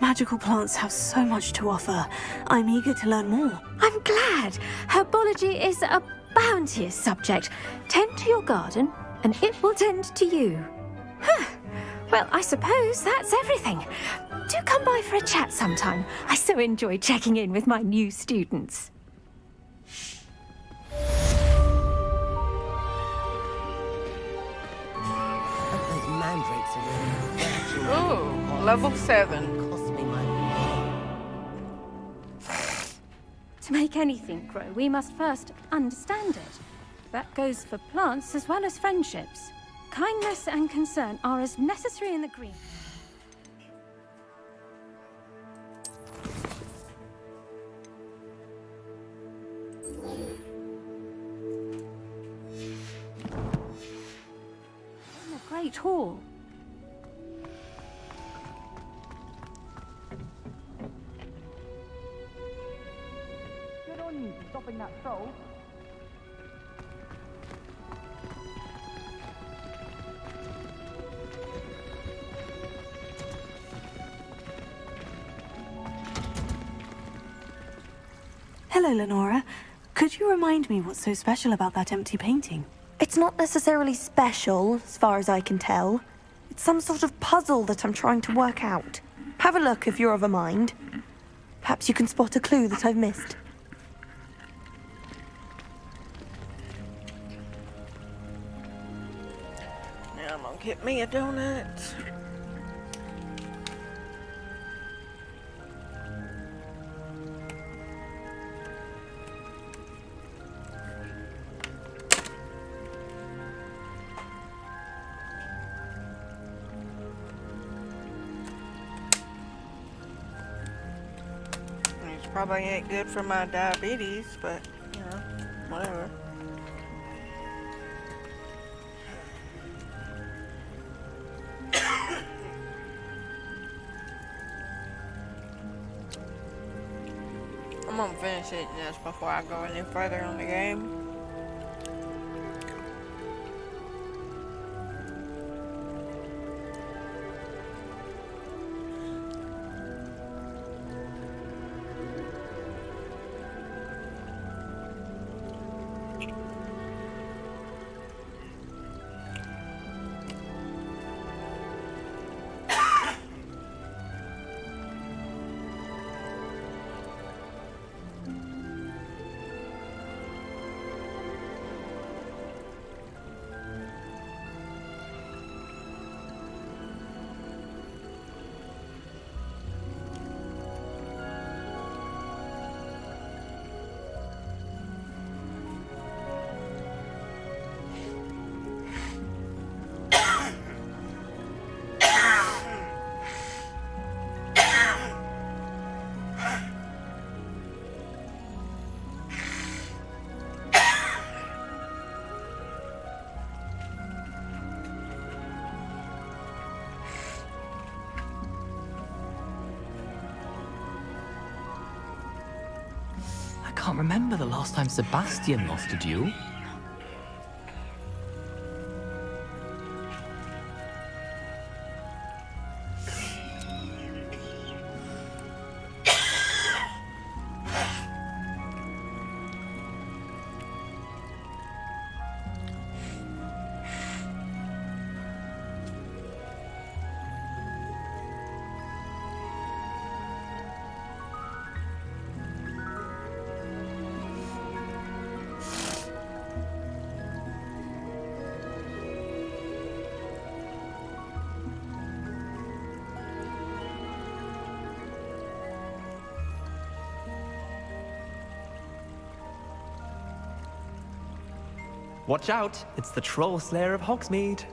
Magical plants have so much to offer. I'm eager to learn more. I'm glad. Herbology is a bounteous subject. Tend to your garden, and it will tend to you. Huh. Well, I suppose that's everything. Do come by for a chat sometime. I so enjoy checking in with my new students. Mandrakes are really Ooh, level 7. To make anything grow, we must first understand it. That goes for plants as well as friendships. Kindness and concern are as necessary in the green. In the Great Hall. Good on you for stopping that troll. Hello, Lenora. Could you remind me what's so special about that empty painting? It's not necessarily special, as far as I can tell. It's some sort of puzzle that I'm trying to work out. Have a look if you're of a mind. Perhaps you can spot a clue that I've missed. Now I'm gonna get me a donut. Probably ain't good for my diabetes, but, you know, whatever. I'm gonna finish eating this before I go any further on the game. I can't remember the last time Sebastian lost a duel. Watch out, it's the Troll Slayer of Hogsmeade.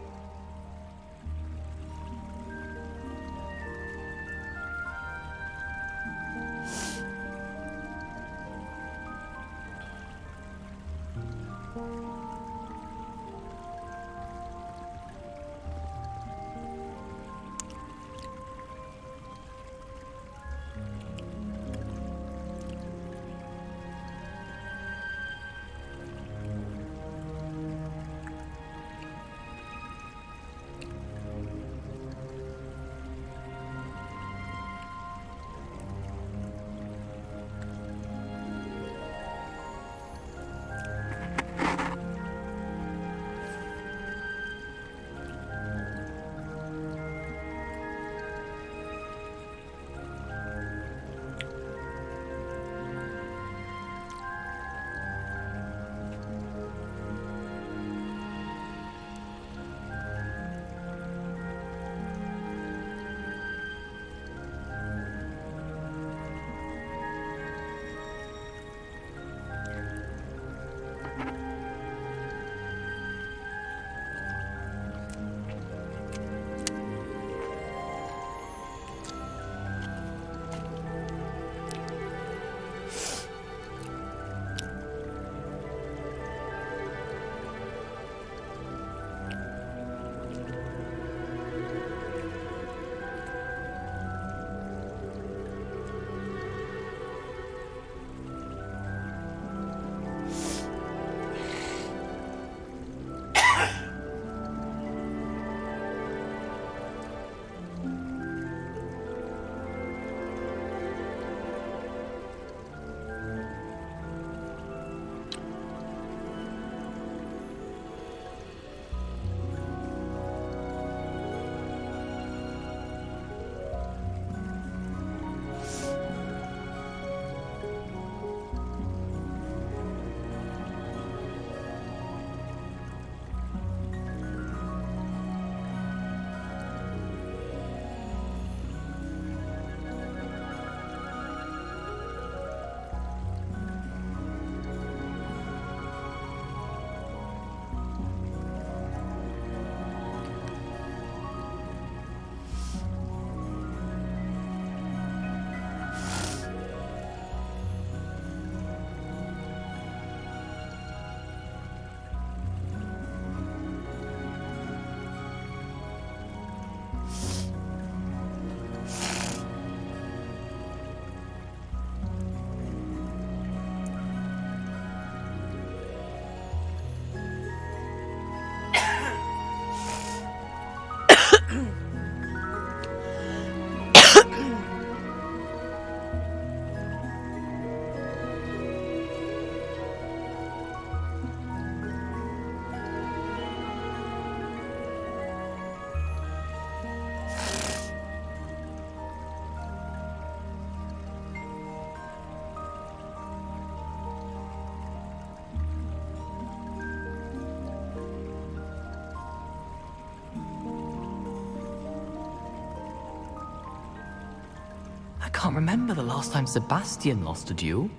I can't remember the last time Sebastian lost a duel.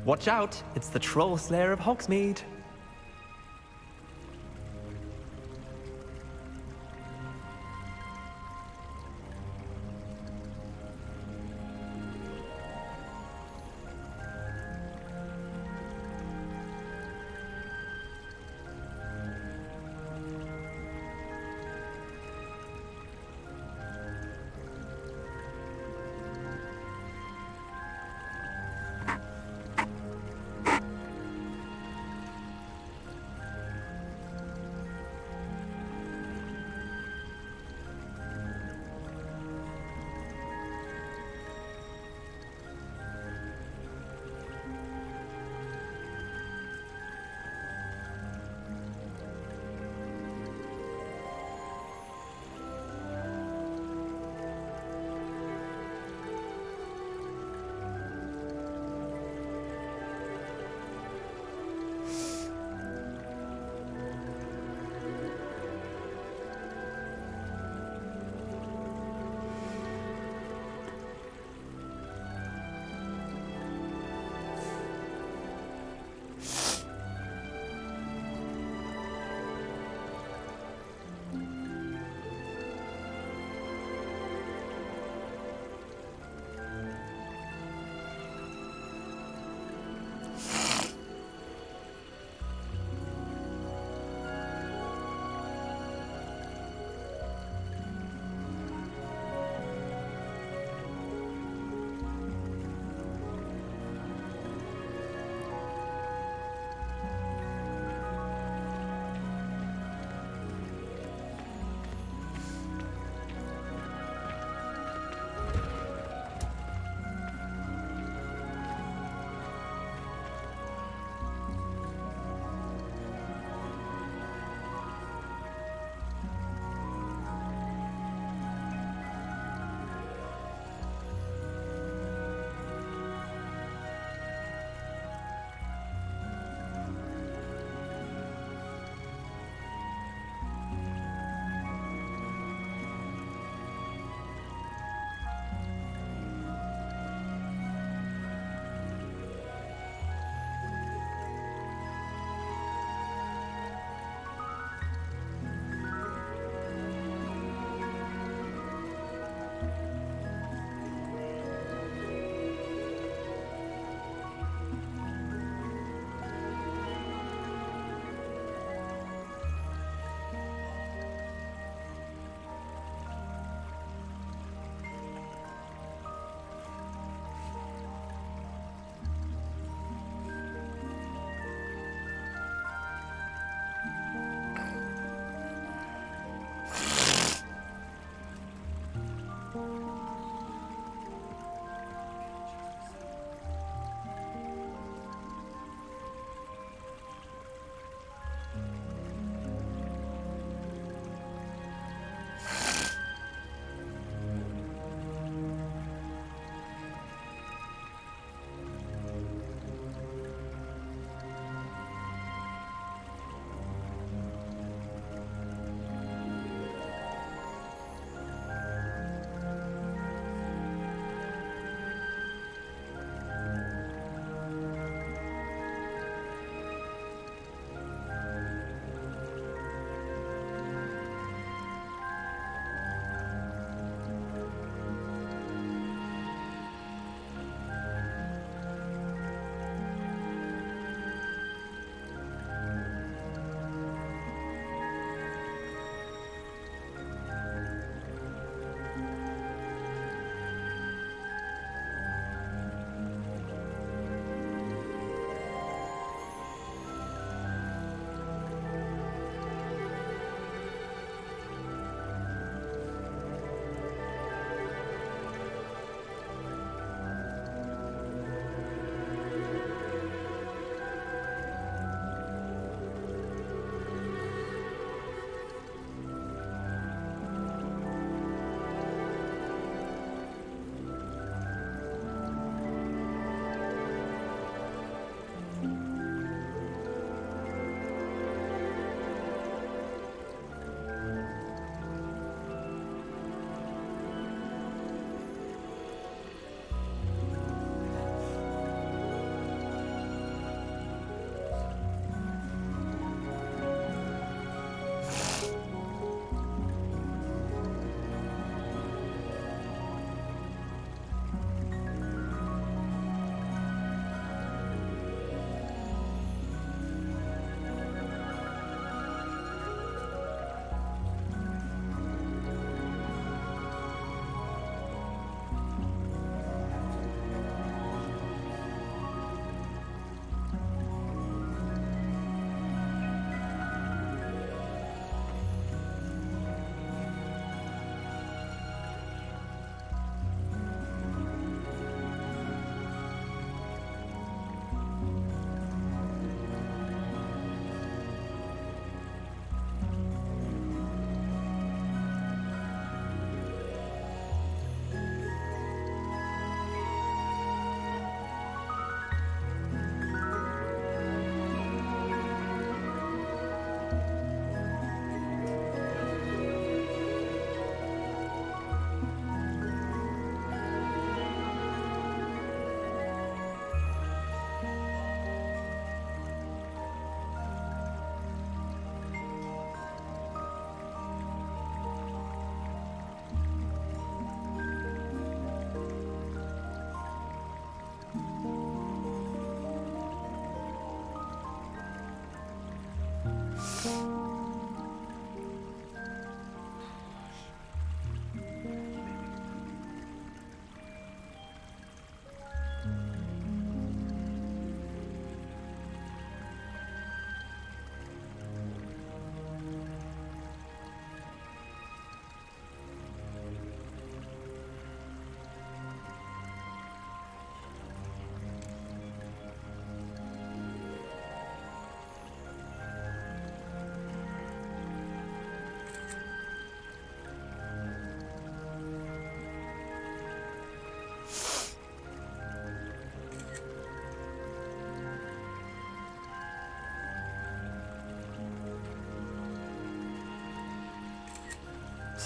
Watch out, it's the Troll Slayer of Hogsmeade.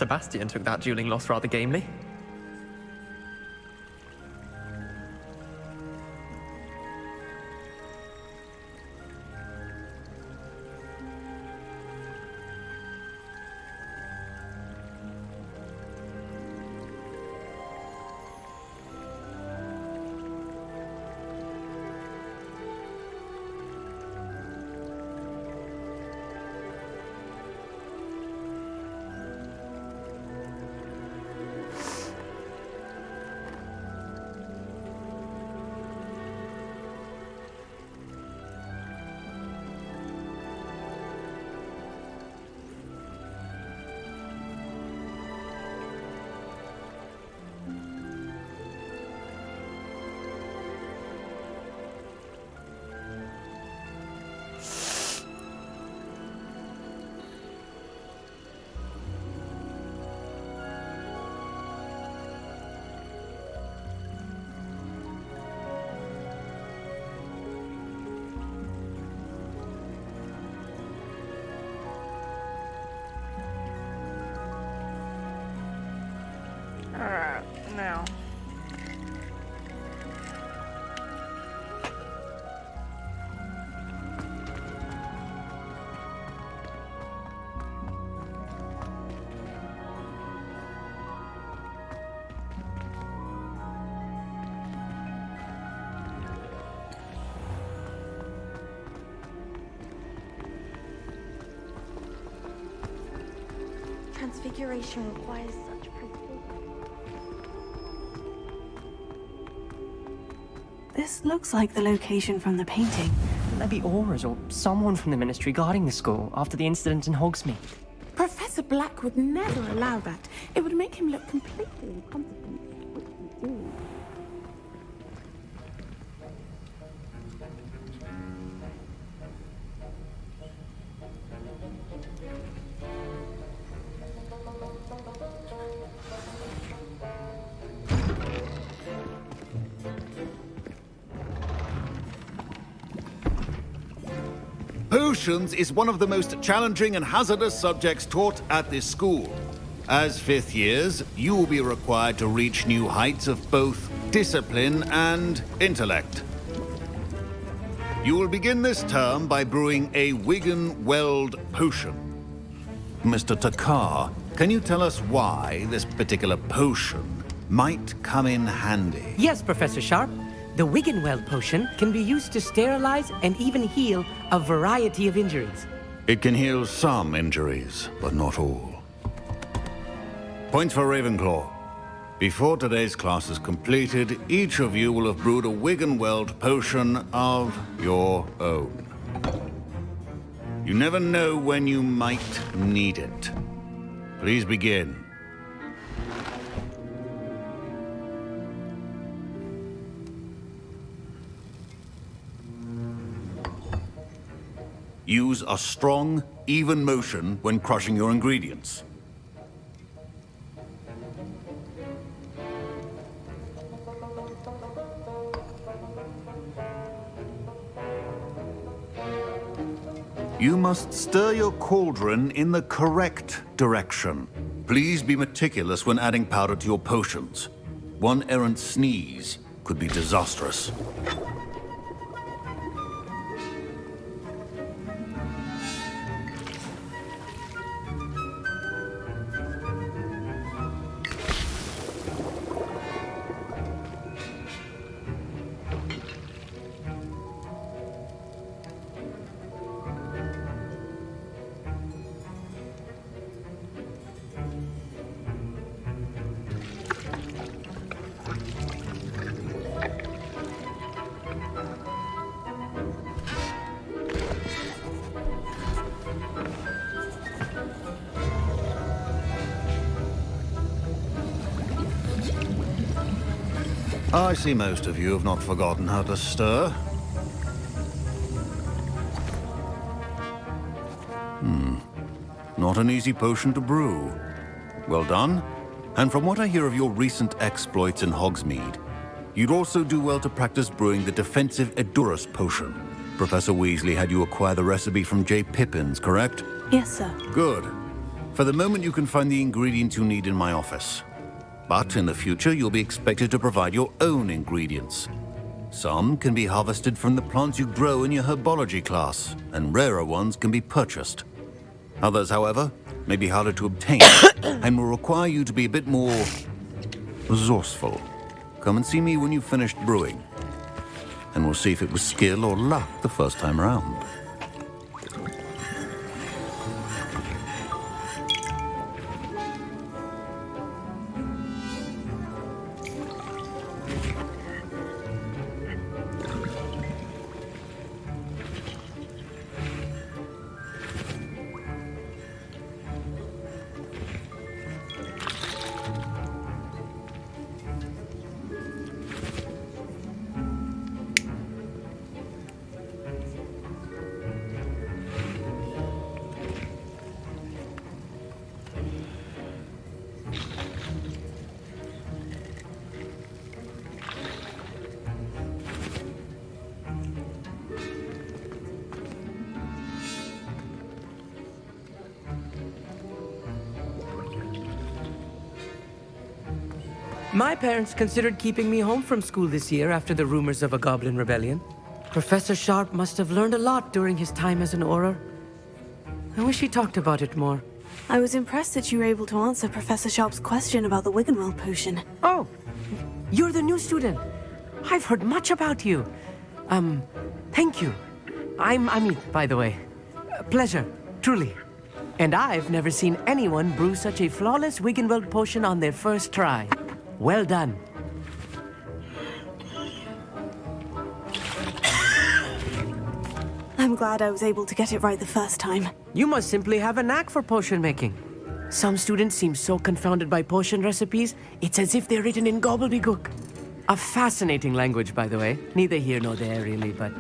Sebastian took that dueling loss rather gamely. Alright, now. Transfiguration requires such precision. This looks like the location from the painting. Maybe Aura's or someone from the Ministry guarding the school after the incident in Hogsmeade. Professor Black would never allow that. It would make him look completely incompetent. Which he did. Potions is one of the most challenging and hazardous subjects taught at this school. As fifth years, you will be required to reach new heights of both discipline and intellect. You will begin this term by brewing a Wigan-Weld potion. Mr. Takar, can you tell us why this particular potion might come in handy? Yes, Professor Sharp. The Wigan-Weld potion can be used to sterilize and even heal a variety of injuries. It can heal some injuries, but not all. Points for Ravenclaw. Before today's class is completed, each of you will have brewed a Wigan-Weld potion of your own. You never know when you might need it. Please begin. Use a strong, even motion when crushing your ingredients. You must stir your cauldron in the correct direction. Please be meticulous when adding powder to your potions. One errant sneeze could be disastrous. I see most of you have not forgotten how to stir. Not an easy potion to brew. Well done. And from what I hear of your recent exploits in Hogsmeade, you'd also do well to practice brewing the defensive Edurus potion. Professor Weasley had you acquire the recipe from J. Pippins, correct? Yes, sir. Good. For the moment, you can find the ingredients you need in my office. But in the future, you'll be expected to provide your own ingredients. Some can be harvested from the plants you grow in your herbology class, and rarer ones can be purchased. Others, however, may be harder to obtain and will require you to be a bit more resourceful. Come and see me when you've finished brewing, and we'll see if it was skill or luck the first time around. My parents considered keeping me home from school this year after the rumors of a goblin rebellion. Professor Sharp must have learned a lot during his time as an Auror. I wish he talked about it more. I was impressed that you were able to answer Professor Sharp's question about the Wiggenweld potion. Oh, you're the new student. I've heard much about you. Thank you. I'm Amit, by the way. Pleasure, truly. And I've never seen anyone brew such a flawless Wiggenweld potion on their first try. Well done. I'm glad I was able to get it right the first time. You must simply have a knack for potion making. Some students seem so confounded by potion recipes, it's as if they're written in gobbledygook. A fascinating language, by the way. Neither here nor there, really, but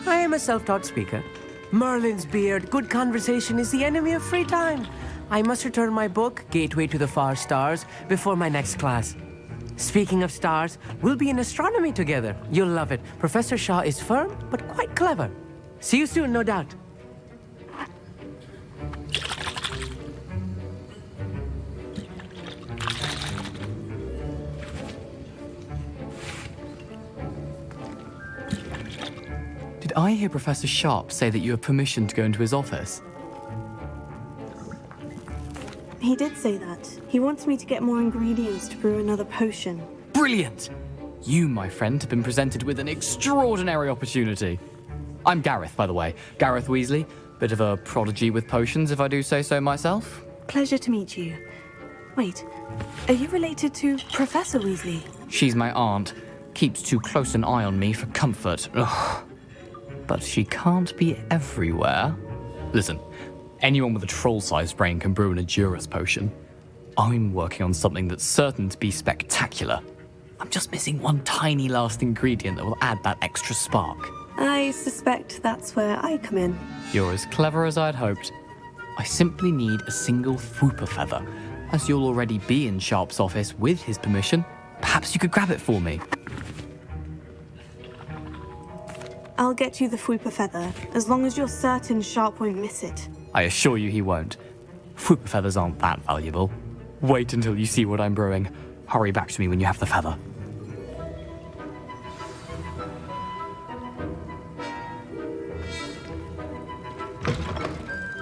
I am a self-taught speaker. Merlin's beard, good conversation is the enemy of free time. I must return my book, Gateway to the Far Stars, before my next class. Speaking of stars, we'll be in astronomy together. You'll love it. Professor Shaw is firm, but quite clever. See you soon, no doubt. Did I hear Professor Sharp say that you have permission to go into his office? He did say that. He wants me to get more ingredients to brew another potion. Brilliant! You, my friend, have been presented with an extraordinary opportunity. I'm Gareth, by the way. Gareth Weasley. Bit of a prodigy with potions, if I do say so myself. Pleasure to meet you. Wait, are you related to Professor Weasley? She's my aunt. Keeps too close an eye on me for comfort. Ugh. But she can't be everywhere. Listen, anyone with a troll-sized brain can brew an Edurus potion. I'm working on something that's certain to be spectacular. I'm just missing one tiny last ingredient that will add that extra spark. I suspect that's where I come in. You're as clever as I'd hoped. I simply need a single Fwooper feather. As you'll already be in Sharp's office with his permission, perhaps you could grab it for me. I'll get you the Fwooper feather, as long as you're certain Sharp won't miss it. I assure you he won't. Fwooper feathers aren't that valuable. Wait until you see what I'm brewing. Hurry back to me when you have the feather.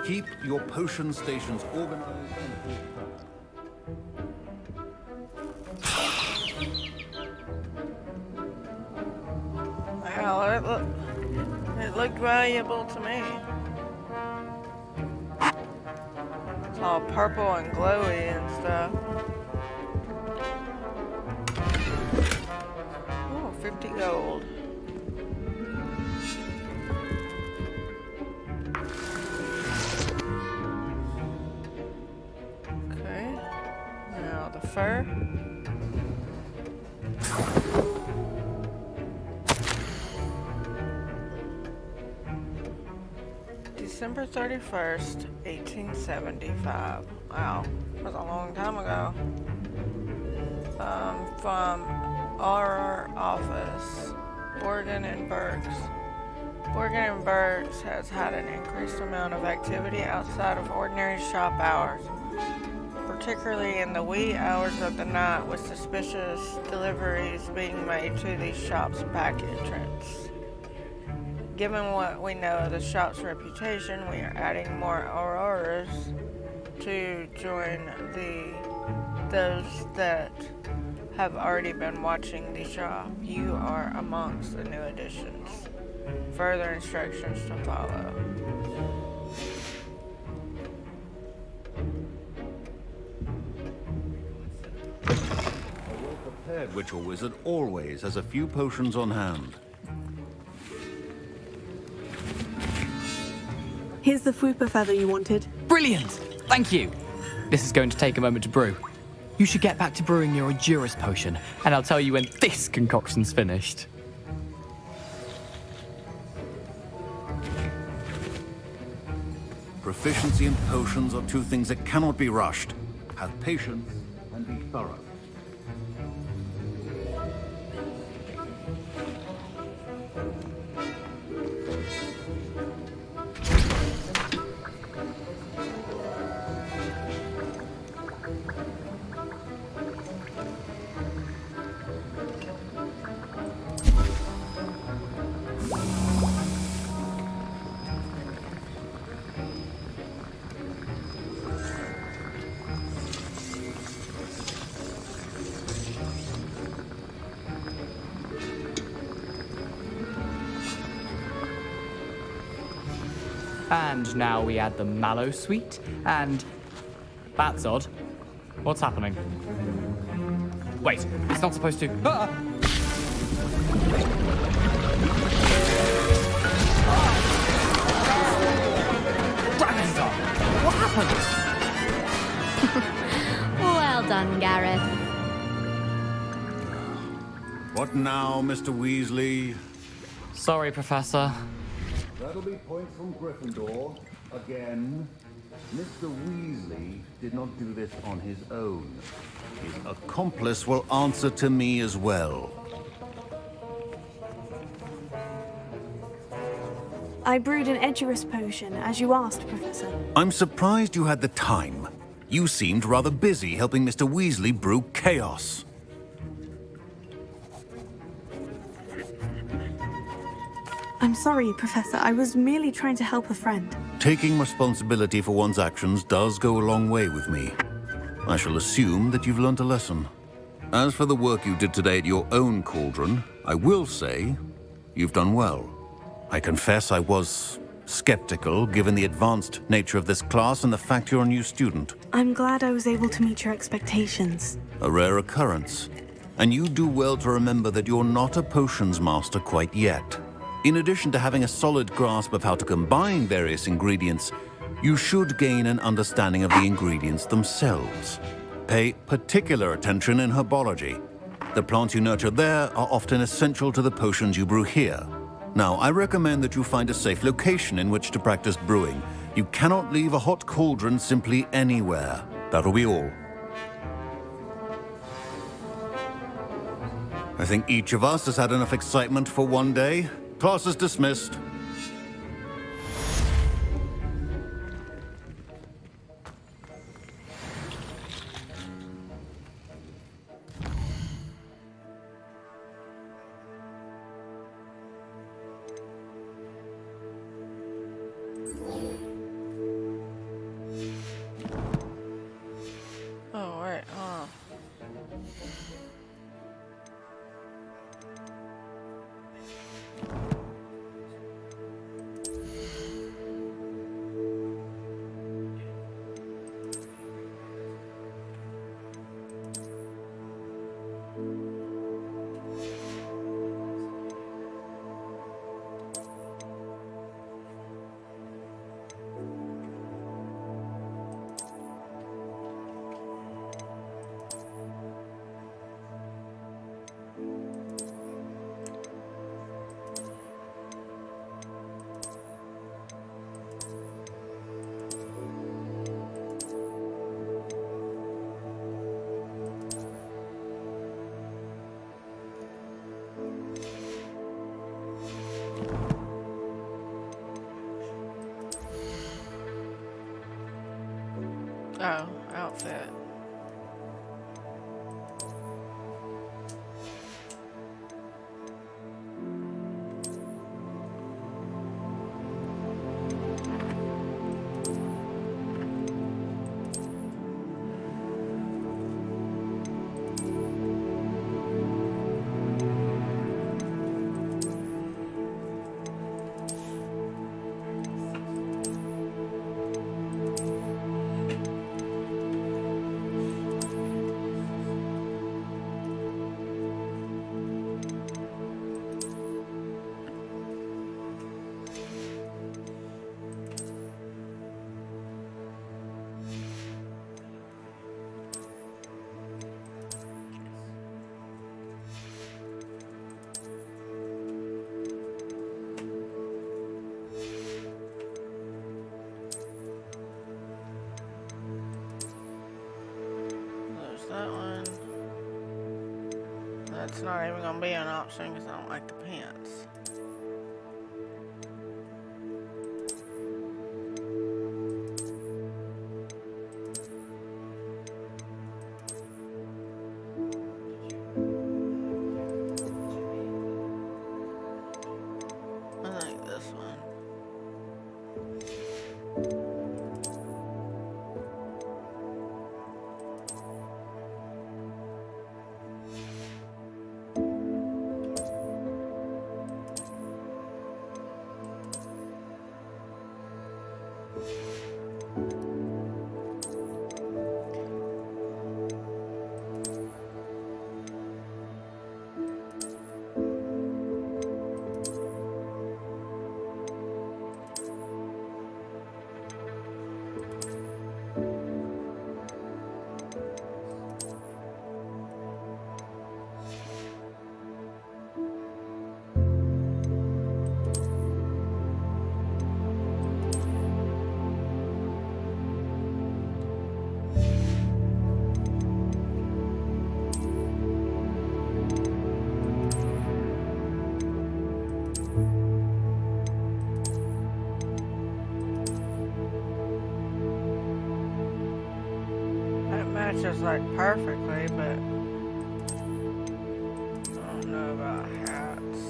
Keep your potion stations organized and Wow, it looked valuable to me. It's all purple and glowy and stuff. Oh, 50 gold. Okay. Now the fur. December 31st, 1875. Wow, that was a long time ago. From our office, Borgin and Burks. Borgin and Burks has had an increased amount of activity outside of ordinary shop hours. particularly in the wee hours of the night, with suspicious deliveries being made to these shops' back entrance. Given what we know of the shop's reputation, we are adding more Auroras to join those that have already been watching the shop. You are amongst the new additions. Further instructions to follow. A well-prepared witch or wizard always has a few potions on hand. Here's the Fupa feather you wanted. Brilliant! Thank you! This is going to take a moment to brew. You should get back to brewing your Endurance potion, and I'll tell you when this concoction's finished. Proficiency and potions are two things that cannot be rushed. Have patience and be thorough. And now we add the mallow sweet, and... That's odd. What's happening? Wait, it's not supposed to... Ah! Dragon's Dog! What happened? Well done, Gareth. What now, Mr. Weasley? Sorry, Professor. That'll be points from Gryffindor. Again. Mr. Weasley did not do this on his own. His accomplice will answer to me as well. I brewed an Edurus potion, as you asked, Professor. I'm surprised you had the time. You seemed rather busy helping Mr. Weasley brew chaos. I'm sorry, Professor. I was merely trying to help a friend. Taking responsibility for one's actions does go a long way with me. I shall assume that you've learnt a lesson. As for the work you did today at your own cauldron, I will say you've done well. I confess I was skeptical, given the advanced nature of this class and the fact you're a new student. I'm glad I was able to meet your expectations. A rare occurrence. And you do well to remember that you're not a potions master quite yet. In addition to having a solid grasp of how to combine various ingredients, you should gain an understanding of the ingredients themselves. Pay particular attention in herbology. The plants you nurture there are often essential to the potions you brew here. Now, I recommend that you find a safe location in which to practice brewing. You cannot leave a hot cauldron simply anywhere. That'll be all. I think each of us has had enough excitement for one day. Class is dismissed. Oh, right, That's not even gonna be an option because I don't like the pants. I think this one. Matches like perfectly, but I don't know about hats.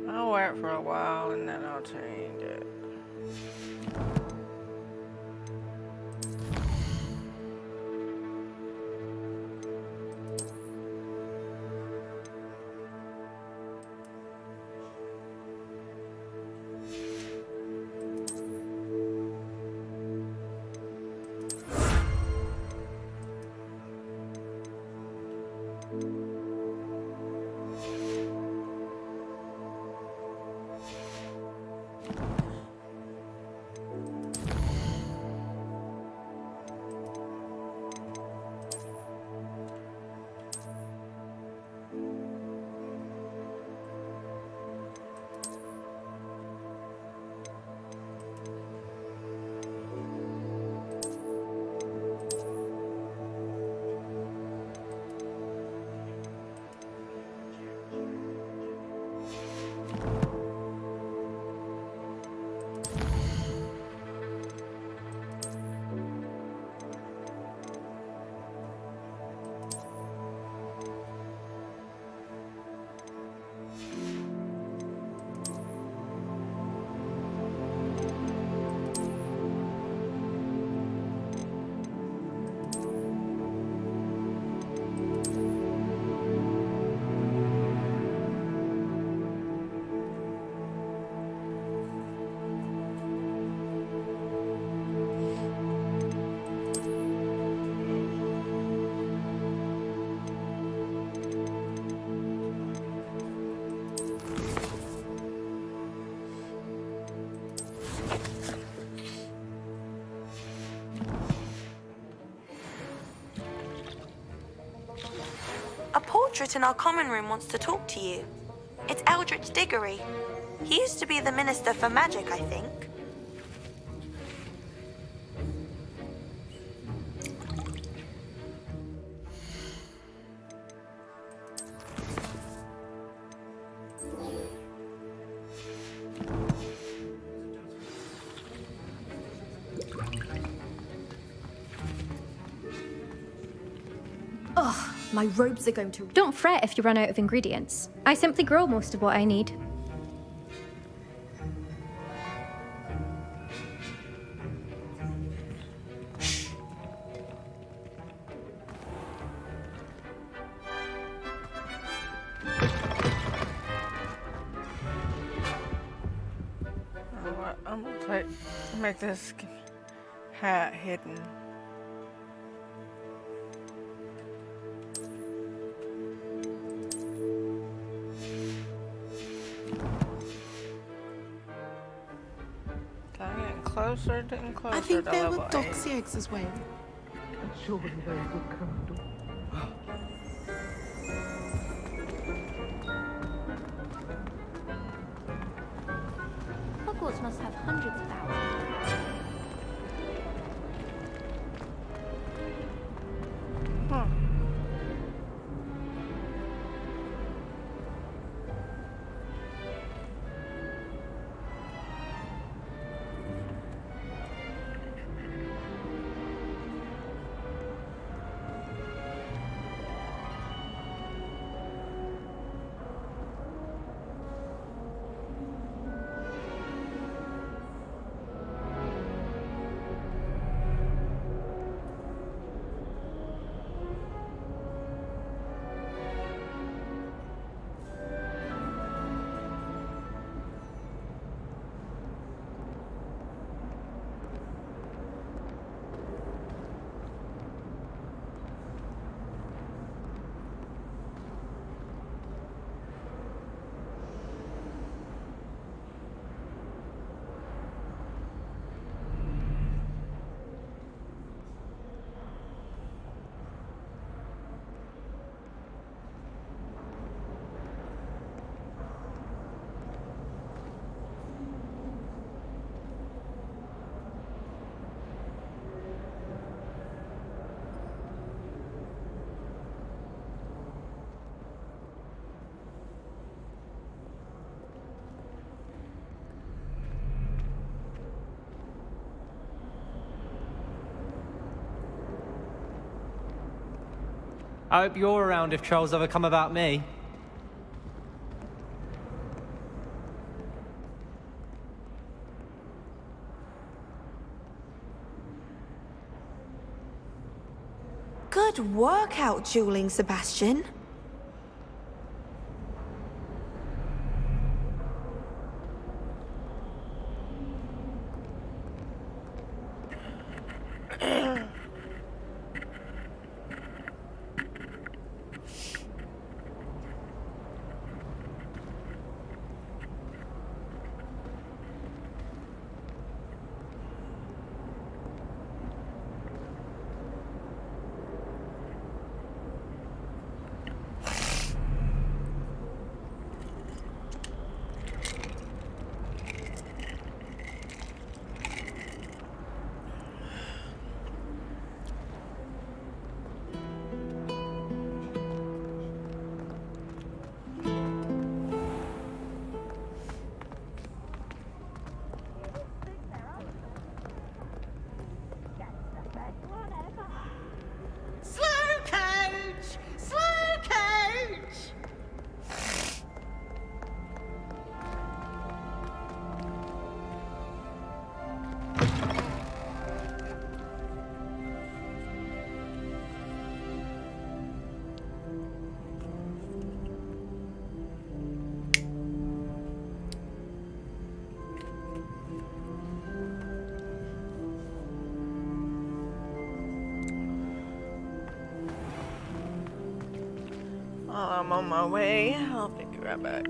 I'll wear it for a while and then I'll change it. A portrait in our common room wants to talk to you. It's Eldritch Diggory. He used to be the Minister for Magic, I think. Ugh, my robes are going to... Don't fret if you run out of ingredients. I simply grow most of what I need. I'm gonna make this hat hidden. Closer, getting closer. I think to there level were 8. doxy eggs as well. Surely they will come. I hope you're around if trolls ever come about me. Good work out dueling, Sebastian. Slow coach! Slow coach! While I'm on my way, I'll be right back.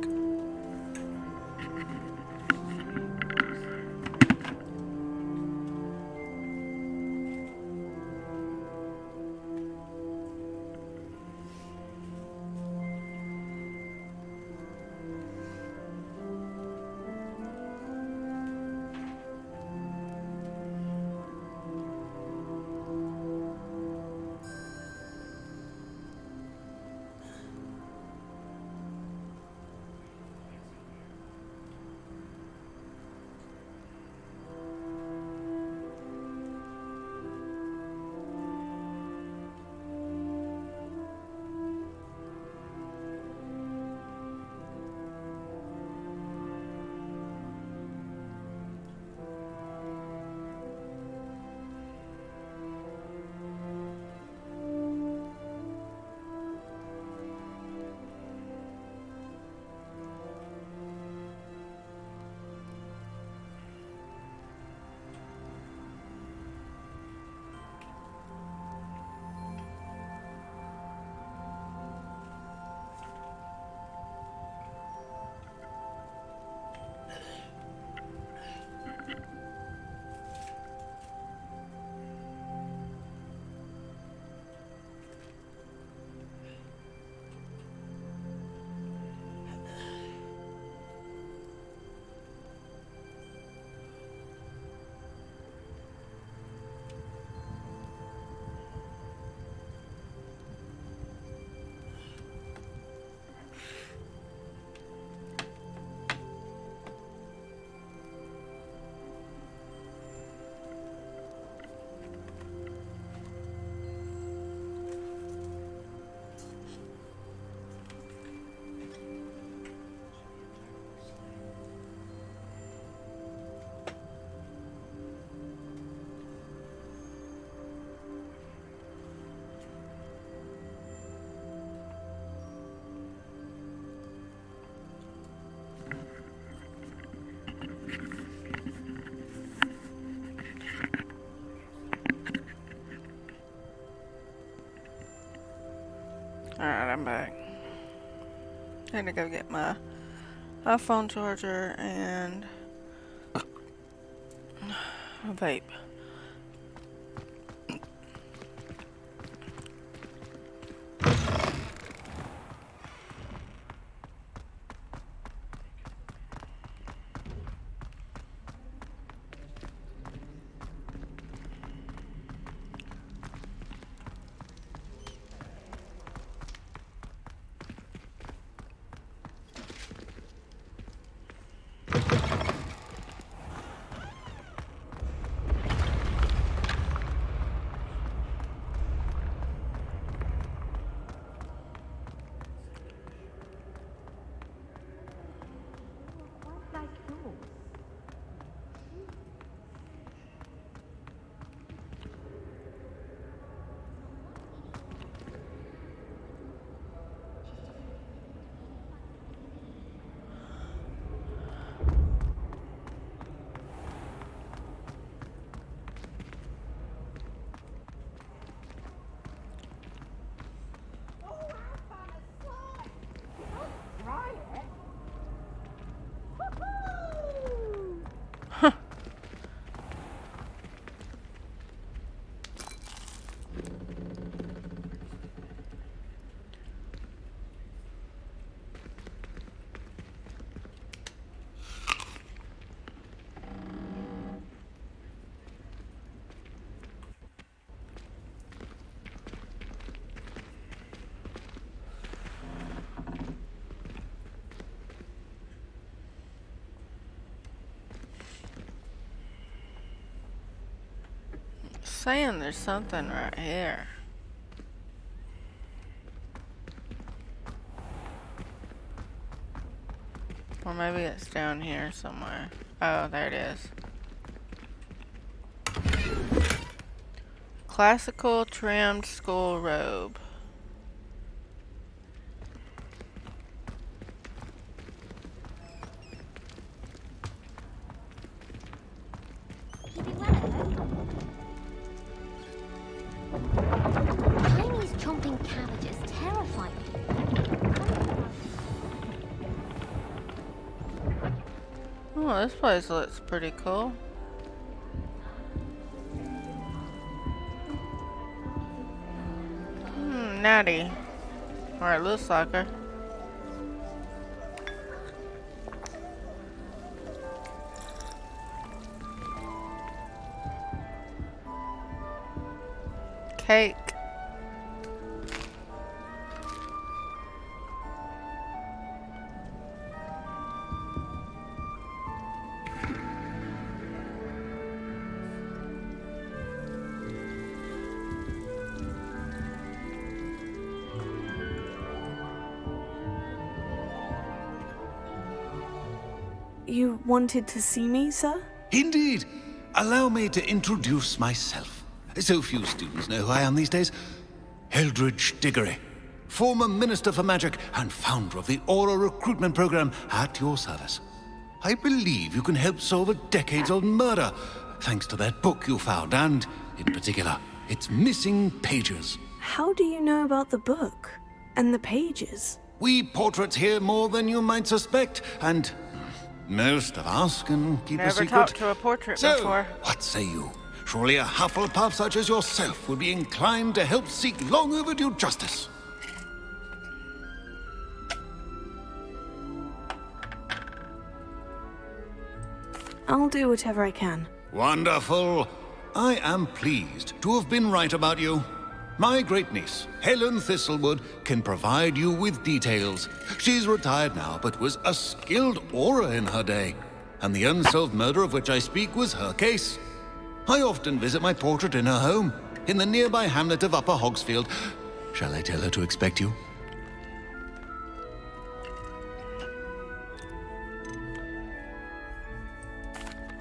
Alright, I'm back. Had to go get my iPhone charger and a vape. saying there's something right here. Or maybe it's down here somewhere. Oh, there it is. Classical trimmed school robe. Chinese chomping cabbages terrify me. Oh, this place looks pretty cool. Natty. Or it looks like her. Cake. You wanted to see me, sir? Indeed. Allow me to introduce myself. So few students know who I am these days. Eldridge Diggory, former Minister for Magic and founder of the Aura Recruitment Program, at your service. I believe you can help solve a decades-old murder, thanks to that book you found, and, in particular, its missing pages. How do you know about the book? And the pages? We portraits hear more than you might suspect, and most of us can keep a secret. Never talked to a portrait so, before. What say you? Surely a Hufflepuff such as yourself would be inclined to help seek long overdue justice. I'll do whatever I can. Wonderful. I am pleased to have been right about you. My great-niece, Helen Thistlewood, can provide you with details. She's retired now, but was a skilled aura in her day. And the unsolved murder of which I speak was her case. I often visit my portrait in her home, in the nearby hamlet of Upper Hogsfield. Shall I tell her to expect you?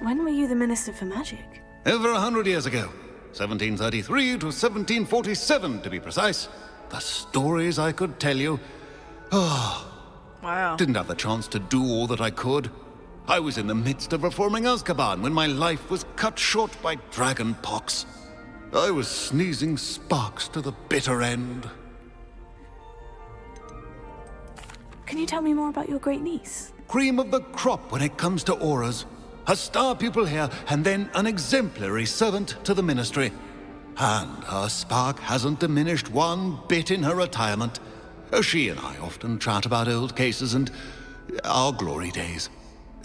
When were you the Minister for Magic? Over 100 years ago. 1733 to 1747, to be precise. The stories I could tell you. Oh, wow. Didn't have the chance to do all that I could. I was in the midst of reforming Azkaban when my life was cut short by dragon pox. I was sneezing sparks to the bitter end. Can you tell me more about your great niece? Cream of the crop when it comes to auras. A star pupil here, and then an exemplary servant to the ministry. And her spark hasn't diminished one bit in her retirement. She and I often chat about old cases and our glory days.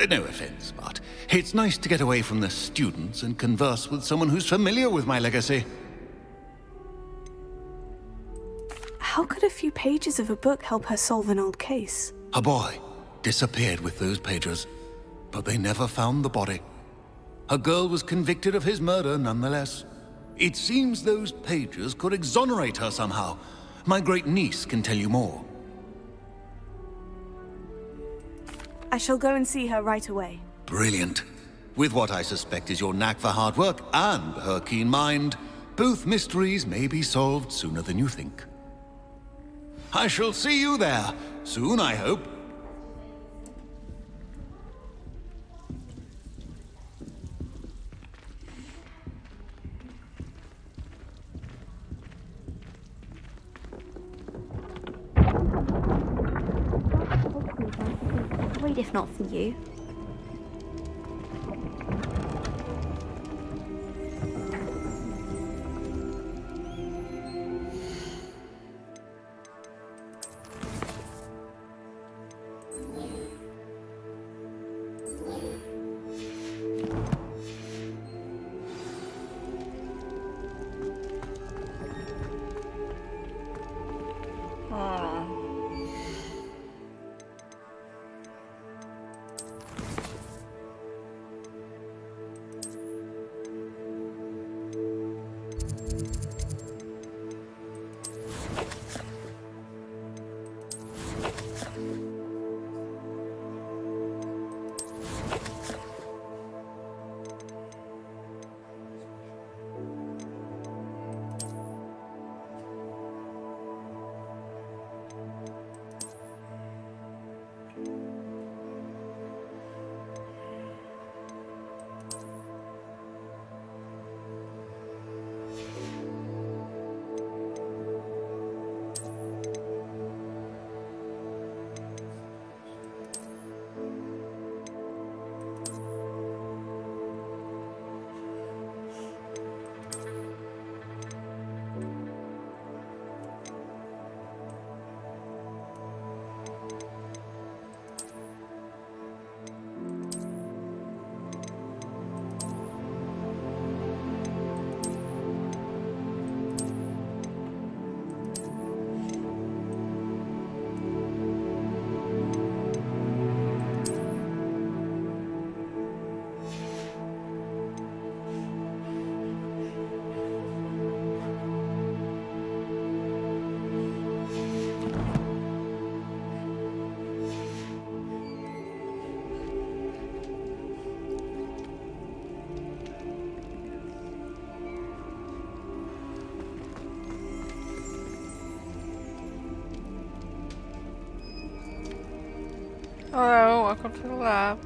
No offense, but it's nice to get away from the students and converse with someone who's familiar with my legacy. How could a few pages of a book help her solve an old case? A boy disappeared with those pages, but they never found the body. A girl was convicted of his murder nonetheless. It seems those pages could exonerate her somehow. My great niece can tell you more. I shall go and see her right away. Brilliant. With what I suspect is your knack for hard work and her keen mind, both mysteries may be solved sooner than you think. I shall see you there, soon I hope. Worried if not for you. Hello, welcome to the lab.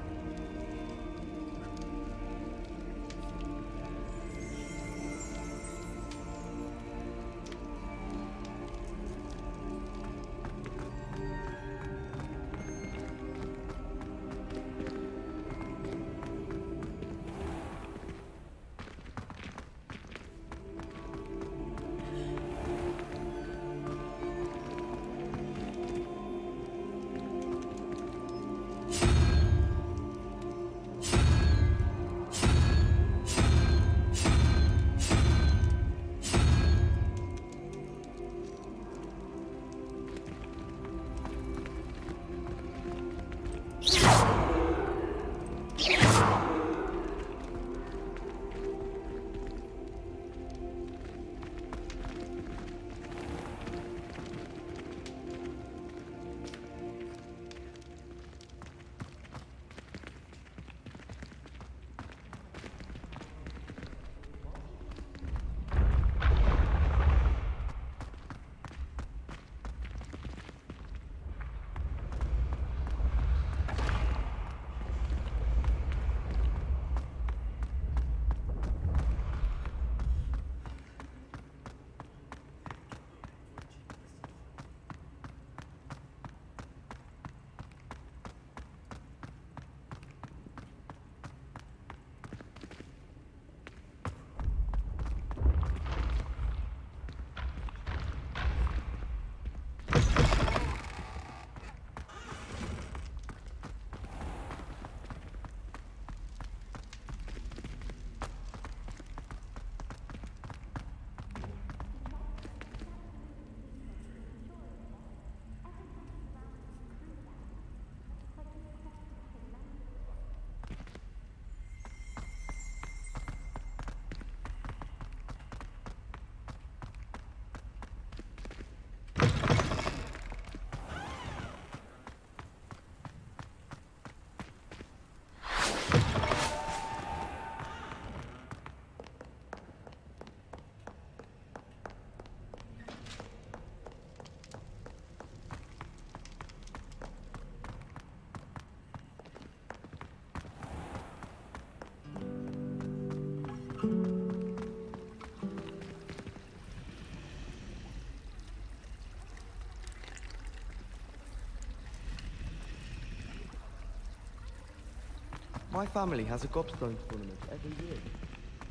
My family has a gobstone tournament every year.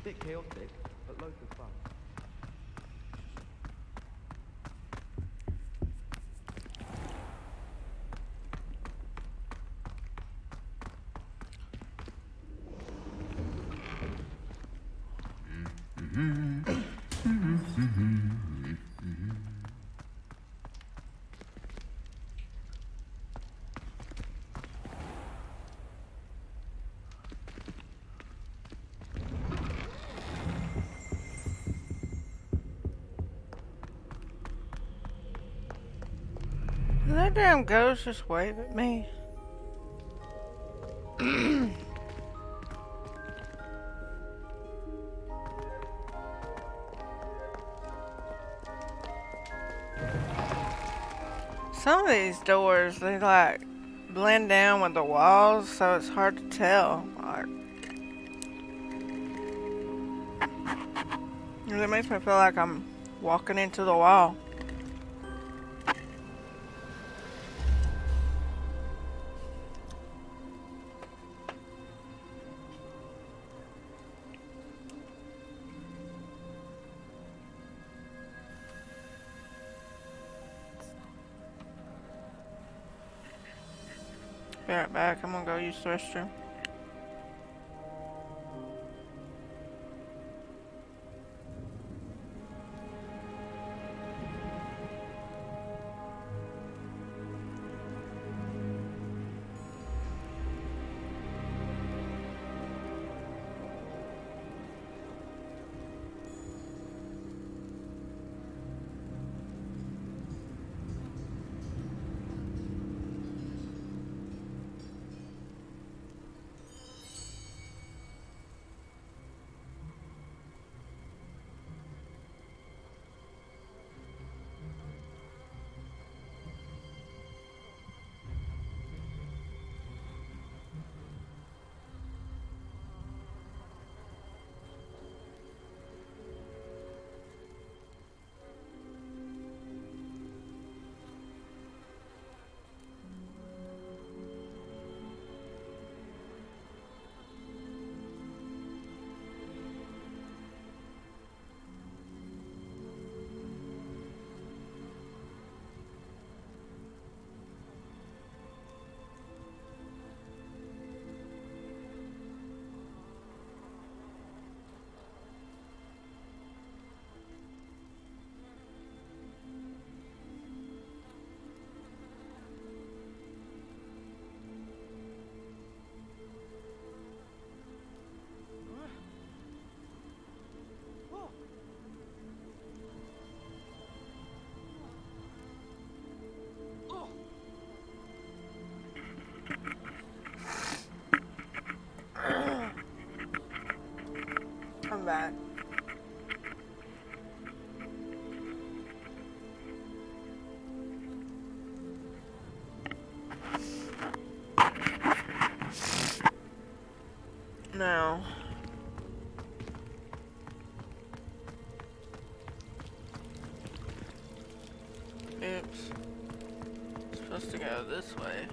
Bit chaotic, but loads of fun. Did that damn ghost just wave at me? Some of these doors, they like blend down with the walls, so it's hard to tell. It makes me feel like I'm walking into the wall. Be right back, I'm gonna go use the restroom. Now, oops, it's supposed to go this way.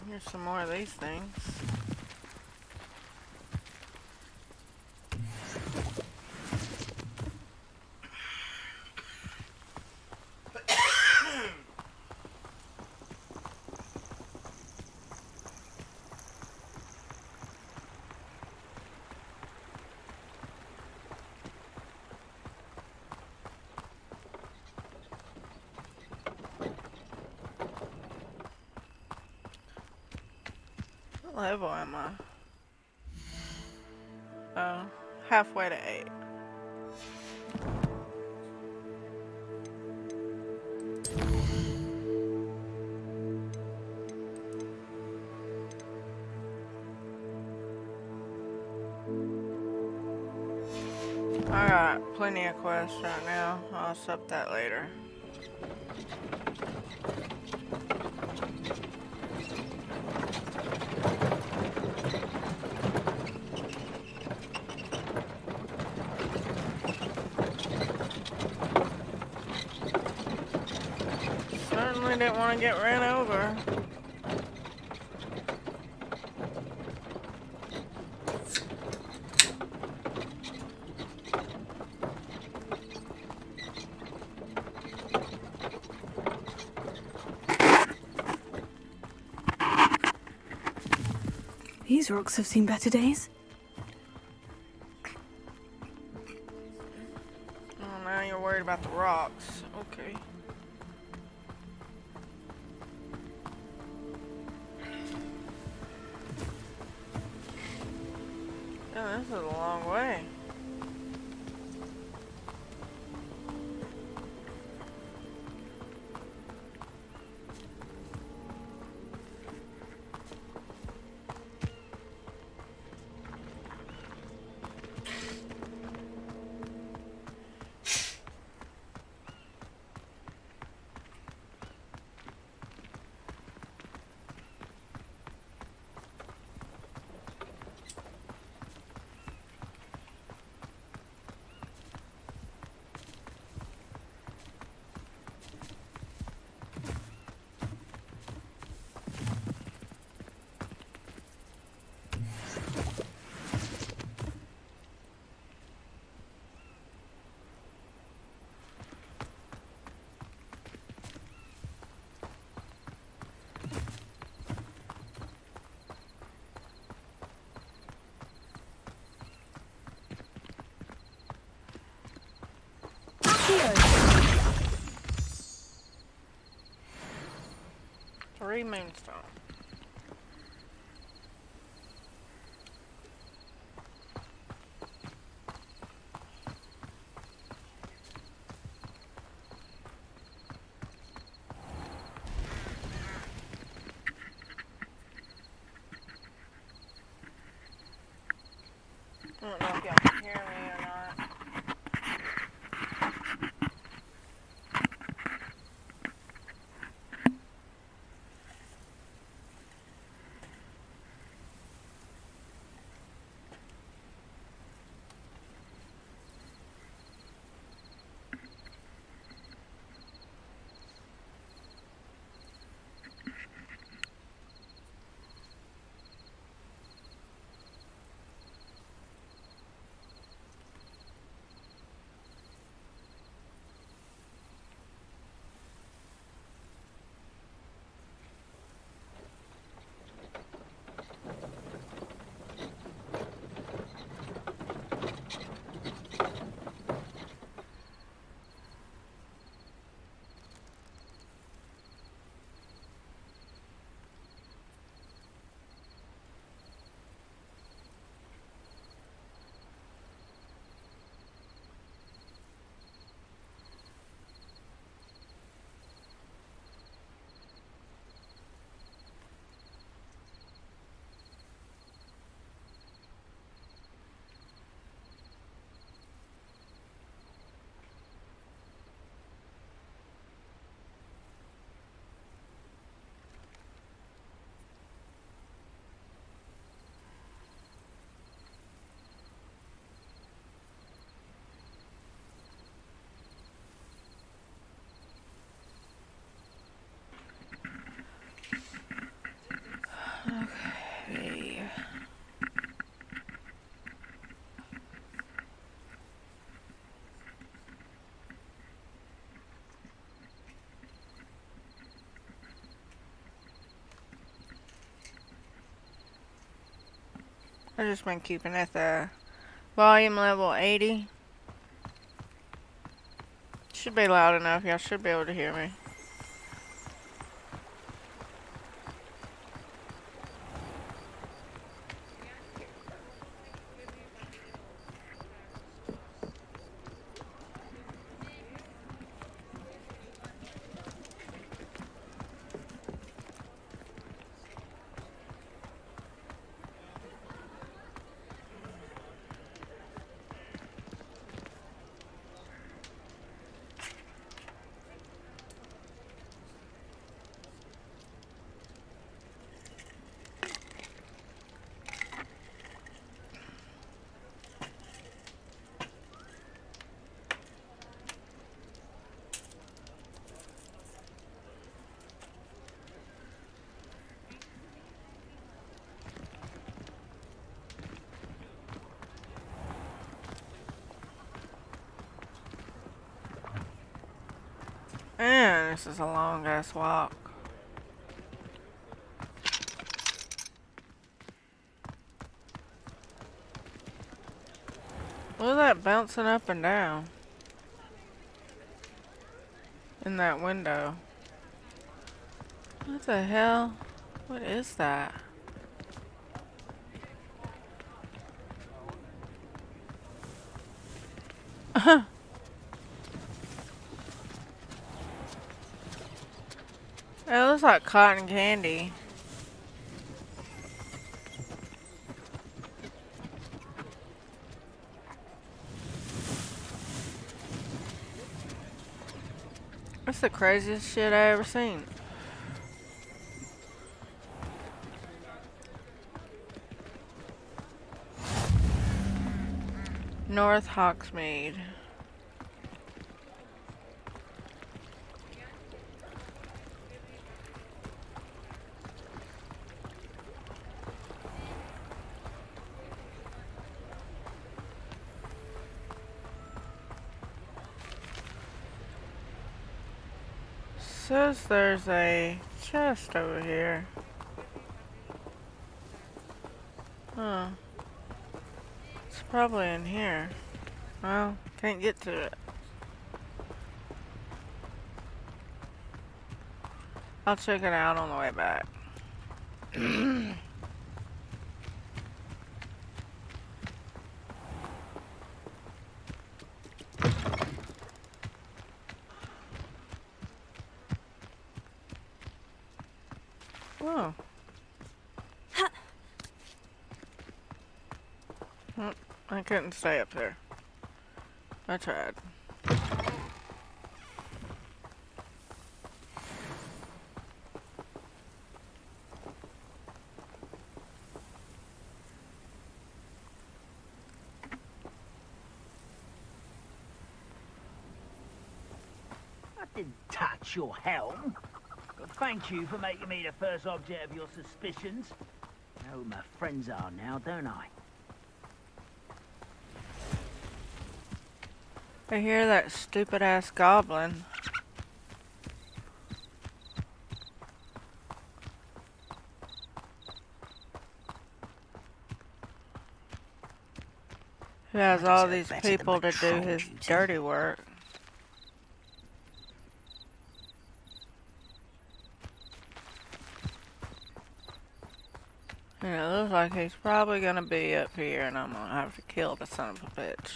Here's some more of these things. What level am I? Oh, halfway to 8. Alright, plenty of quests right now. I'll sub that later. Certainly didn't want to get ran over. These rocks have seen better days. Oh, now you're worried about the rocks. Okay. Oh, this is a long way. Bloody moonstone. I don't know if y'all can hear me or not. Okay. I've just been keeping at the volume level 80. Should be loud enough. Y'all should be able to hear me. Man, this is a long ass walk. Look at that bouncing up and down in that window. What the hell? What is that? It looks like cotton candy. That's the craziest shit I ever seen. North Hogsmeade. Says there's a chest over here. Huh. It's probably in here. Well, can't get to it. I'll check it out on the way back. Oh. I couldn't stay up there. I tried. I didn't touch your helm. But thank you for making me the first object of your suspicions. I know who my friends are now, don't I? I hear that stupid ass goblin. Who has all these people to do his dirty work. And it looks like he's probably gonna be up here and I'm gonna have to kill the son of a bitch.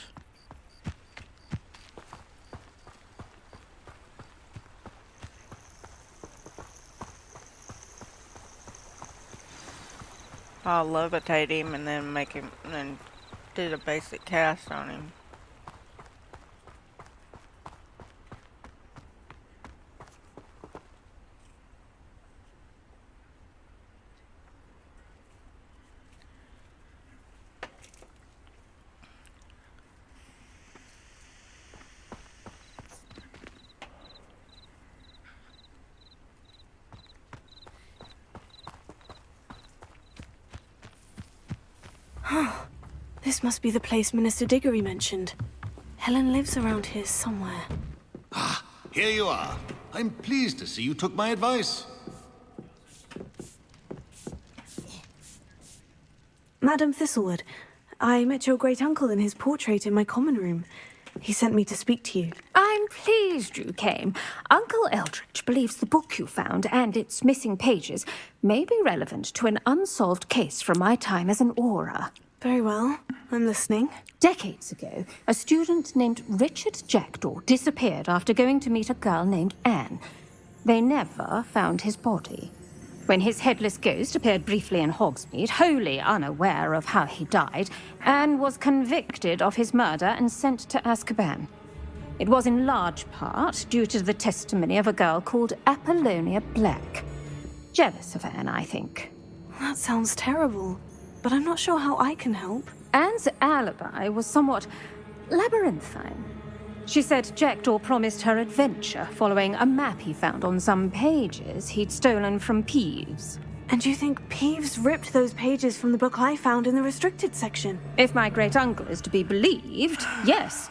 I'll levitate him and then make him, and then do the basic cast on him. This must be the place Minister Diggory mentioned. Helen lives around here somewhere. Here you are. I'm pleased to see you took my advice. Madam Thistlewood, I met your great-uncle in his portrait in my common room. He sent me to speak to you. I'm pleased you came. Uncle Eldridge believes the book you found and its missing pages may be relevant to an unsolved case from my time as an aura. Very well. I'm listening. Decades ago, a student named Richard Jackdaw disappeared after going to meet a girl named Anne. They never found his body. When his headless ghost appeared briefly in Hogsmeade, wholly unaware of how he died, Anne was convicted of his murder and sent to Azkaban. It was in large part due to the testimony of a girl called Apollonia Black. Jealous of Anne, I think. That sounds terrible, but I'm not sure how I can help. Anne's alibi was somewhat labyrinthine. She said Jackdaw promised her adventure following a map he found on some pages he'd stolen from Peeves. And you think Peeves ripped those pages from the book I found in the restricted section? If my great-uncle is to be believed, yes.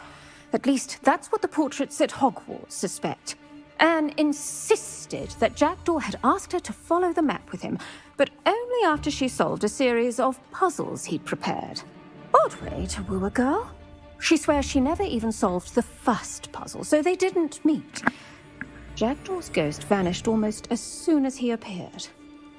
At least that's what the portraits at Hogwarts suspect. Anne insisted that Jackdaw had asked her to follow the map with him, but only after she solved a series of puzzles he'd prepared. Odd way to woo a girl. She swears she never even solved the first puzzle, so they didn't meet. Jackdaw's ghost vanished almost as soon as he appeared.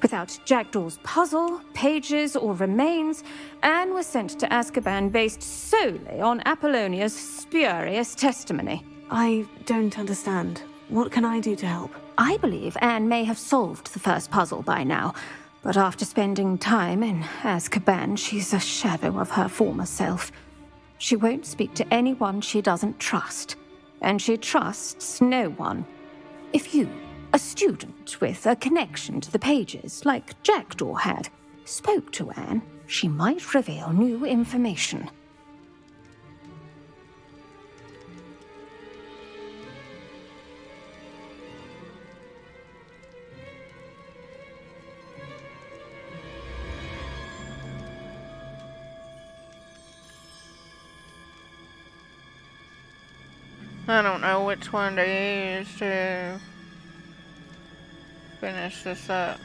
Without Jackdaw's puzzle, pages, or remains, Anne was sent to Azkaban based solely on Apollonia's spurious testimony. I don't understand. What can I do to help? I believe Anne may have solved the first puzzle by now, but after spending time in Azkaban, she's a shadow of her former self. She won't speak to anyone she doesn't trust, and she trusts no one. If you, a student with a connection to the pages, like Jackdaw had, spoke to Anne, she might reveal new information. I don't know which one to use to finish this up.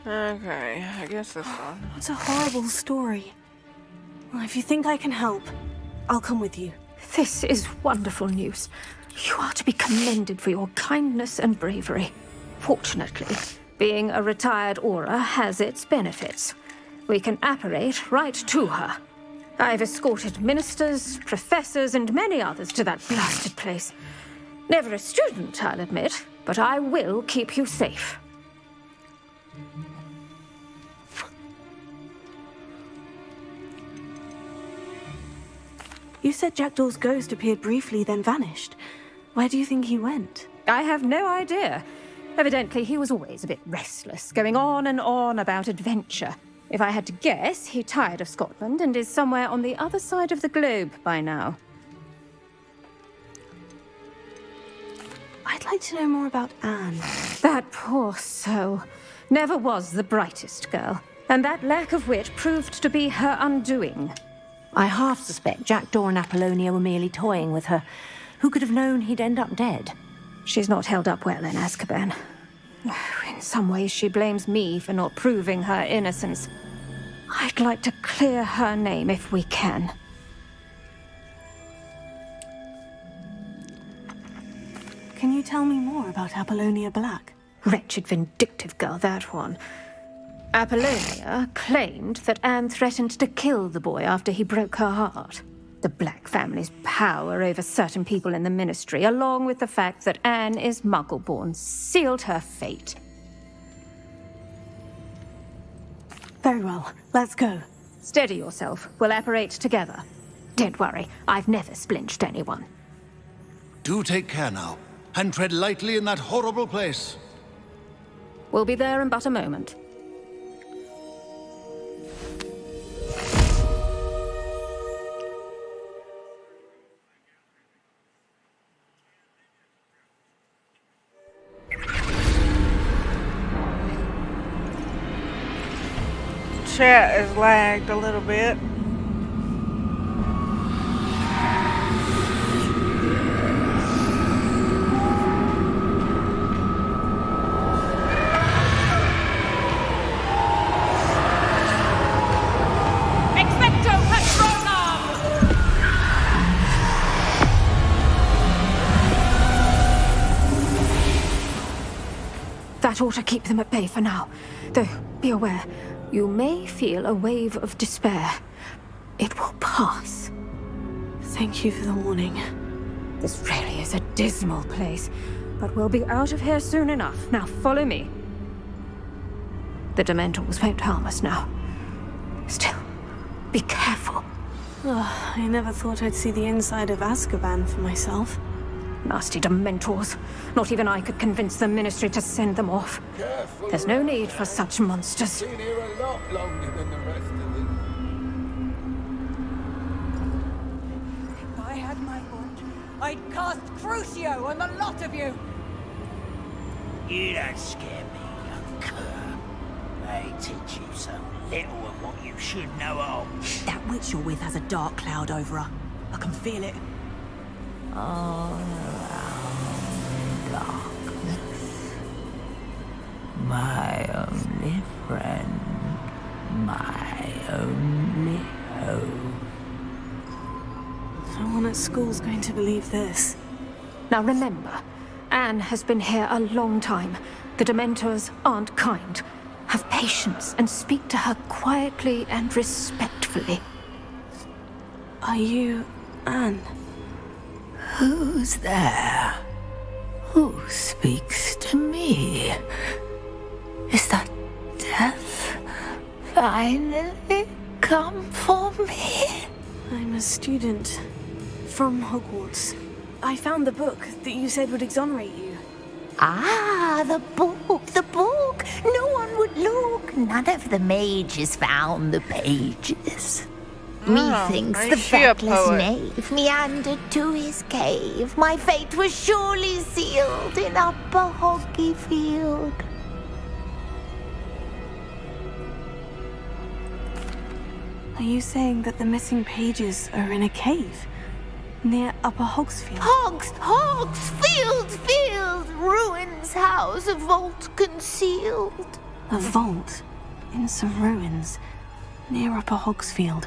Okay, I guess this one. What a horrible story. Well, if you think I can help, I'll come with you. This is wonderful news. You are to be commended for your kindness and bravery. Fortunately, being a retired Aura has its benefits. We can apparate right to her. I've escorted ministers, professors, and many others to that blasted place. Never a student, I'll admit, but I will keep you safe. You said Jackdaw's ghost appeared briefly, then vanished. Where do you think he went? I have no idea. Evidently, he was always a bit restless, going on and on about adventure. If I had to guess, he tired of Scotland and is somewhere on the other side of the globe by now. I'd like to know more about Anne. That poor soul. Never was the brightest girl, and that lack of wit proved to be her undoing. I half suspect Jackdaw and Apollonia were merely toying with her. Who could have known he'd end up dead? She's not held up well in Azkaban. In some ways, she blames me for not proving her innocence. I'd like to clear her name if we can. Can you tell me more about Apollonia Black? Wretched, vindictive girl, that one. Apollonia claimed that Anne threatened to kill the boy after he broke her heart. The Black family's power over certain people in the Ministry, along with the fact that Anne is Muggle-born, sealed her fate. Very well. Let's go. Steady yourself. We'll apparate together. Don't worry. I've never splinched anyone. Do take care now, and tread lightly in that horrible place. We'll be there in but a moment. Chat is lagged a little bit. That ought to keep them at bay for now. Though, be aware, you may feel a wave of despair. It will pass. Thank you for the warning. This really is a dismal place, but we'll be out of here soon enough. Now follow me. The Dementors won't harm us now. Still, be careful. Oh, I never thought I'd see the inside of Azkaban for myself. Nasty Dementors. Not even I could convince the Ministry to send them off. Careful. There's no need for such monsters. Been here a lot longer than the rest of them. If I had my wand, I'd cast Crucio on the lot of you. You don't scare me, young cur. They teach you so little of what you should know of. That witch you're with has a dark cloud over her. I can feel it. All around darkness. My only friend. My only hope. No one at school's going to believe this. Now remember, Anne has been here a long time. The Dementors aren't kind. Have patience and speak to her quietly and respectfully. Are you Anne? Who's there? Who speaks to me? Is that death finally come for me? I'm a student from Hogwarts. I found the book that you said would exonerate you. Ah, the book, the book. No one would look. None of the mages found the pages. Methinks ain't the she a feckless poet? knave meandered to his cave. My fate was surely sealed in Upper Hoggyfield. Are you saying that the missing pages are in a cave? Near Upper Hogsfield? Hogsfield! Ruins house, a vault concealed. A vault? In some ruins? Near Upper Hogsfield?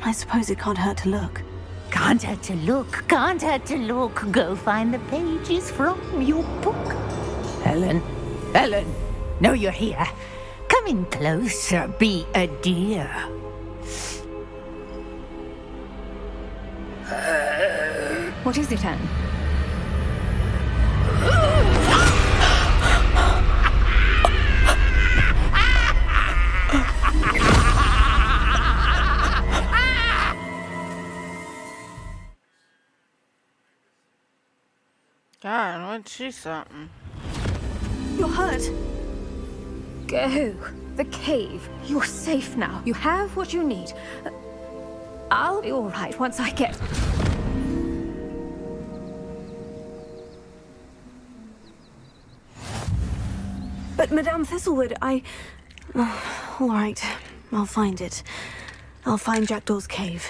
I suppose it can't hurt to look. Can't hurt to look, can't hurt to look. Go find the pages from your book. Helen, know you're here. Come in closer, be a dear. What is it, Anne? God, wasn't she something? You're hurt. Go. The cave. You're safe now. You have what you need. I'll be all right once I get... But Madame Thistlewood, all right, I'll find it. I'll find Jackdaw's cave.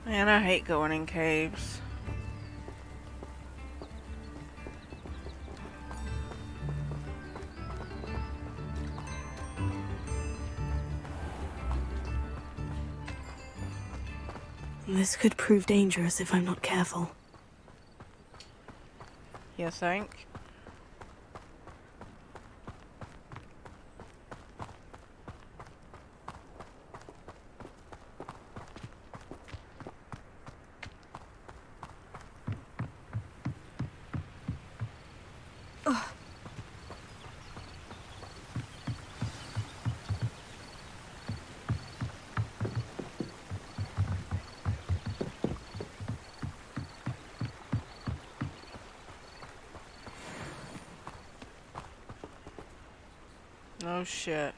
Man, I hate going in caves. This could prove dangerous if I'm not careful. You think? Oh shit.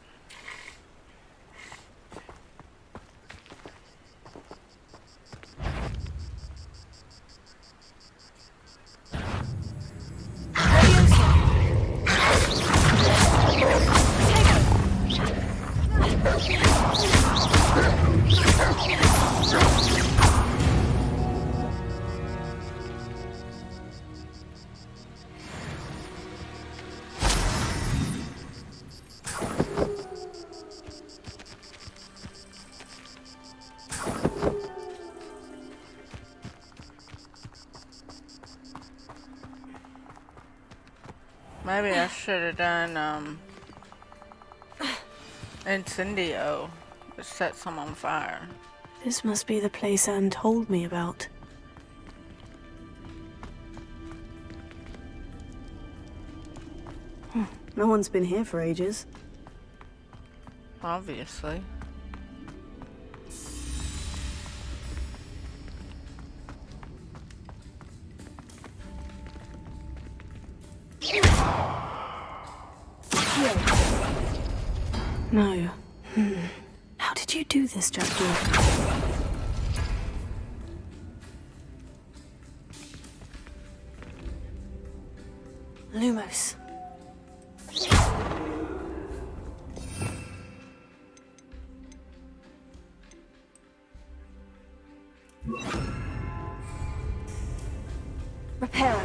Maybe I should have done, Incendio. Set some on fire. This must be the place Anne told me about. No one's been here for ages. Obviously. No. How did you do this, Jackdaw? Lumos. Reparo.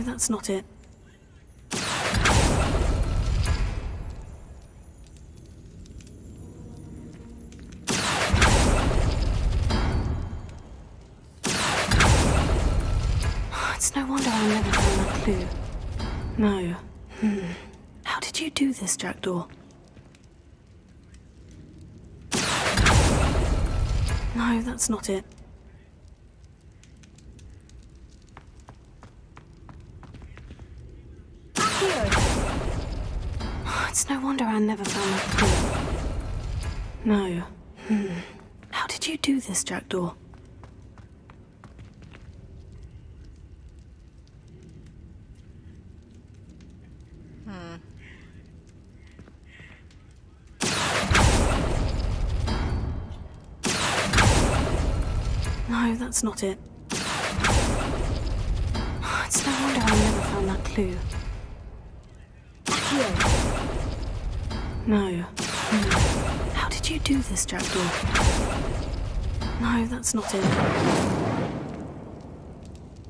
that's not it. It's no wonder I never found that clue. No. How did you do this, Jackdaw? No, that's not it. It's no wonder I never found that clue. No. How did you do this, Jackdaw? No, that's not it. It's no wonder I never found that clue. No. How did you do this, Jackdaw? No, that's not it.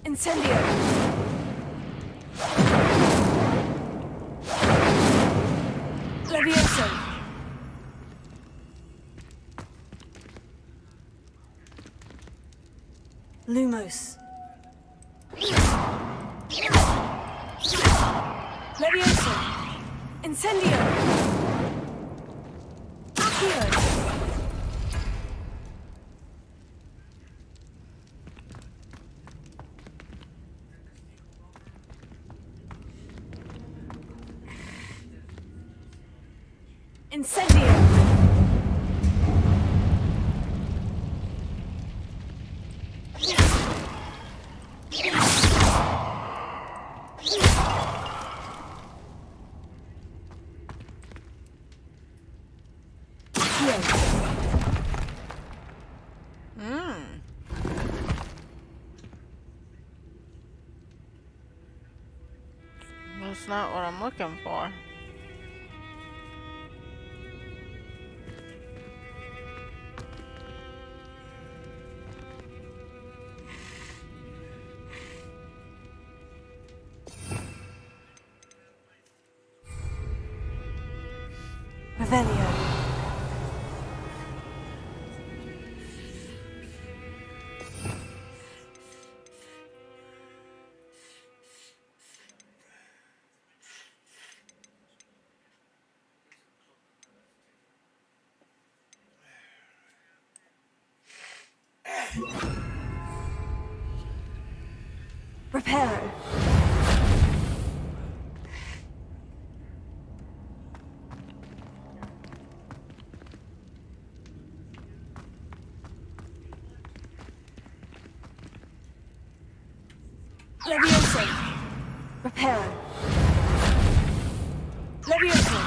Incendio! Levioso! Lumos. Levioso! Incendio! Accio! Incendio! That's not what I'm looking for. Revelio. Reparo. Levioso. Reparo. Levioso.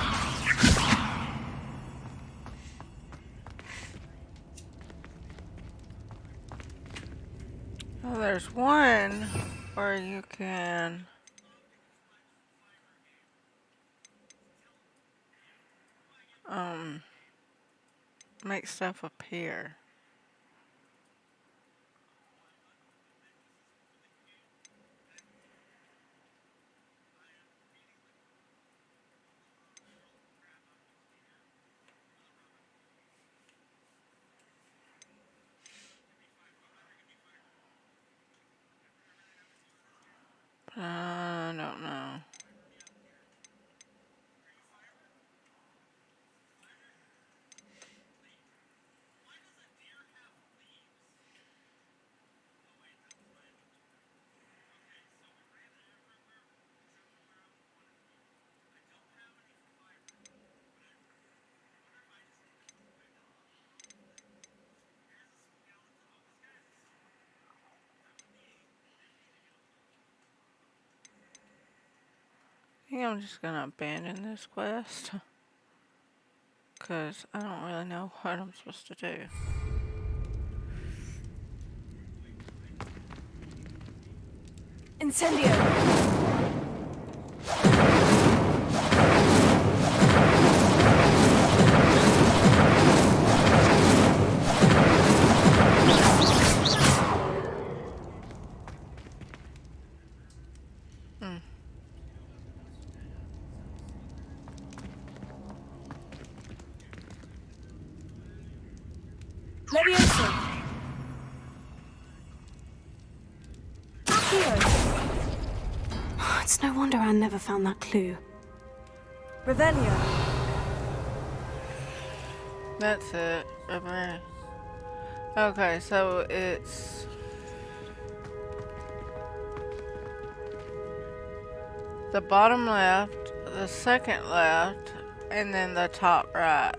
Oh, there's one where you can make stuff appear. I don't know. I think I'm just gonna abandon this quest because I don't really know what I'm supposed to do. Incendio. Leviosa. Accio. It's no wonder Anne never found that clue. Revelio. That's it. Okay, so it's the bottom left, the second left, and then the top right.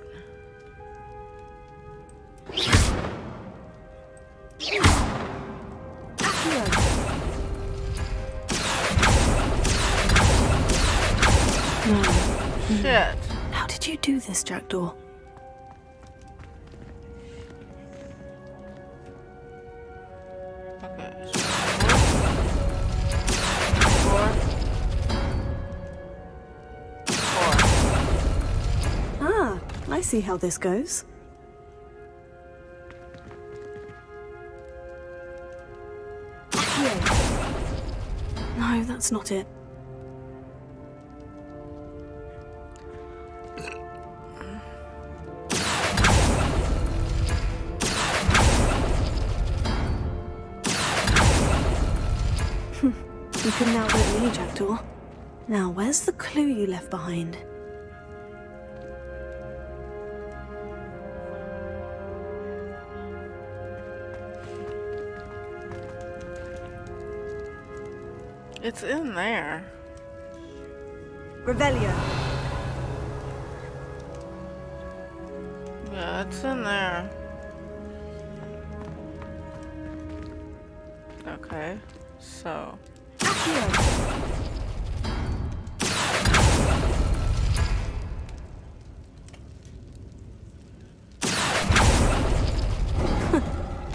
Shit. How did you do this, Jackdaw? Okay. Ah, I see how this goes. No, that's not it. You couldn't outwit me, Jackdaw. Now, where's the clue you left behind? It's in there. Revelio. Yeah, it's in there. Okay, so.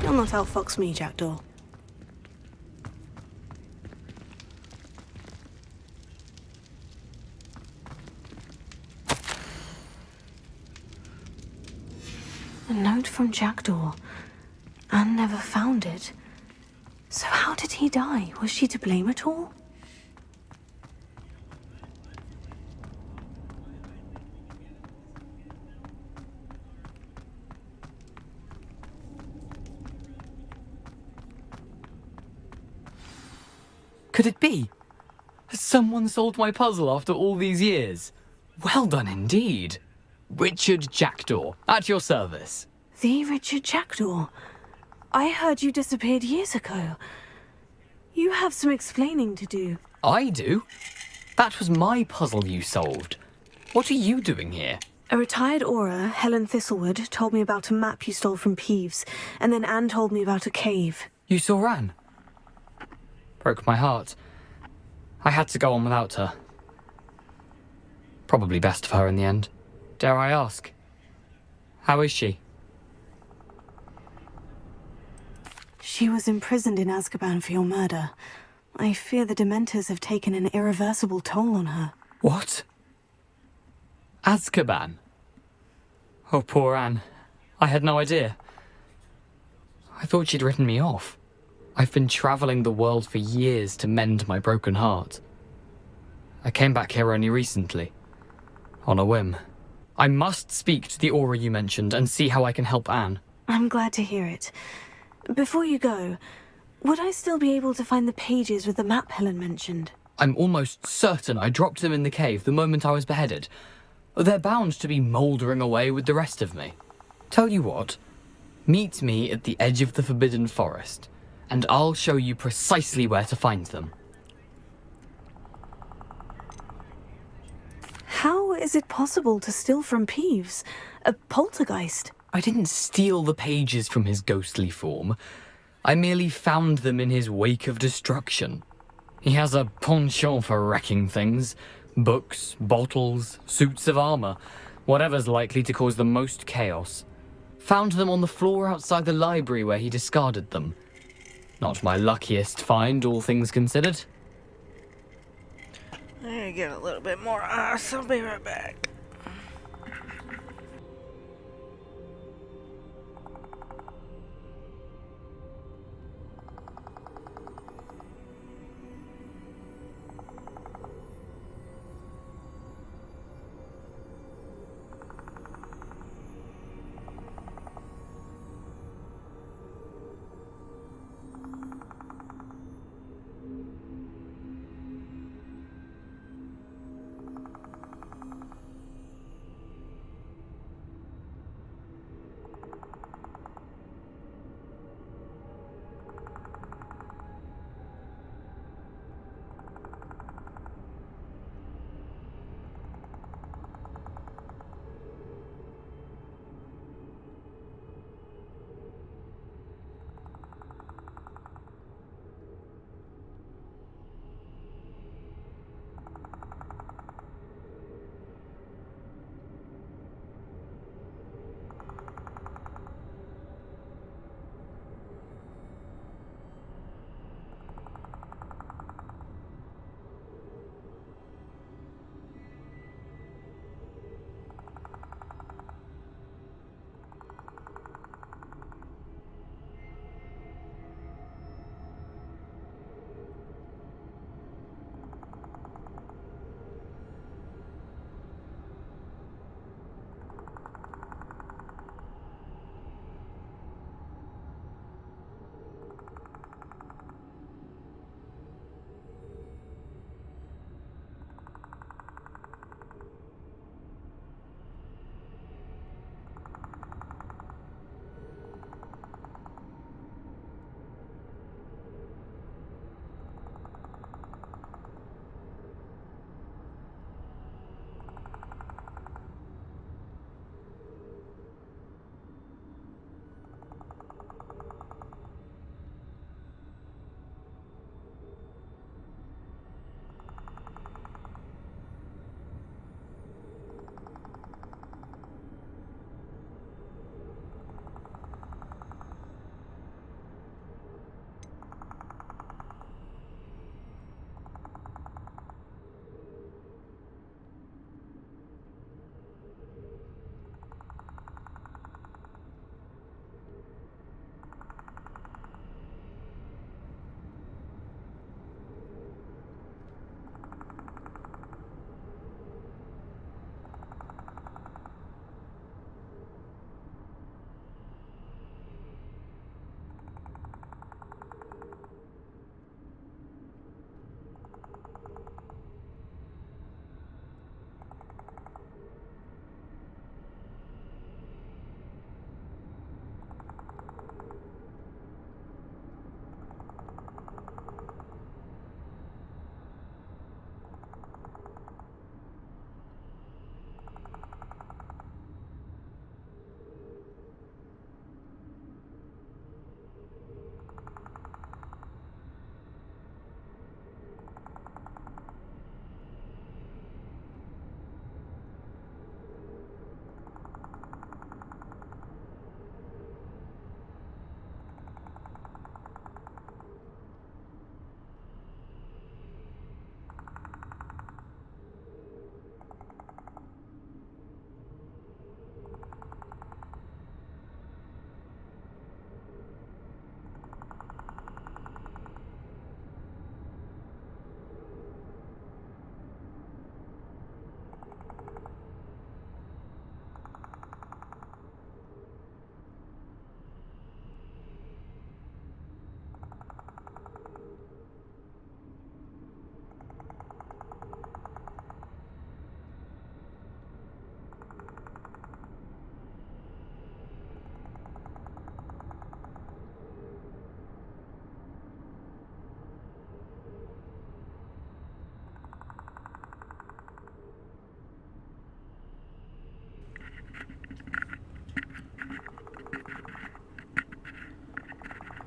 You'll not outfox me, Jackdaw. A note from Jackdaw. Anne never found it. So how did he die? Was she to blame at all? Could it be? Has someone solved my puzzle after all these years? Well done indeed. Richard Jackdaw, at your service. The Richard Jackdaw? I heard you disappeared years ago. You have some explaining to do. I do? That was my puzzle you solved. What are you doing here? A retired Aura, Helen Thistlewood, told me about a map you stole from Peeves, and then Anne told me about a cave. You saw Anne? Broke my heart. I had to go on without her. Probably best for her in the end. Dare I ask? How is she? She was imprisoned in Azkaban for your murder. I fear the Dementors have taken an irreversible toll on her. What? Azkaban? Oh, poor Anne. I had no idea. I thought she'd written me off. I've been travelling the world for years to mend my broken heart. I came back here only recently. On a whim. I must speak to the Aura you mentioned and see how I can help Anne. I'm glad to hear it. Before you go, would I still be able to find the pages with the map Helen mentioned? I'm almost certain I dropped them in the cave the moment I was beheaded. They're bound to be mouldering away with the rest of me. Tell you what, meet me at the edge of the Forbidden Forest, and I'll show you precisely where to find them. How is it possible to steal from Peeves? A poltergeist? I didn't steal the pages from his ghostly form. I merely found them in his wake of destruction. He has a penchant for wrecking things. Books, bottles, suits of armor, whatever's likely to cause the most chaos. Found them on the floor outside the library where he discarded them. Not my luckiest find, all things considered. I need to get a little bit more ice. I'll be right back.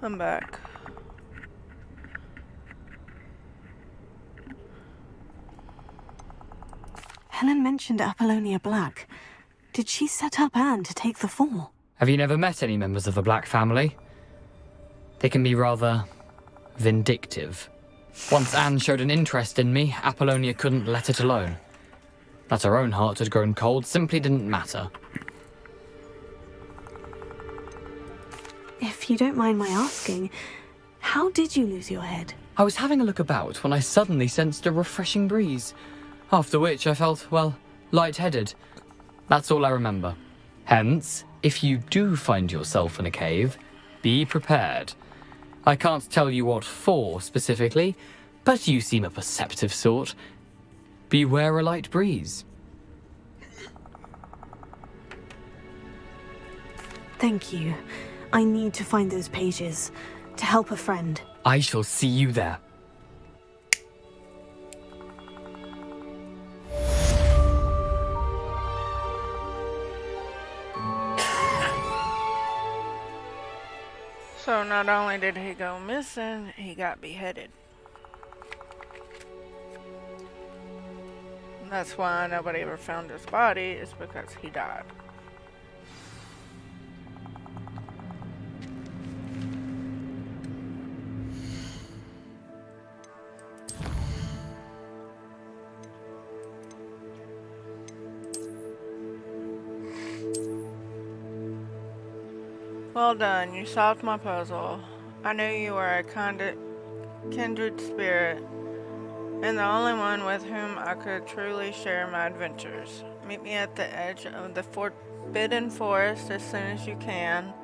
I'm back. Helen mentioned Apollonia Black. Did she set up Anne to take the fall? Have you never met any members of the Black family? They can be rather vindictive. Once Anne showed an interest in me, Apollonia couldn't let it alone. That her own heart had grown cold simply didn't matter. If you don't mind my asking, how did you lose your head? I was having a look about when I suddenly sensed a refreshing breeze, after which I felt, well, lightheaded. That's all I remember. Hence, if you do find yourself in a cave, be prepared. I can't tell you what for specifically, but you seem a perceptive sort. Beware a light breeze. Thank you. I need to find those pages to help a friend. I shall see you there. So not only did he go missing, he got beheaded. That's why nobody ever found his body, is because he died. Well done, you solved my puzzle. I knew you were a kindred spirit, and the only one with whom I could truly share my adventures. Meet me at the edge of the forbidden forest as soon as you can,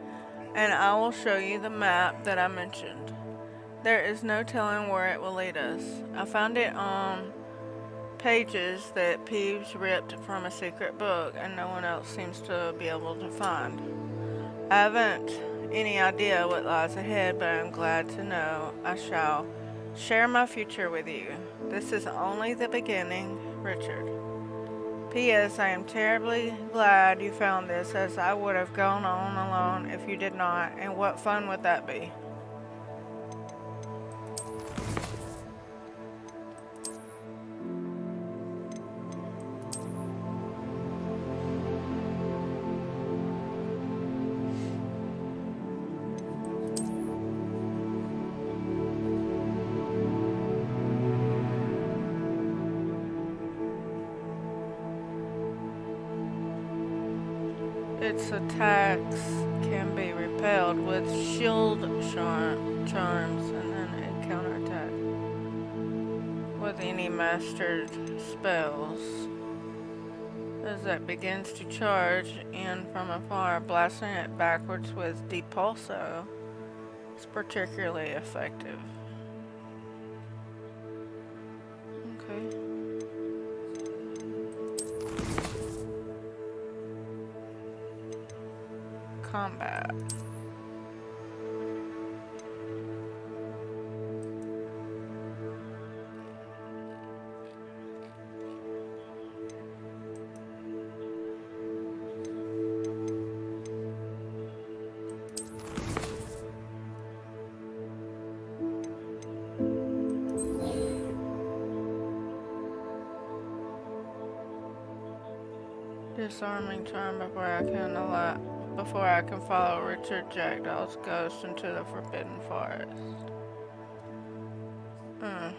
and I will show you the map that I mentioned. There is no telling where it will lead us. I found it on pages that Peeves ripped from a secret book, and no one else seems to be able to find. I haven't any idea what lies ahead, but I'm glad to know I shall share my future with you. This is only the beginning, Richard. P.S. I am terribly glad you found this, as I would have gone on alone if you did not, and what fun would that be? Its attacks can be repelled with shield charms, and then it counterattack with any mastered spells. As it begins to charge in from afar, blasting it backwards with Depulso is particularly effective. Okay. Combat. Disarming charm before I can follow Richard Jackdaw's ghost into the Forbidden Forest. I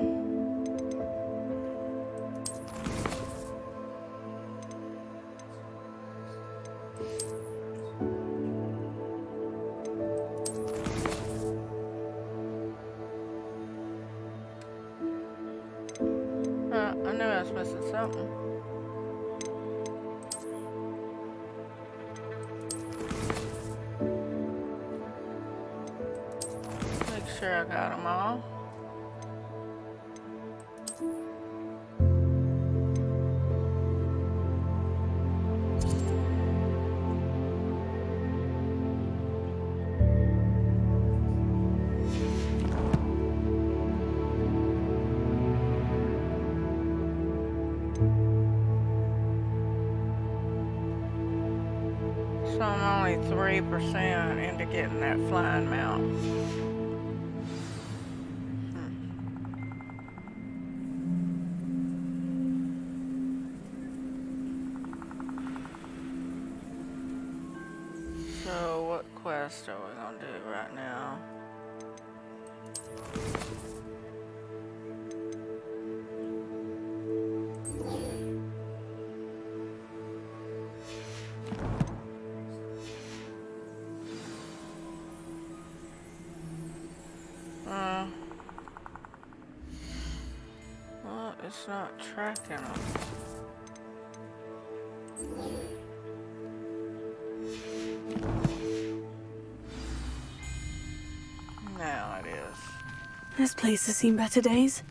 knew I was missing something. Sure I got them all. So I'm only 3% into getting that flying mount. So what quest are we gonna do right now? Well, it's not tracking them. Now it is. This place has seen better days.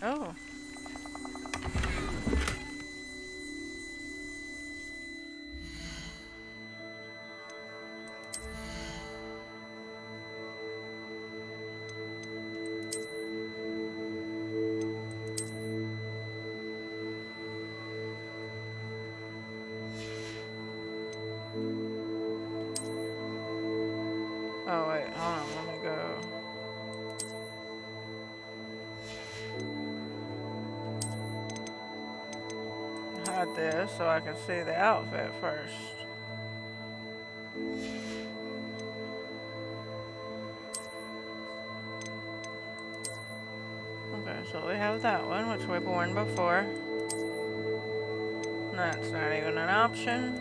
Oh. Oh wait, hold on, let me go. Hide this so I can see the outfit first. Okay, so we have that one, which we've worn before. That's not even an option.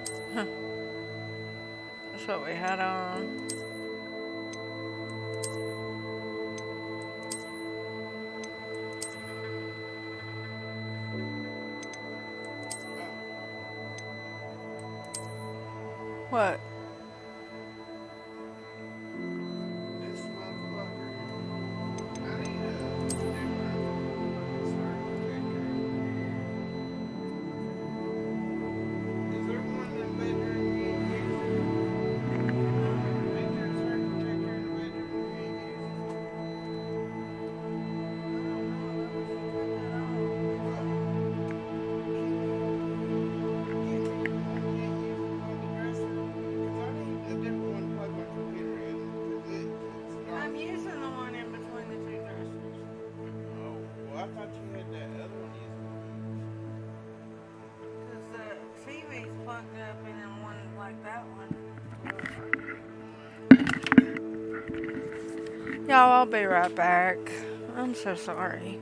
That's what we had on. What? I'm using the one in between the two dressers. Oh, well, I thought you had that other one Because the TV's plugged up in one like that one. Y'all, I'll be right back. I'm so sorry.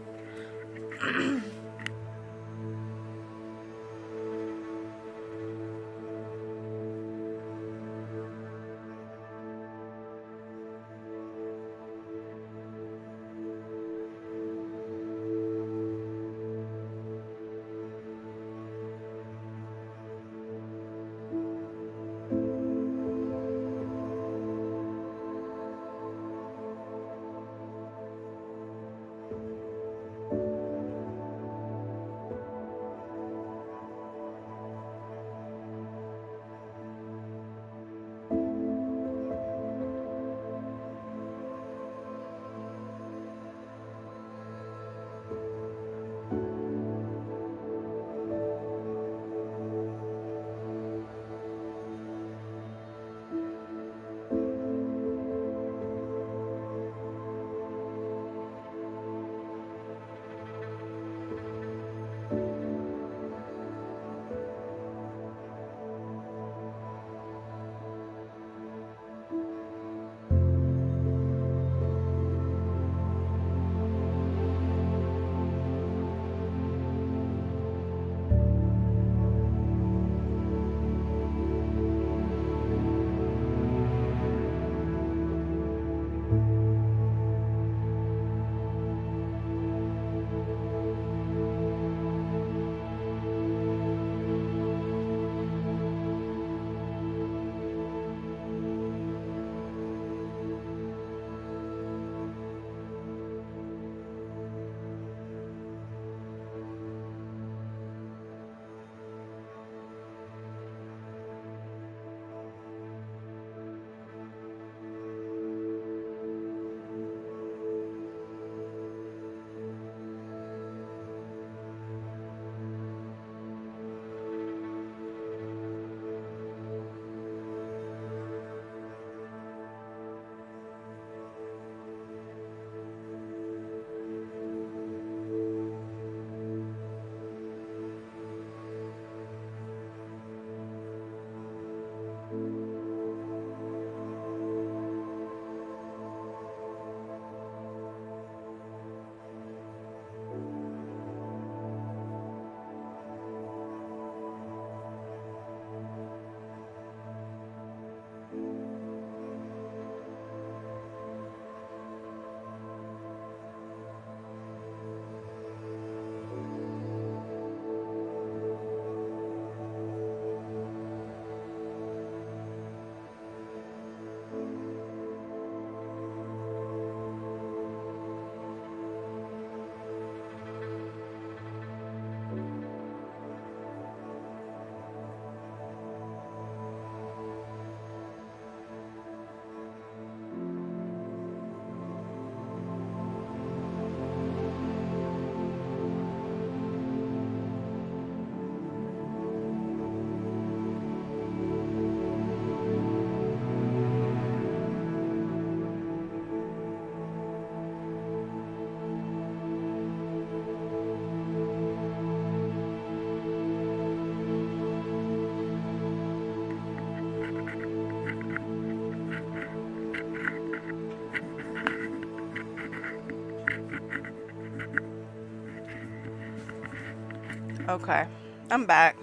Okay, I'm back.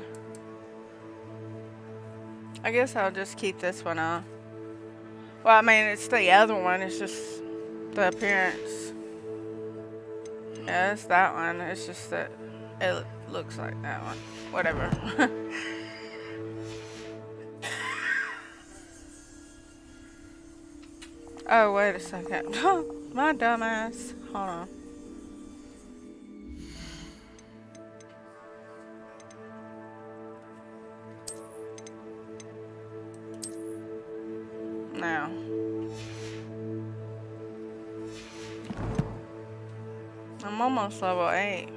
I guess I'll just keep this one on. Well, I mean, it's the other one. It's just the appearance. Yeah, it's that one. It's just that it looks like that one. Whatever. Oh, wait a second. My dumbass. Hold on. Now. I'm almost level 8.